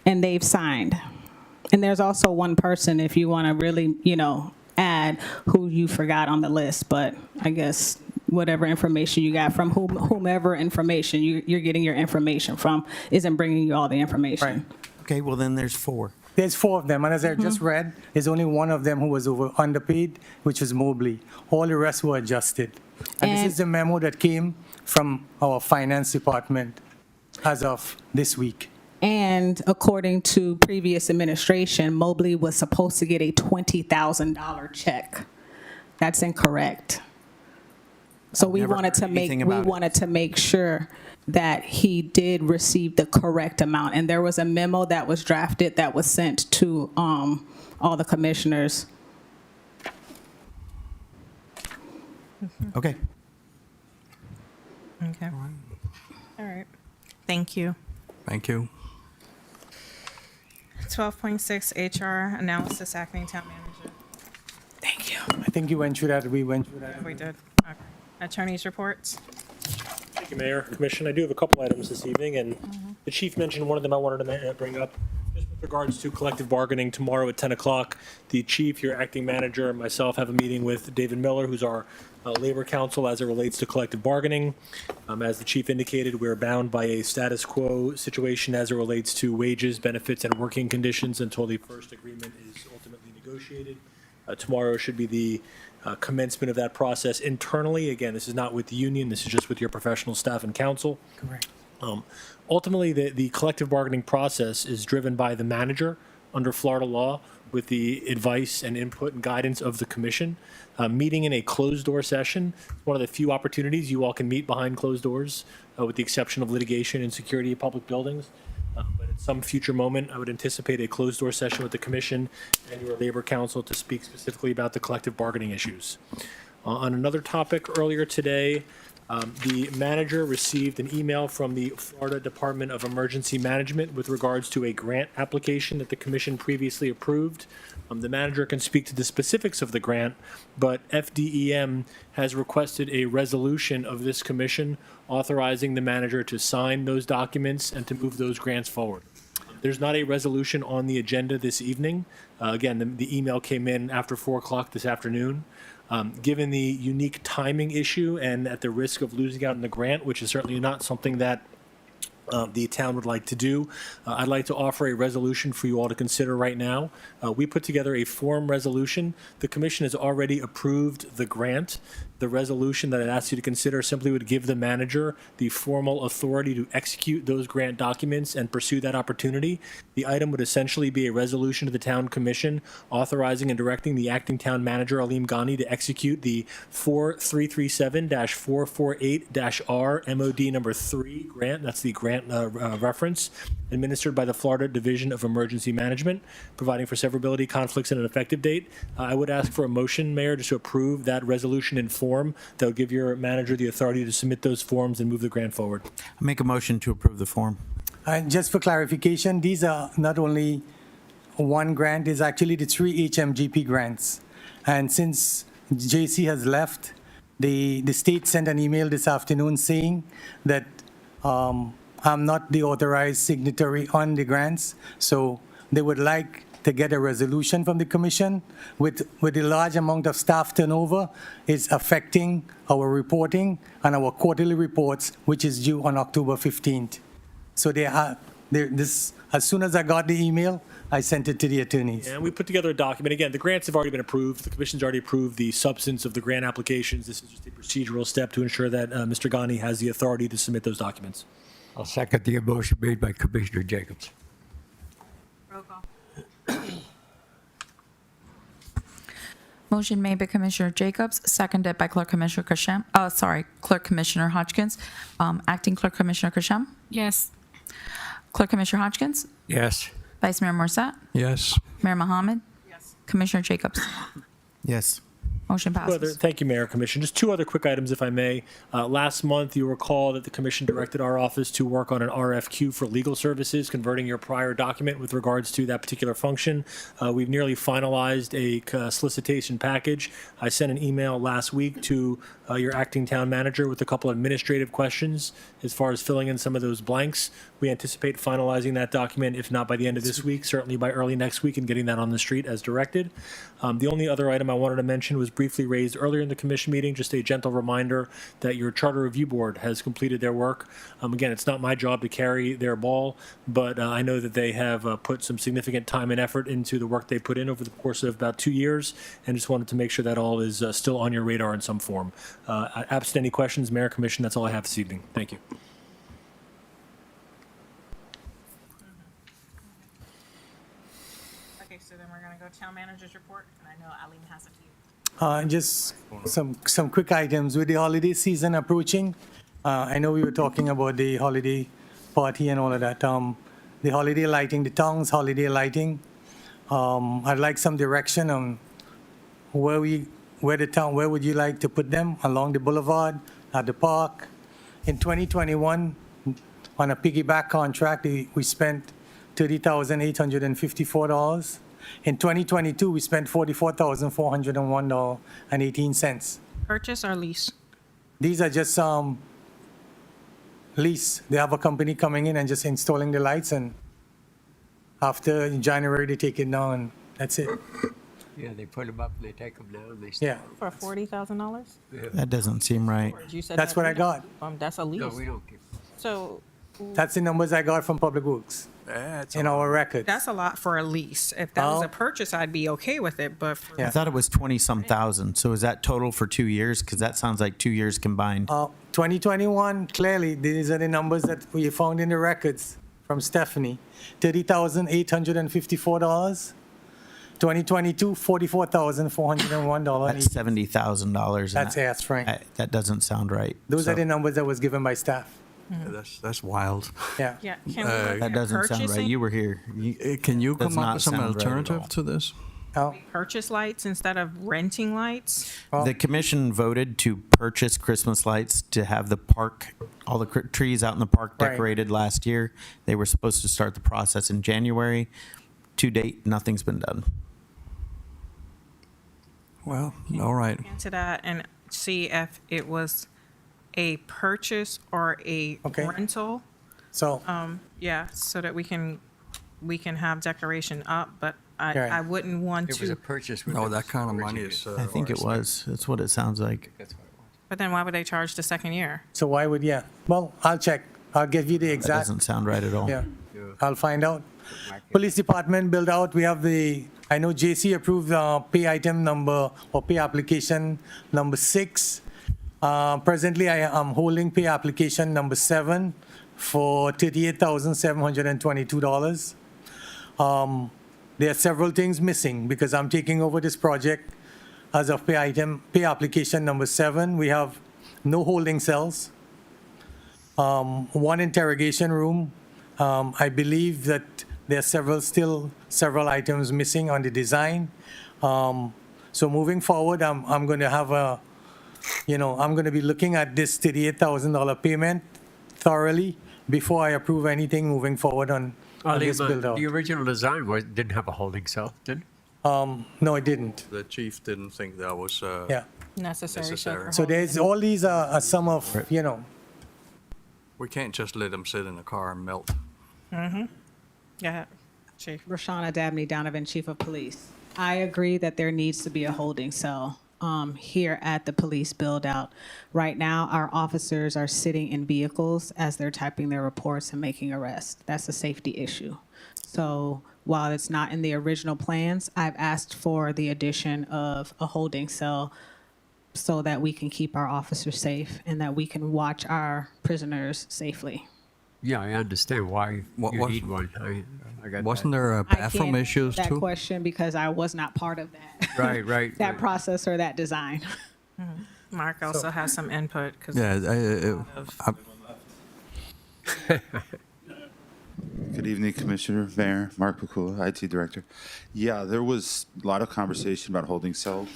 And they've signed. And there's also one person, if you want to really, add who you forgot on the list, but I guess whatever information you got from whomever information you're getting your information from isn't bringing you all the information. Right. Okay, well then there's 4. There's 4 of them, and as I just read, there's only one of them who was underpaid, which was Mobley. All the rest were adjusted. And this And- is the memo that came from our finance department as of this week. And according to previous administration, Mobley was supposed to get a $20,000 check. That's incorrect. So we never wanted to heard make anything about it. make sure that he did receive the correct amount. And there was a memo that was drafted that was sent to all the commissioners. Okay. Okay. All right. Thank you. Thank you. 12.6 HR analysis, acting town manager. Thank you. I think you went through that, we went through that. We did. Okay. Attorney's reports. Thank you, Mayor, Commission. I do have a couple items this evening, and the chief mentioned one of them I wanted to bring up. Just with regards to collective bargaining, tomorrow at 10 o'clock, the chief, your acting manager, and myself have a meeting with David Miller, who's our labor counsel as it relates to collective bargaining. As the chief indicated, we're bound by a status quo situation as it relates to wages, benefits, and working conditions until the first agreement is ultimately negotiated. Tomorrow should be the commencement of that process internally. Again, this is not with the union, this is just with your professional staff and council. Correct. Ultimately, the collective bargaining process is driven by the manager under Florida law with the advice and input and guidance of the commission. Meeting in a closed-door session is one of the few opportunities you all can meet behind closed doors, with the exception of litigation and security of public buildings. But at some future moment, I would anticipate a closed-door session with the commission and your labor council to speak specifically about the collective bargaining issues. On another topic, earlier today, the manager received an email from the Florida Department of Emergency Management with regards to a grant application that the commission previously approved. The manager can speak to the specifics of the grant, but FDEM has requested a resolution of this commission authorizing the manager to sign those documents and to move those grants forward. There's not a resolution on the agenda this evening. Again, the email came in after 4 o'clock this afternoon. Given the unique timing issue and at the risk of losing out on the grant, which is certainly not something that the town would like to do, I'd like to offer a resolution for you all to consider right now. We put together a form resolution. The commission has already approved the grant. The resolution that I'd ask you to consider simply would give the manager the formal authority to execute those grant documents and pursue that opportunity. The item would essentially be a resolution to the town commission authorizing and directing the acting town manager, Alim Ghani, to execute the 4337-448-R MOD number 3 grant. That's the grant reference administered by the Florida Division of Emergency Management, providing for severability, conflicts, and an effective date. I would ask for a motion, Mayor, just to approve that resolution in form that would give your manager the authority to submit those forms and move the grant forward. I make a motion to approve the form. And just for clarification, these are not only one grant, it's actually the 3 HMGP grants. And since JC has left, the state sent an email this afternoon saying that I'm not the authorized signatory on the grants, so they would like to get a resolution from the commission with the large amount of staff turnover is affecting our reporting and our quarterly reports, which is due on October 15th. So this, as soon as I got the email, I sent it to the attorneys. And we put together a document. Again, the grants have already been approved. The commission's already approved the substance of the grant applications. This is just a procedural step to ensure that Mr. Ghani has the authority to submit those documents. I'll second the motion made by Commissioner Jacobs. Roll call. Motion made by Commissioner Jacobs, seconded by Clerk Commissioner Kashem. Clerk Commissioner Hodgkins. Acting Clerk Commissioner Kashem. Yes. Clerk Commissioner Hodgkins. Yes. Vice Mayor Morset. Yes. Mayor Mohammed. Yes. Commissioner Jacobs. Yes. Motion passes. Thank you, Mayor, Commission. Just 2 other quick items, if I may. Last month, you recall that the commission directed our office to work on an RFQ for legal services, converting your prior document with regards to that particular function. We've nearly finalized a solicitation package. I sent an email last week to your acting town manager with a couple administrative questions as far as filling in some of those blanks. We anticipate finalizing that document, if not by the end of this week, certainly by early next week, and getting that on the street as directed. The only other item I wanted to mention was briefly raised earlier in the commission meeting, just a gentle reminder that your charter review board has completed their work. Again, it's not my job to carry their ball, but I know that they have put some significant time and effort into the work they put in over the course of about 2 years, and just wanted to make sure that all is still on your radar in some form. Absent any questions, Mayor, Commission, that's all I have this evening. Thank you. Okay, so then we're going to go town manager's report, and I know Alim has a few. Just some quick items. With the holiday season approaching, I know we were talking about the holiday party and all of that. The holiday lighting, the town's holiday lighting. I'd like some direction on where would you like to put them? Along the boulevard, at the park? In 2021, on a piggyback contract, we spent $30,854. In 2022, we spent $44,401.18. Purchase or lease? These are just lease. They have a company coming in and just installing the lights, and after January, they take it down, and that's it. Yeah, they put them up, they take them down, they Yeah, For $40,000? That doesn't seem right. You said that's what I got. That's a lease. No, we don't keep. So That's the numbers I got from Public Works in our records. that's a lot for a lease. If that was Oh. a purchase, I'd be okay with it, but for I thought it was 20-some thousand. So is that total for 2 years? Because that sounds like 2 years combined. 2021, clearly, these are the numbers that we found in the records from Stephanie. $30,854. 2022, $44,401. That's $70,000. That's Frank. That doesn't sound right. Those are So the numbers that was given by staff. That's wild. Yeah. yeah, can we look That at doesn't sound right. purchasing? You were here. Can you Does come up not with some sound right at alternative all. to this? Oh, Purchase lights instead of renting lights? The commission voted to purchase Christmas lights to have the park, all the trees out in the park Right. decorated last year. They were supposed to start the process in January. To date, nothing's been done. Well, all right. Into that and see if it was a purchase or a Okay. rental. so, Yeah, so that we can have declaration up, but Right. I wouldn't want It was a to. purchase. No, that kind of money is. I think it was. That's what it sounds like. That's what it was. But then why would they charge the second year? so why would, yeah. Well, I'll check. I'll give you the That exact, doesn't sound right at all. yeah. I'll find out. Police Department build out, we have I know JC approved pay item number or pay application number 6 Presently, I am holding pay application number 7 for $38,722. There are several things missing because I'm taking over this project as of pay application number 7. We have no holding cells, one interrogation room. I believe that there are several items missing on the design. So moving forward, I'm going to have I'm going to be looking at this $38,000 payment thoroughly before I approve anything moving forward on this build out. The original design didn't have a holding cell, did it? No, it didn't. The chief didn't think that was Yeah. Necessary. So there's all these are some of, we can't just let them sit in a car and melt. Yeah, Chief. Roshana Dabney Donovan, Chief of Police. I agree that there needs to be a holding cell here at the police build out. Right now, our officers are sitting in vehicles as they're typing their reports and making arrests. That's a safety issue. So while it's not in the original plans, I've asked for the addition of a holding cell so that we can keep our officers safe and that we can watch our prisoners safely. Yeah, I understand why What you was- need one. I got Wasn't that. there I bathroom can't issues answer that too? question because I was not part of that. Right. that process or that design. Mark also has some input because Yeah, Good evening, Commissioner, Mayor, Mark Pakula, IT Director. Yeah, there was a lot of conversation about holding cells.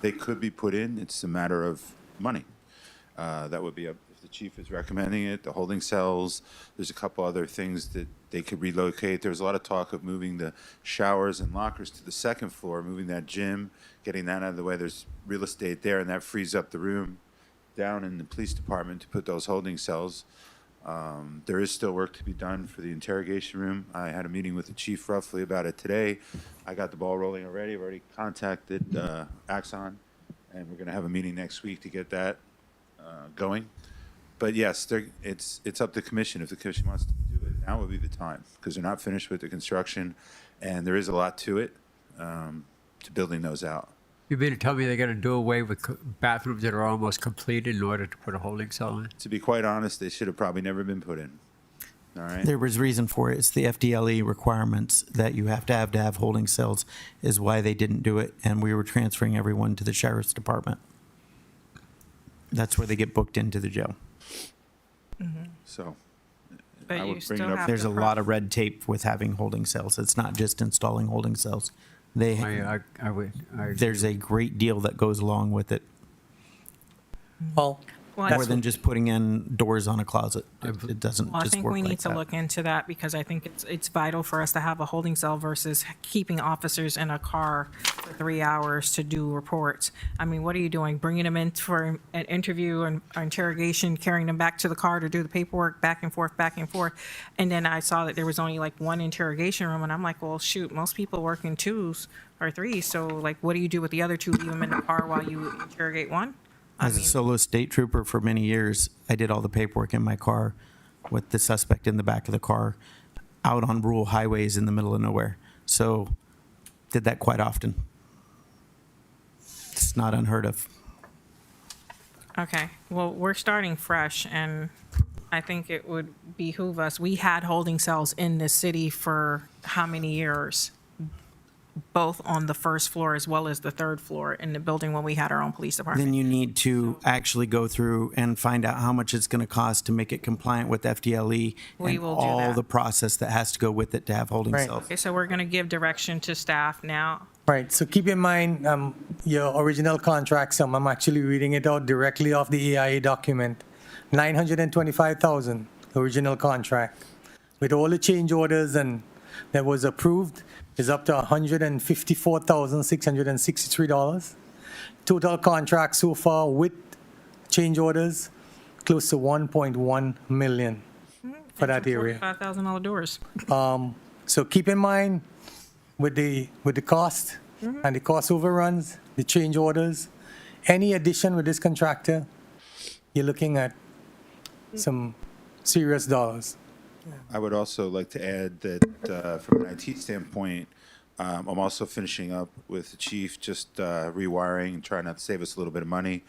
They could be put in. It's a matter of money. That would be up if the chief is recommending it. The holding cells. There's a couple other things that they could relocate. There was a lot of talk of moving the showers and lockers to the second floor, moving that gym, getting that out of the way. There's real estate there, and that frees up the room down in the police department to put those holding cells. There is still work to be done for the interrogation room. I had a meeting with the chief roughly about it today. I got the ball rolling already. I've already contacted Axon, and we're going to have a meeting next week to get that going. But yes, it's up to the commission. If the commission wants to do it, now would be the time because they're not finished with the construction, and there is a lot to it, to building those out. You mean to tell me they're going to do away with bathrooms that are almost completed in order to put a holding cell in? To be quite honest, they should have probably never been put in. All right. There was reason for it. It's the FDLE requirements that you have to have holding cells is why they didn't do it. And we were transferring everyone to the sheriff's department. That's where they get booked into the jail. So But I you would still bring it up. have There's to a lot of red tape with having holding cells. It's not just installing holding cells. There's a great deal that goes along with it, Well, Well, more than just putting in doors on a closet. It doesn't Well, I just think work we like need to that. look into that because I think it's vital for us to have a holding cell versus keeping officers in a car for 3 hours to do reports. I mean, what are you doing? Bringing them in for an interview and interrogation, carrying them back to the car to do the paperwork, back and forth, back and forth. And then I saw that there was only like one interrogation room, and I'm like, well, shoot, most people work in 2s or 3s. So like, what do you do with the other 2? Leave them in the car while you interrogate one? I As a mean, solo state trooper for many years, I did all the paperwork in my car with the suspect in the back of the car out on rural highways in the middle of nowhere. So did that quite often. It's not unheard of. Okay, well, we're starting fresh, and I think it would behoove us. We had holding cells in the city for how many years? Both on the first floor as well as the third floor in the building when we had our own police Then department. you need to actually go through and find out how much it's going to cost to make it compliant with FDLE We and will do all that. the process that has to go with it to have holding Right. cells. Okay, so we're going to give direction to staff now. right, so keep in mind, your original contract sum, I'm actually reading it out directly off the EIA document. $925,000, original contract. With all the change orders and that was approved, is up to $154,663. Total contract so far with change orders, close to 1.1 million for that area. $5,000 doors. So keep in mind with the cost and the cost overruns, the change orders, any addition with this contractor, you're looking at some serious dollars. I would also like to add that from an IT standpoint, I'm also finishing up with the chief, just rewiring and trying to save us a little bit of money.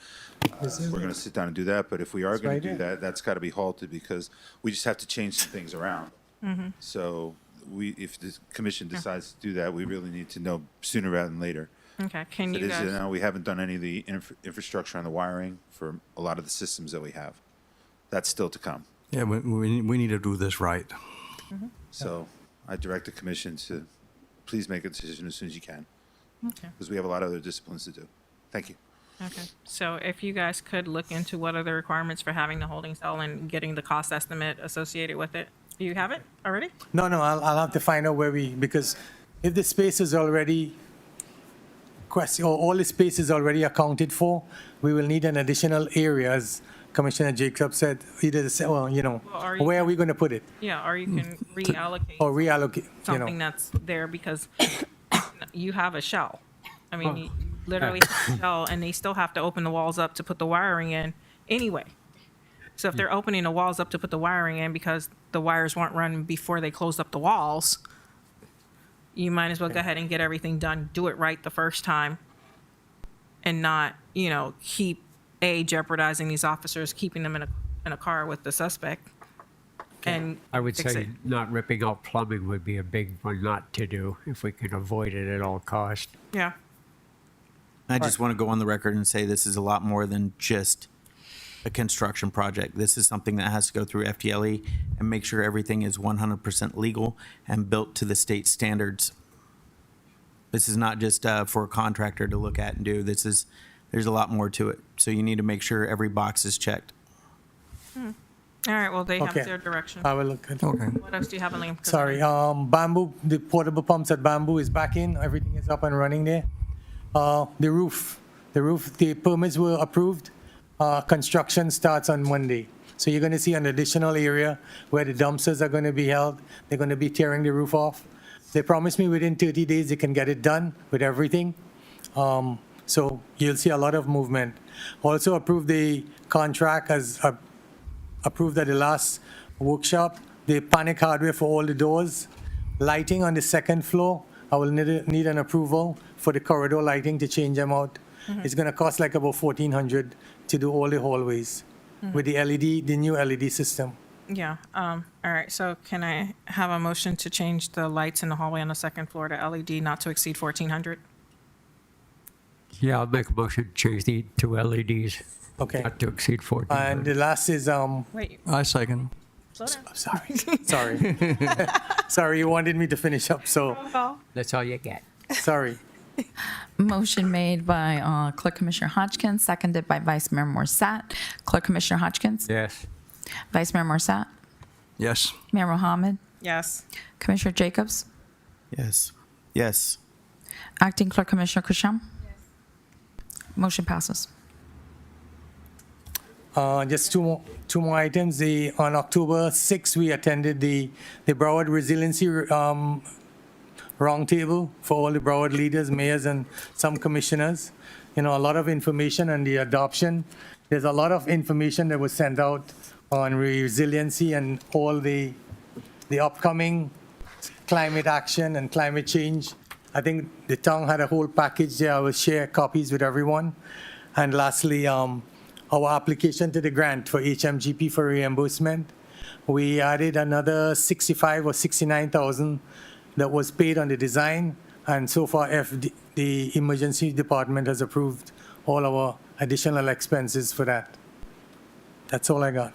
We're going to sit down and do that, but if we are going to do that, that's got to be halted because we just have to change some things around. So if the commission decides to do that, we really need to know sooner rather than later. Okay, can It you is, guys? we haven't done any of the infrastructure on the wiring for a lot of the systems that we have. That's still to come. Yeah, we need to do this right. So I direct the commission to please make a decision as soon as you can, Okay. because we have a lot of other disciplines to do. Thank you. Okay, so if you guys could look into what are the requirements for having the holding cell and getting the cost estimate associated with it. Do you have it already? No, I'll have to find out because if the space is already all the space is already accounted for, we will need an additional area, as Commissioner Jacob said, where are we going to put it? Yeah, or you can reallocate Or reallocate, something that's there because you have a shell. I mean, you literally have a shell, and they still have to open the walls up to put the wiring in anyway. So if they're opening the walls up to put the wiring in because the wires weren't run before they closed up the walls, you might as well go ahead and get everything done, do it right the first time, and not, keep jeopardizing these officers, keeping them in a car with the suspect. And I would fix say it. not ripping out plumbing would be a big one not to do if we can avoid it at all costs. Yeah. I just want to go on the record and say this is a lot more than just a construction project. This is something that has to go through FTLE and make sure everything is 100% legal and built to the state standards. This is not just for a contractor to look at and do. There's a lot more to it. So you need to make sure every box is checked. All right, well, they have Okay. their direction. I will look at it. Okay. What else do you have on Liam? Sorry, Bamboo, the portable pumps at Bamboo is back in. Everything is up and running there. The roof, the permits were approved. Construction starts on Monday. So you're going to see an additional area where the dumpsters are going to be held. They're going to be tearing the roof off. They promised me within 30 days they can get it done with everything. So you'll see a lot of movement. Also approved the contract as approved at the last workshop, the panic hardware for all the doors. Lighting on the second floor, I will need an approval for the corridor lighting to change them out. It's going to cost like about $1,400 to do all the hallways with the new LED system. Yeah, all right, so can I have a motion to change the lights in the hallway on the second floor to LED not to exceed 1,400? Yeah, I'll make a motion to change to LEDs, Okay. not to exceed 14. And the last is, Wait, I second. slow down. sorry. Sorry, you wanted me to finish up, so, That's all you get. sorry. Motion made by Clerk Commissioner Hodgkins, seconded by Vice Mayor Morsat. Clerk Commissioner Hodgkins? Yes. Vice Mayor Morsat? Yes. Mayor Mohammed? Yes, Commissioner Jacobs? Yes. Yes. Acting Clerk Commissioner Kusham? Motion passes. Just two more items. On October 6th, we attended the Broward Resiliency Roundtable for all the Broward leaders, mayors, and some commissioners. A lot of information on the adoption. There's a lot of information that was sent out on resiliency and all the upcoming climate action and climate change. I think the town had a whole package there. I will share copies with everyone. And lastly, our application to the grant for HMGP for reimbursement. We added another 65 or 69,000 that was paid on the design, and so far the emergency department has approved all our additional expenses for that. That's all I got.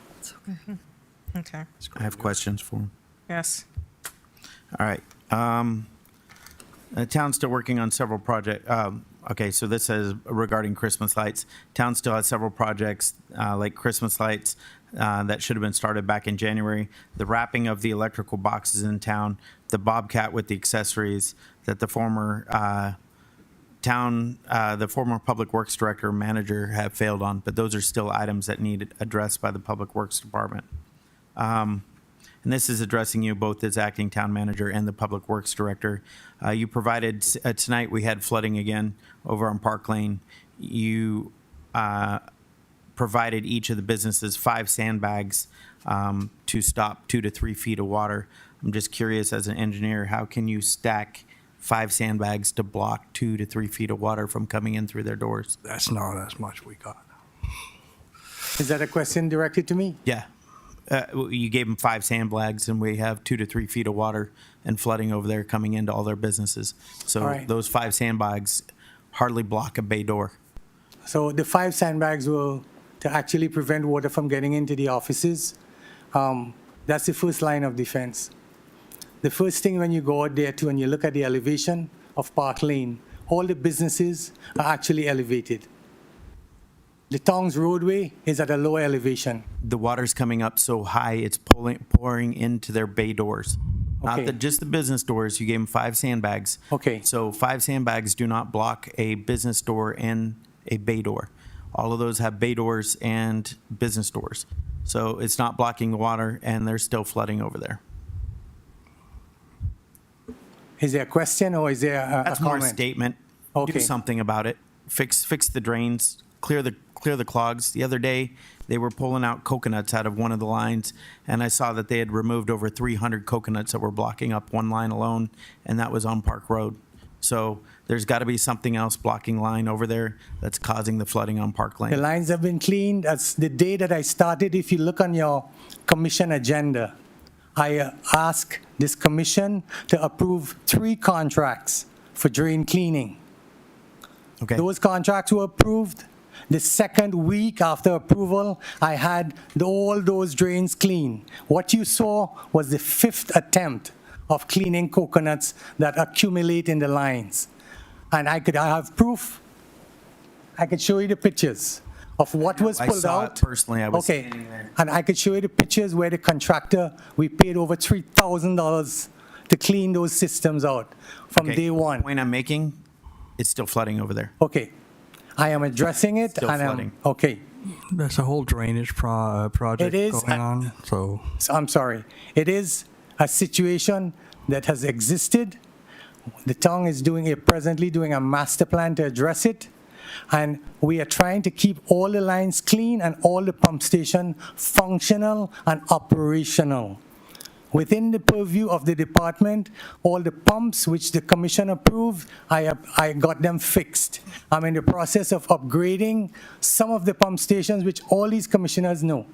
okay, I have questions for him. yes. All right. The town's still working on several projects. Okay, so this says regarding Christmas lights. Town still has several projects like Christmas lights that should have been started back in January. The wrapping of the electrical boxes in town, the Bobcat with the accessories that the former the former Public Works Director or Manager have failed on, but those are still items that need addressed by the Public Works Department. And this is addressing you both as acting town manager and the Public Works Director. You provided, tonight we had flooding again over on Park Lane. You provided each of the businesses 5 sandbags to stop 2 to 3 feet of water. I'm just curious, as an engineer, how can you stack 5 sandbags to block 2 to 3 feet of water from coming in through their doors. That's not as much we got. Is that a question directed to me? Yeah. You gave them 5 sandbags, and we have 2 to 3 feet of water and flooding over there coming into all their businesses. So All right. those 5 sandbags hardly block a bay door. So the 5 sandbags will to actually prevent water from getting into the offices. That's the first line of defense. The first thing when you go out there too, and you look at the elevation of Park Lane, all the businesses are actually elevated. The town's roadway is at a lower elevation. The water's coming up so high, it's pouring into their bay doors. Okay. Not just the business doors. You gave them 5 sandbags. Okay. So 5 sandbags do not block a business door and a bay door. All of those have bay doors and business doors. So it's not blocking the water, and they're still flooding over there. Is there a question or is there a That's more a comment? statement. Okay. Do something about it. Fix the drains. Clear the clogs. The other day, they were pulling out coconuts out of one of the lines, and I saw that they had removed over 300 coconuts that were blocking up one line alone, and that was on Park Road. So there's got to be something else blocking line over there that's causing the flooding on Park The Lane. lines have been cleaned. That's the day that I started. If you look on your commission agenda, I asked this commission to approve 3 contracts for drain cleaning. Okay. Those contracts were approved. The second week after approval, I had all those drains clean. What you saw was the 5th attempt of cleaning coconuts that accumulate in the lines. And I have proof. I could show you the pictures of what was I pulled saw it out. personally. I was Okay, standing there. and I could show you the pictures where the contractor, we paid over $3,000 to clean those systems out from Okay. day one. The point I'm making, it's still flooding over there. Okay, I am addressing it. Still and flooding. Okay, There's a whole drainage project It is, going on, so. so I'm sorry. It is a situation that has existed. The town is presently doing a master plan to address it. And we are trying to keep all the lines clean and all the pump station functional and operational. Within the purview of the department, all the pumps which the commission approved, I got them fixed. I'm in the process of upgrading some of the pump stations, which all these commissioners know.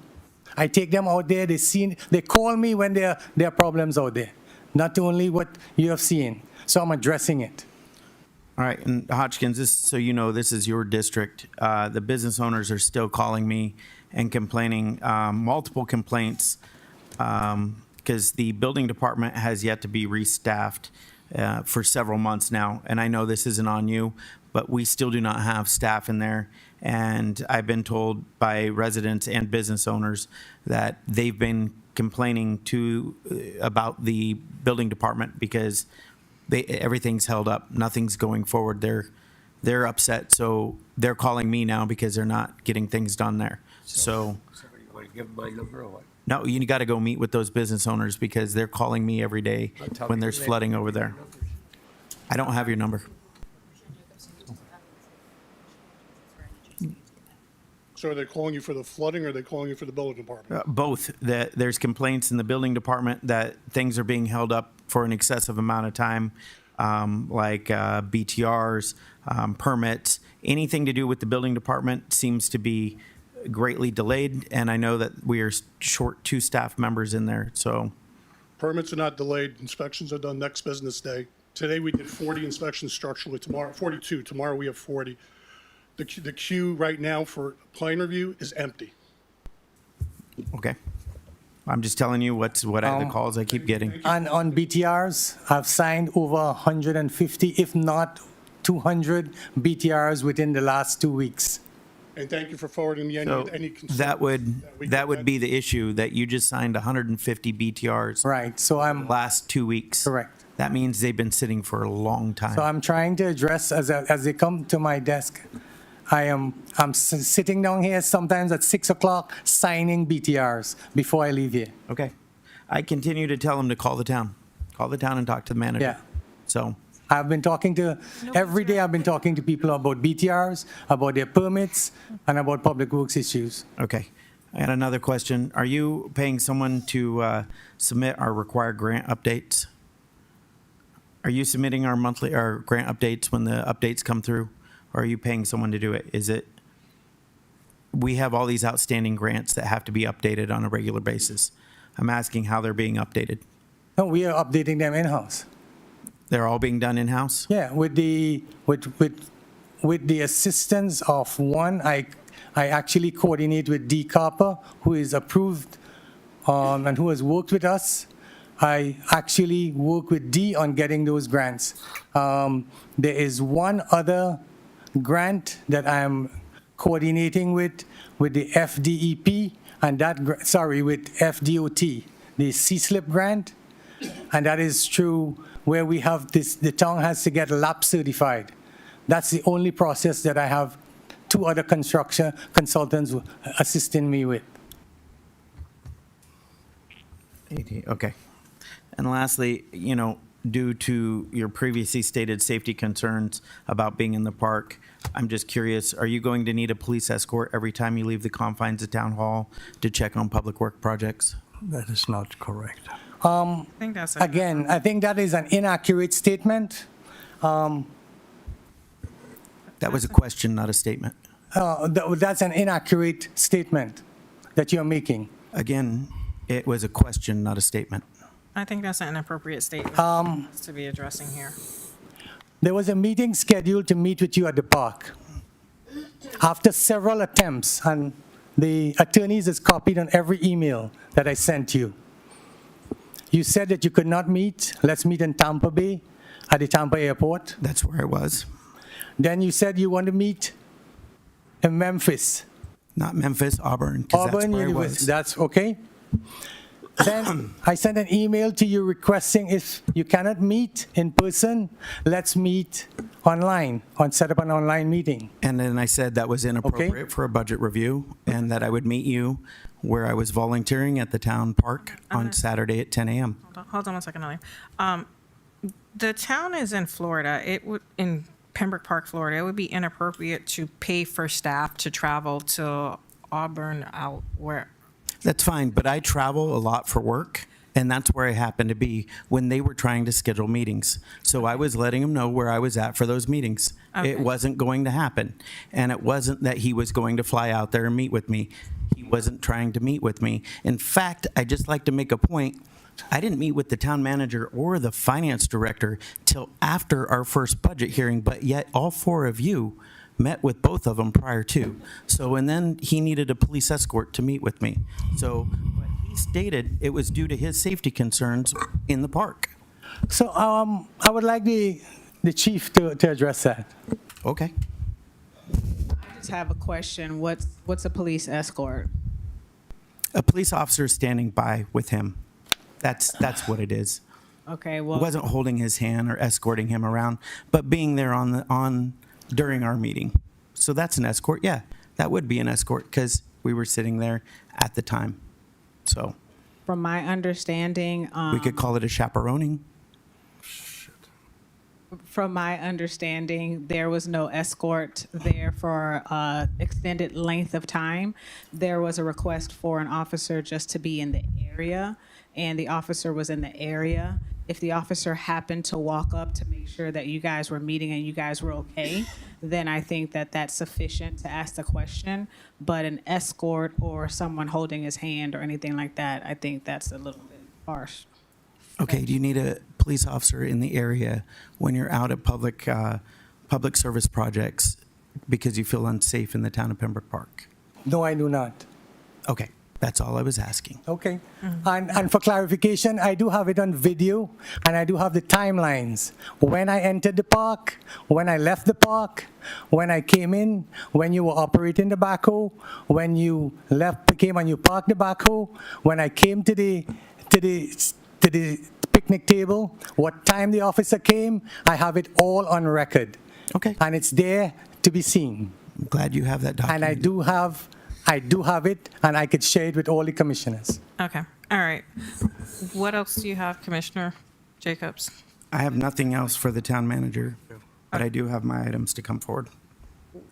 I take them out there, they call me when there are problems out there, not only what you have seen. So I'm addressing it. All right, and Hodgkins, so you know, this is your district. The business owners are still calling me and complaining, multiple complaints, because the building department has yet to be restaffed for several months now. And I know this isn't on you, but we still do not have staff in there. And I've been told by residents and business owners that they've been complaining about the building department because everything's held up. Nothing's going forward. They're upset, so they're calling me now because they're not getting things done there. So, Somebody want to give them my number or what? no, you got to go meet with those business owners because they're calling me every day when there's flooding over there. I don't have your number. So are they calling you for the flooding, or are they calling you for the building department? Both. There's complaints in the building department that things are being held up for an excessive amount of time, like BTRs, permits. Anything to do with the building department seems to be greatly delayed, and I know that we are short 2 staff members in there, so. Permits are not delayed, inspections are done next business day. Today, we did 40 inspections structurally, tomorrow, 42, tomorrow we have 40. The queue right now for plan review is empty. Okay. I'm just telling you the calls I keep getting. And on BTRs, I've signed over 150, if not 200 BTRs within the last 2 weeks. And thank you for forwarding me So any concerns. that would get be the issue, that you just signed 150 BTRs Right, so I'm, last 2 weeks. correct. That means they've been sitting for a long time. So I'm trying to address, as they come to my desk, I'm sitting down here sometimes at 6 o'clock signing BTRs before I leave here. Okay. I continue to tell them to call the town. Call the town and talk to the manager. Yeah. So, I've been talking to, every day I've been talking to people about BTRs, about their permits, and about public works issues. okay. I had another question. Are you paying someone to submit our required grant updates? Are you submitting our monthly, our grant updates when the updates come through? Or are you paying someone to do it? Is it, we have all these outstanding grants that have to be updated on a regular basis. I'm asking how they're being updated. No, we are updating them in-house. They're all being done in-house? Yeah, with the assistance of one, I actually coordinate with D. Copper, who is approved and who has worked with us. I actually work with D on getting those grants. There is one other grant that I'm coordinating with the FDEP, and that, with FDOT, the C-SLIP grant, and that is true where we have this, the town has to get lab certified. That's the only process that I have two other construction consultants assisting me with. Okay. And lastly, you know, due to your previously stated safety concerns about being in the park, I'm just curious, are you going to need a police escort every time you leave the confines of town hall to check on public work projects? That is not correct. I think that's it. Again, I think that is an inaccurate statement. That was a question, not a statement. That's an inaccurate statement that you're making. Again, it was a question, not a statement. I think that's an inappropriate statement to be addressing here. There was a meeting scheduled to meet with you at the park. After several attempts, and the attorneys is copied on every email that I sent you. You said that you could not meet. Let's meet in Tampa Bay at the Tampa airport. That's where I was. Then you said you want to meet in Memphis. Not Memphis, Auburn, because that's where I was. That's okay. Then I sent an email to you requesting if you cannot meet in person, let's meet online, set up an online meeting. And then I said that was inappropriate for a budget review, and that I would meet you where I was volunteering at the town park on Saturday at 10 a.m. Hold on one second, Ellie. The town is in Florida. It would, in Pembroke Park, Florida, it would be inappropriate to pay for staff to travel to Auburn out where. That's fine, but I travel a lot for work, and that's where I happened to be when they were trying to schedule meetings. So I was letting them know where I was at for those meetings. Okay. It wasn't going to happen, and it wasn't that he was going to fly out there and meet with me. He wasn't trying to meet with me. In fact, I'd just like to make a point. I didn't meet with the town manager or the finance director till after our first budget hearing, but yet all four of you met with both of them prior to. So, and then he needed a police escort to meet with me. So, but he stated it was due to his safety concerns in the park. So I would like the chief to address that. Okay. I just have a question. What's a police escort? A police officer standing by with him. That's what it is. Okay, I well, wasn't holding his hand or escorting him around, but being there during our meeting. So that's an escort. Yeah, that would be an escort because we were sitting there at the time. So from my understanding, we could call it a chaperoning. from my understanding, there was no escort there for extended length of time. There was a request for an officer just to be in the area, and the officer was in the area. If the officer happened to walk up to make sure that you guys were meeting and you guys were okay, then I think that that's sufficient to ask the question. But an escort or someone holding his hand or anything like that, I think that's a little bit harsh. Okay, do you need a police officer in the area when you're out at public service projects because you feel unsafe in the town of Pembroke Park? No, I do not. Okay, that's all I was asking. Okay. And for clarification, I do have it on video, and I do have the timelines. When I entered the park, when I left the park, when I came in, when you were operating the backhoe, when you came and you parked the backhoe, when I came to the picnic table, what time the officer came, I have it all on record. Okay. And it's there to be seen. I'm glad you have that document. And I do have it, and I could share it with all the commissioners. Okay, all right. What else do you have, Commissioner Jacobs? I have nothing else for the town manager, but I do have my items to come forward.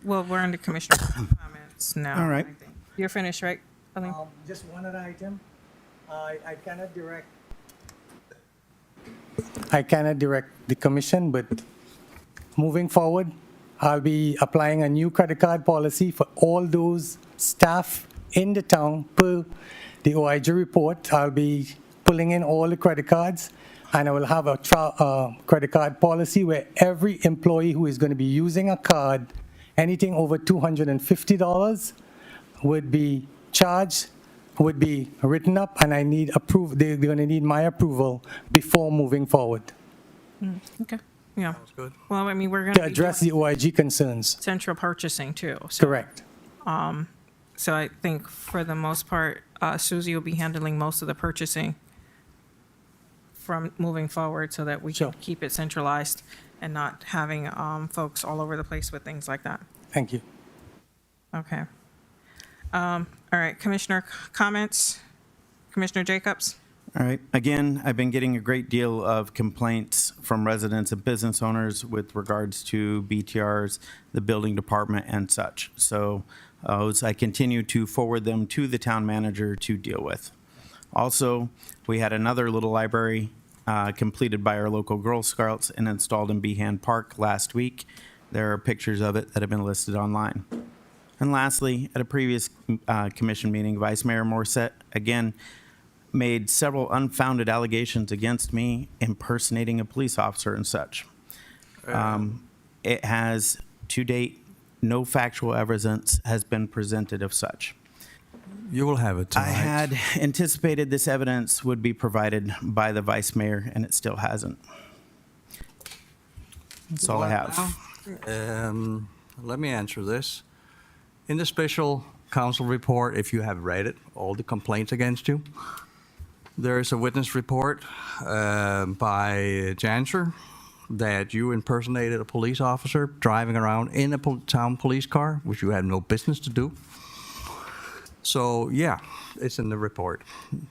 Well, we're into Commissioner comments now. All right. I think. You're finished, right, Eileen? Just one other item. I cannot direct I cannot direct the commission, but moving forward, I'll be applying a new credit card policy for all those staff in the town per the OIG report. I'll be pulling in all the credit cards, and I will have a credit card policy where every employee who is going to be using a card, anything over $250 would be charged, would be written up, and they're going to need my approval before moving forward Okay, yeah. good. Well, I mean, we're going to to be address doing the OIG concerns. central purchasing too. So, Correct. so I think for the most part, Susie will be handling most of the purchasing from moving forward so that we can Sure. keep it centralized and not having folks all over the place with things like that. Thank you. Okay. All right, Commissioner comments? Commissioner Jacobs? All right. Again, I've been getting a great deal of complaints from residents and business owners with regards to BTRs, the building department, and such. So as I continue to forward them to the town manager to deal with. Also, we had another little library completed by our local Girl Scouts and installed in Behan Park last week. There are pictures of it that have been listed online. And lastly, at a previous commission meeting, Vice Mayor Morissette, again, made several unfounded allegations against me impersonating a police officer and such. It has, to date, no factual evidence has been presented of such. You will have it I tonight. had anticipated this evidence would be provided by the vice mayor, and it still hasn't. That's all I have. Let me answer this. In the special counsel report, if you have read it, all the complaints against you, there is a witness report by Janser that you impersonated a police officer driving around in a town police car, which you had no business to do. So, yeah, it's in the report.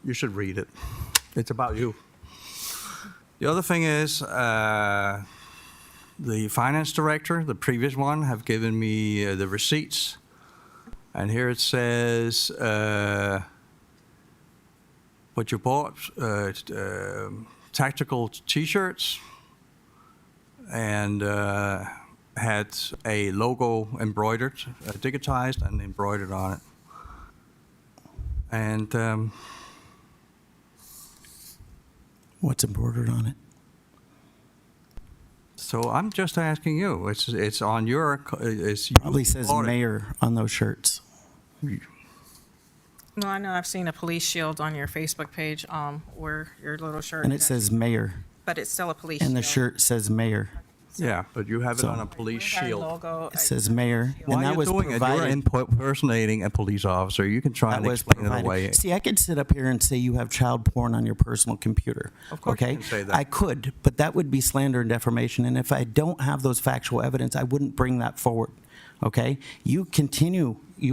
You should read it. It's about you. The other thing is, the finance director, the previous one, have given me the receipts. And here it says what you bought, tactical T-shirts, and had a logo embroidered, digitized and embroidered on it. And What's embroidered on it? so I'm just asking you. It's on your. It's Probably says mayor on those shirts. Well, I know I've seen a police shield on your Facebook page, where your little shirt. And it says mayor, But it's still a police and the shield. shirt says mayor. Yeah, but you have it So- on a police Where's our shield. logo? It says mayor, Why and are that you was doing it? You're provided. impersonating a police officer. You can try That and was explain it provided. away. See, I could sit up here and say you have child porn on your personal computer. Of course you okay? can say that. I could, but that would be slander and defamation. And if I don't have those factual evidence, I wouldn't bring that forward. Okay? You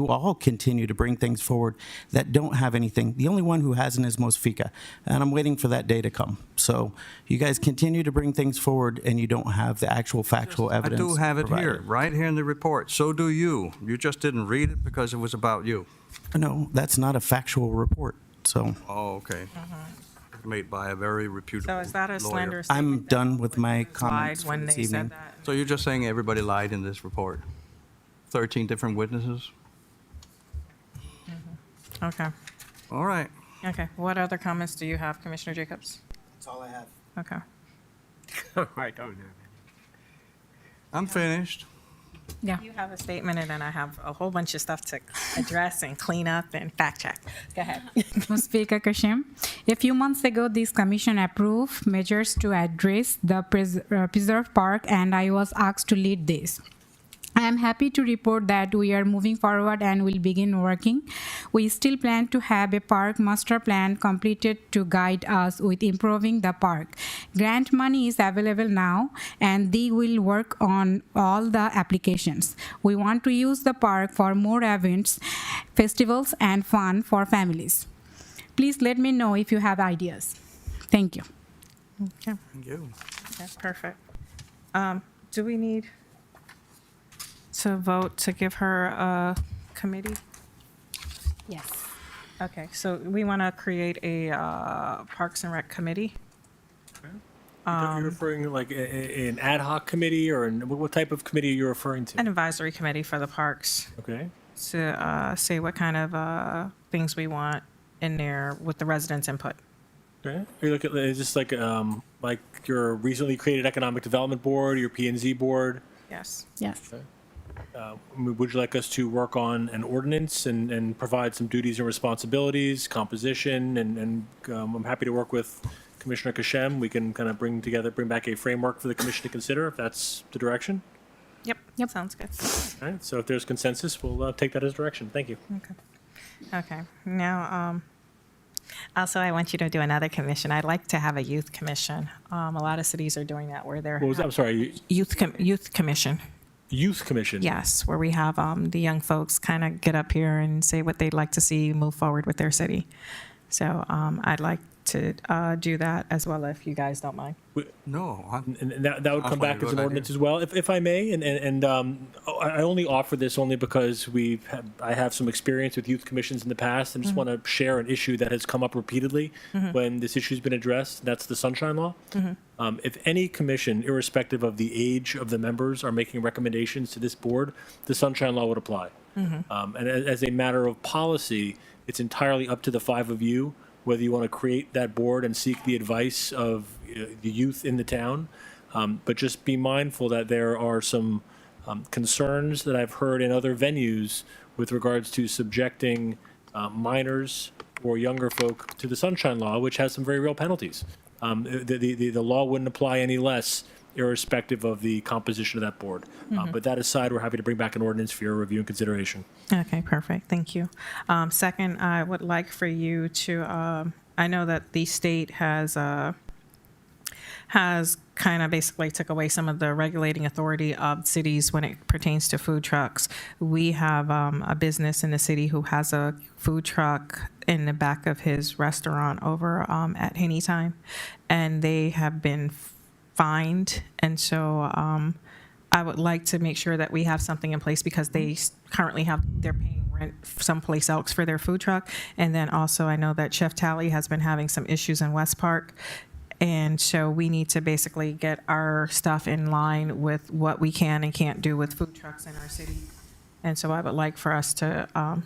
all continue to bring things forward that don't have anything. The only one who hasn't is Mosfika, and I'm waiting for that day to come. So you guys continue to bring things forward, and you don't have the actual factual I evidence. do have it here, provided. right here in the report. So do you. You just didn't read it because it was about you. No, that's not a factual report. So Oh, okay. Made by a very reputable So is that a lawyer. slander I'm statement? done with my Lied comments for when this they evening. said that? So you're just saying everybody lied in this report? 13 different witnesses? Okay, All right. okay. What other comments do you have, Commissioner Jacobs? That's all I have. Okay. I don't have I'm finished. Yeah. You have a statement, and then I have a whole bunch of stuff to address and clean up and fact check. Go ahead. Speaker Kashim, a few months ago, this commission approved measures to address the preserve park, and I was asked to lead this. I am happy to report that we are moving forward and will begin working. We still plan to have a park master plan completed to guide us with improving the park. Grant money is available now, and they will work on all the applications. We want to use the park for more events, festivals, and fun for families. Please let me know if you have ideas. Thank you. Okay, Thank you. that's perfect. Do we need to vote to give her a committee? Yes. Okay, so we want to create a Parks and Rec committee. You're referring like an ad hoc committee, or what type of committee are you referring to? An advisory committee for the parks Okay. to say what kind of things we want in there with the residents' input. Okay. Are you looking at just like your recently created economic development board, your P&Z board? Yes. Yes. Would you like us to work on an ordinance and provide some duties and responsibilities, composition, and I'm happy to work with Commissioner Kashem. We can kind of bring back a framework for the commission to consider if that's the direction. Yep. Sounds good. All right. So if there's consensus, we'll take that as direction. Thank you. Okay. Now, also, I want you to do another commission. I'd like to have a youth commission. A lot of cities are doing that where they're What was that? I'm sorry. youth commission. Youth commission. Yes, where we have the young folks kind of get up here and say what they'd like to see move forward with their city. So I'd like to do that as well, if you guys don't mind. No, And that would come back as an ordinance as well, if I may. And I only offer this only because I have some experience with youth commissions in the past, and just want to share an issue that has come up repeatedly when this issue's been addressed. That's the Sunshine Law. If any commission, irrespective of the age of the members, are making recommendations to this board, the Sunshine Law would apply. And as a matter of policy, it's entirely up to the five of you whether you want to create that board and seek the advice of the youth in the town. But just be mindful that there are some concerns that I've heard in other venues with regards to subjecting minors or younger folk to the Sunshine Law, which has some very real penalties. The law wouldn't apply any less, irrespective of the composition of that board. But that aside, we're happy to bring back an ordinance for your review and consideration. Okay, perfect. Thank you. Second, I would like for you to, I know that the state has kind of basically took away some of the regulating authority of cities when it pertains to food trucks. We have a business in the city who has a food truck in the back of his restaurant over at Anytime, and they have been fined. And so I would like to make sure that we have something in place, because they currently they're paying rent someplace else for their food truck. And then also I know that Chef Tally has been having some issues in West Park. And so we need to basically get our stuff in line with what we can and can't do with food trucks in our city. And so I would like for us to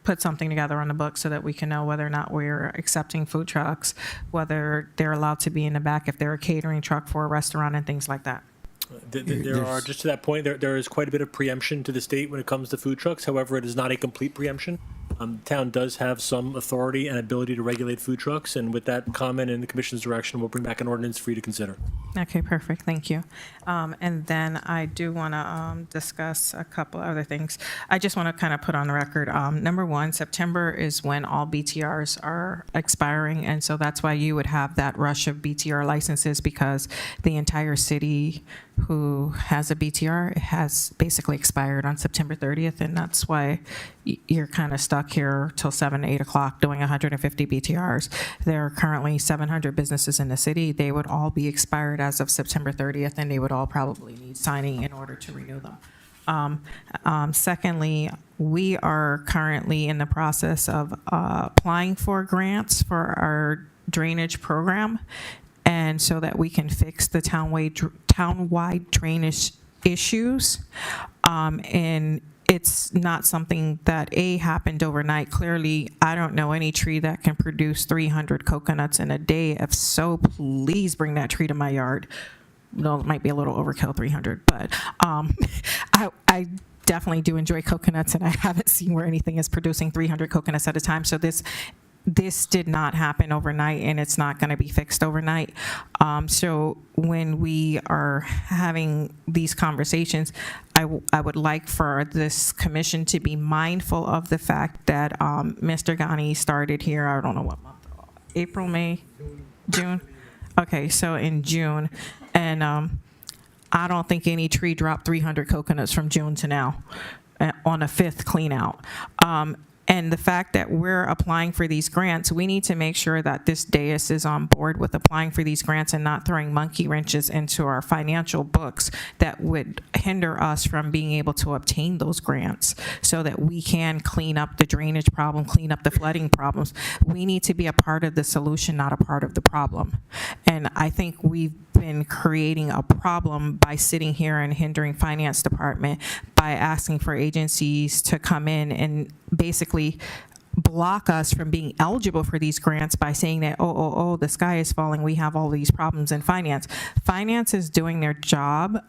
put something together on the book so that we can know whether or not we're accepting food trucks, whether they're allowed to be in the back if they're a catering truck for a restaurant and things like that. There are, just to that point, there is quite a bit of preemption to the state when it comes to food trucks. However, it is not a complete preemption. The town does have some authority and ability to regulate food trucks, and with that comment in the commission's direction, we'll bring back an ordinance for you to consider. Okay, perfect. Thank you. And then I do want to discuss a couple other things. I just want to kind of put on the record, number one, September is when all BTRs are expiring, and so that's why you would have that rush of BTR licenses, because the entire city who has a BTR has basically expired on September 30th, and that's why you're kind of stuck here till 7, 8 o'clock doing 150 BTRs. There are currently 700 businesses in the city. They would all be expired as of September 30th, and they would all probably need signing in order to renew them. Secondly, we are currently in the process of applying for grants for our drainage program, and so that we can fix the townwide drainage issues. And it's not something that happened overnight. Clearly, I don't know any tree that can produce 300 coconuts in a day. If so, please bring that tree to my yard. Well, it might be a little overkill, 300, but I definitely do enjoy coconuts, and I haven't seen where anything is producing 300 coconuts at a time. So this did not happen overnight, and it's not going to be fixed overnight. So when we are having these conversations, I would like for this commission to be mindful of the fact that Mr. Ghani started here, I don't know what month, April, May, June? Okay, so in June, and I don't think any tree dropped 300 coconuts from June to now on a 5th clean out. And the fact that we're applying for these grants, we need to make sure that this dais is on board with applying for these grants and not throwing monkey wrenches into our financial books that would hinder us from being able to obtain those grants, so that we can clean up the drainage problem, clean up the flooding problems. We need to be a part of the solution, not a part of the problem. And I think we've been creating a problem by sitting here and hindering finance department by asking for agencies to come in and basically block us from being eligible for these grants by saying that, oh, the sky is falling, we have all these problems in finance. Finance is doing their job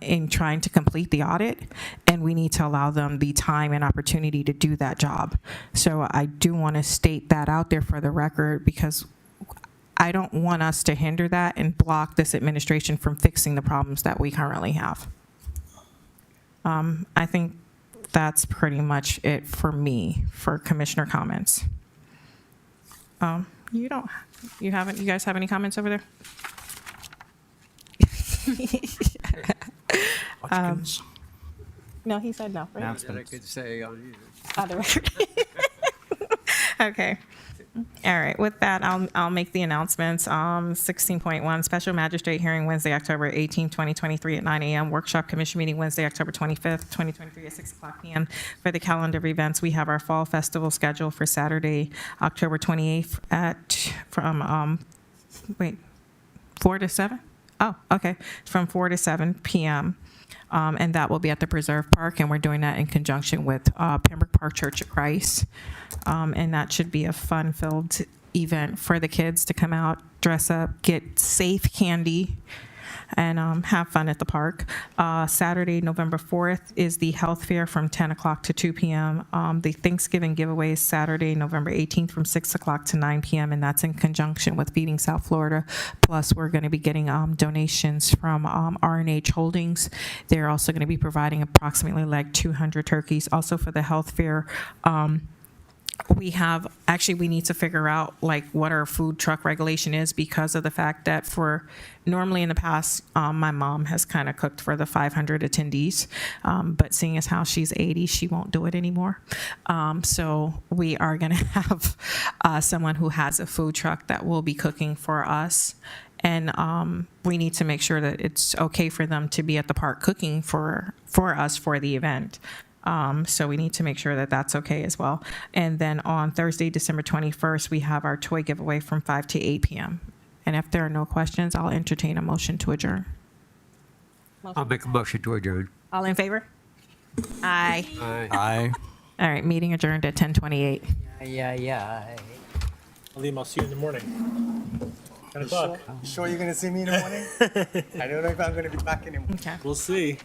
in trying to complete the audit, and we need to allow them the time and opportunity to do that job. So I do want to state that out there for the record, because I don't want us to hinder that and block this administration from fixing the problems that we currently have. I think that's pretty much it for me for commissioner comments. You guys have any comments over there? No, he said no, right? That I could say on either. On the record. Okay. All right, with that, I'll make the announcements. 16.1, special magistrate hearing Wednesday, October 18, 2023 at 9 a.m. Workshop commission meeting Wednesday, October 25th, 2023 at 6 o'clock p.m. For the calendar of events, we have our fall festival scheduled for Saturday, October 28th from 4 to 7? Oh, okay, from 4 to 7 p.m. And that will be at the Preserve Park, and we're doing that in conjunction with Pembroke Park Church of Christ. And that should be a fun-filled event for the kids to come out, dress up, get safe candy, and have fun at the park. Saturday, November 4th, is the health fair from 10 o'clock to 2 p.m. The Thanksgiving giveaway is Saturday, November 18th, from 6 o'clock to 9 p.m., and that's in conjunction with Feeding South Florida. Plus, we're going to be getting donations from R&H Holdings. They're also going to be providing approximately like 200 turkeys. Also for the health fair, we need to figure out like what our food truck regulation is, because of the fact that normally in the past, my mom has kind of cooked for the 500 attendees, but seeing as how she's 80, she won't do it anymore. So we are going to have someone who has a food truck that will be cooking for us. And we need to make sure that it's okay for them to be at the park cooking for us for the event. So we need to make sure that that's okay as well. And then on Thursday, December 21st, we have our toy giveaway from 5 to 8 p.m. And if there are no questions, I'll entertain a motion to adjourn. I'll make a motion to adjourn. All in favor? Aye. Aye. All right, meeting adjourned at 10:28. Yeah. Aleem, I'll see you in the morning. 10 o'clock. You sure you're gonna see me in the morning? I don't know if I'm gonna be back anymore. Okay. We'll see.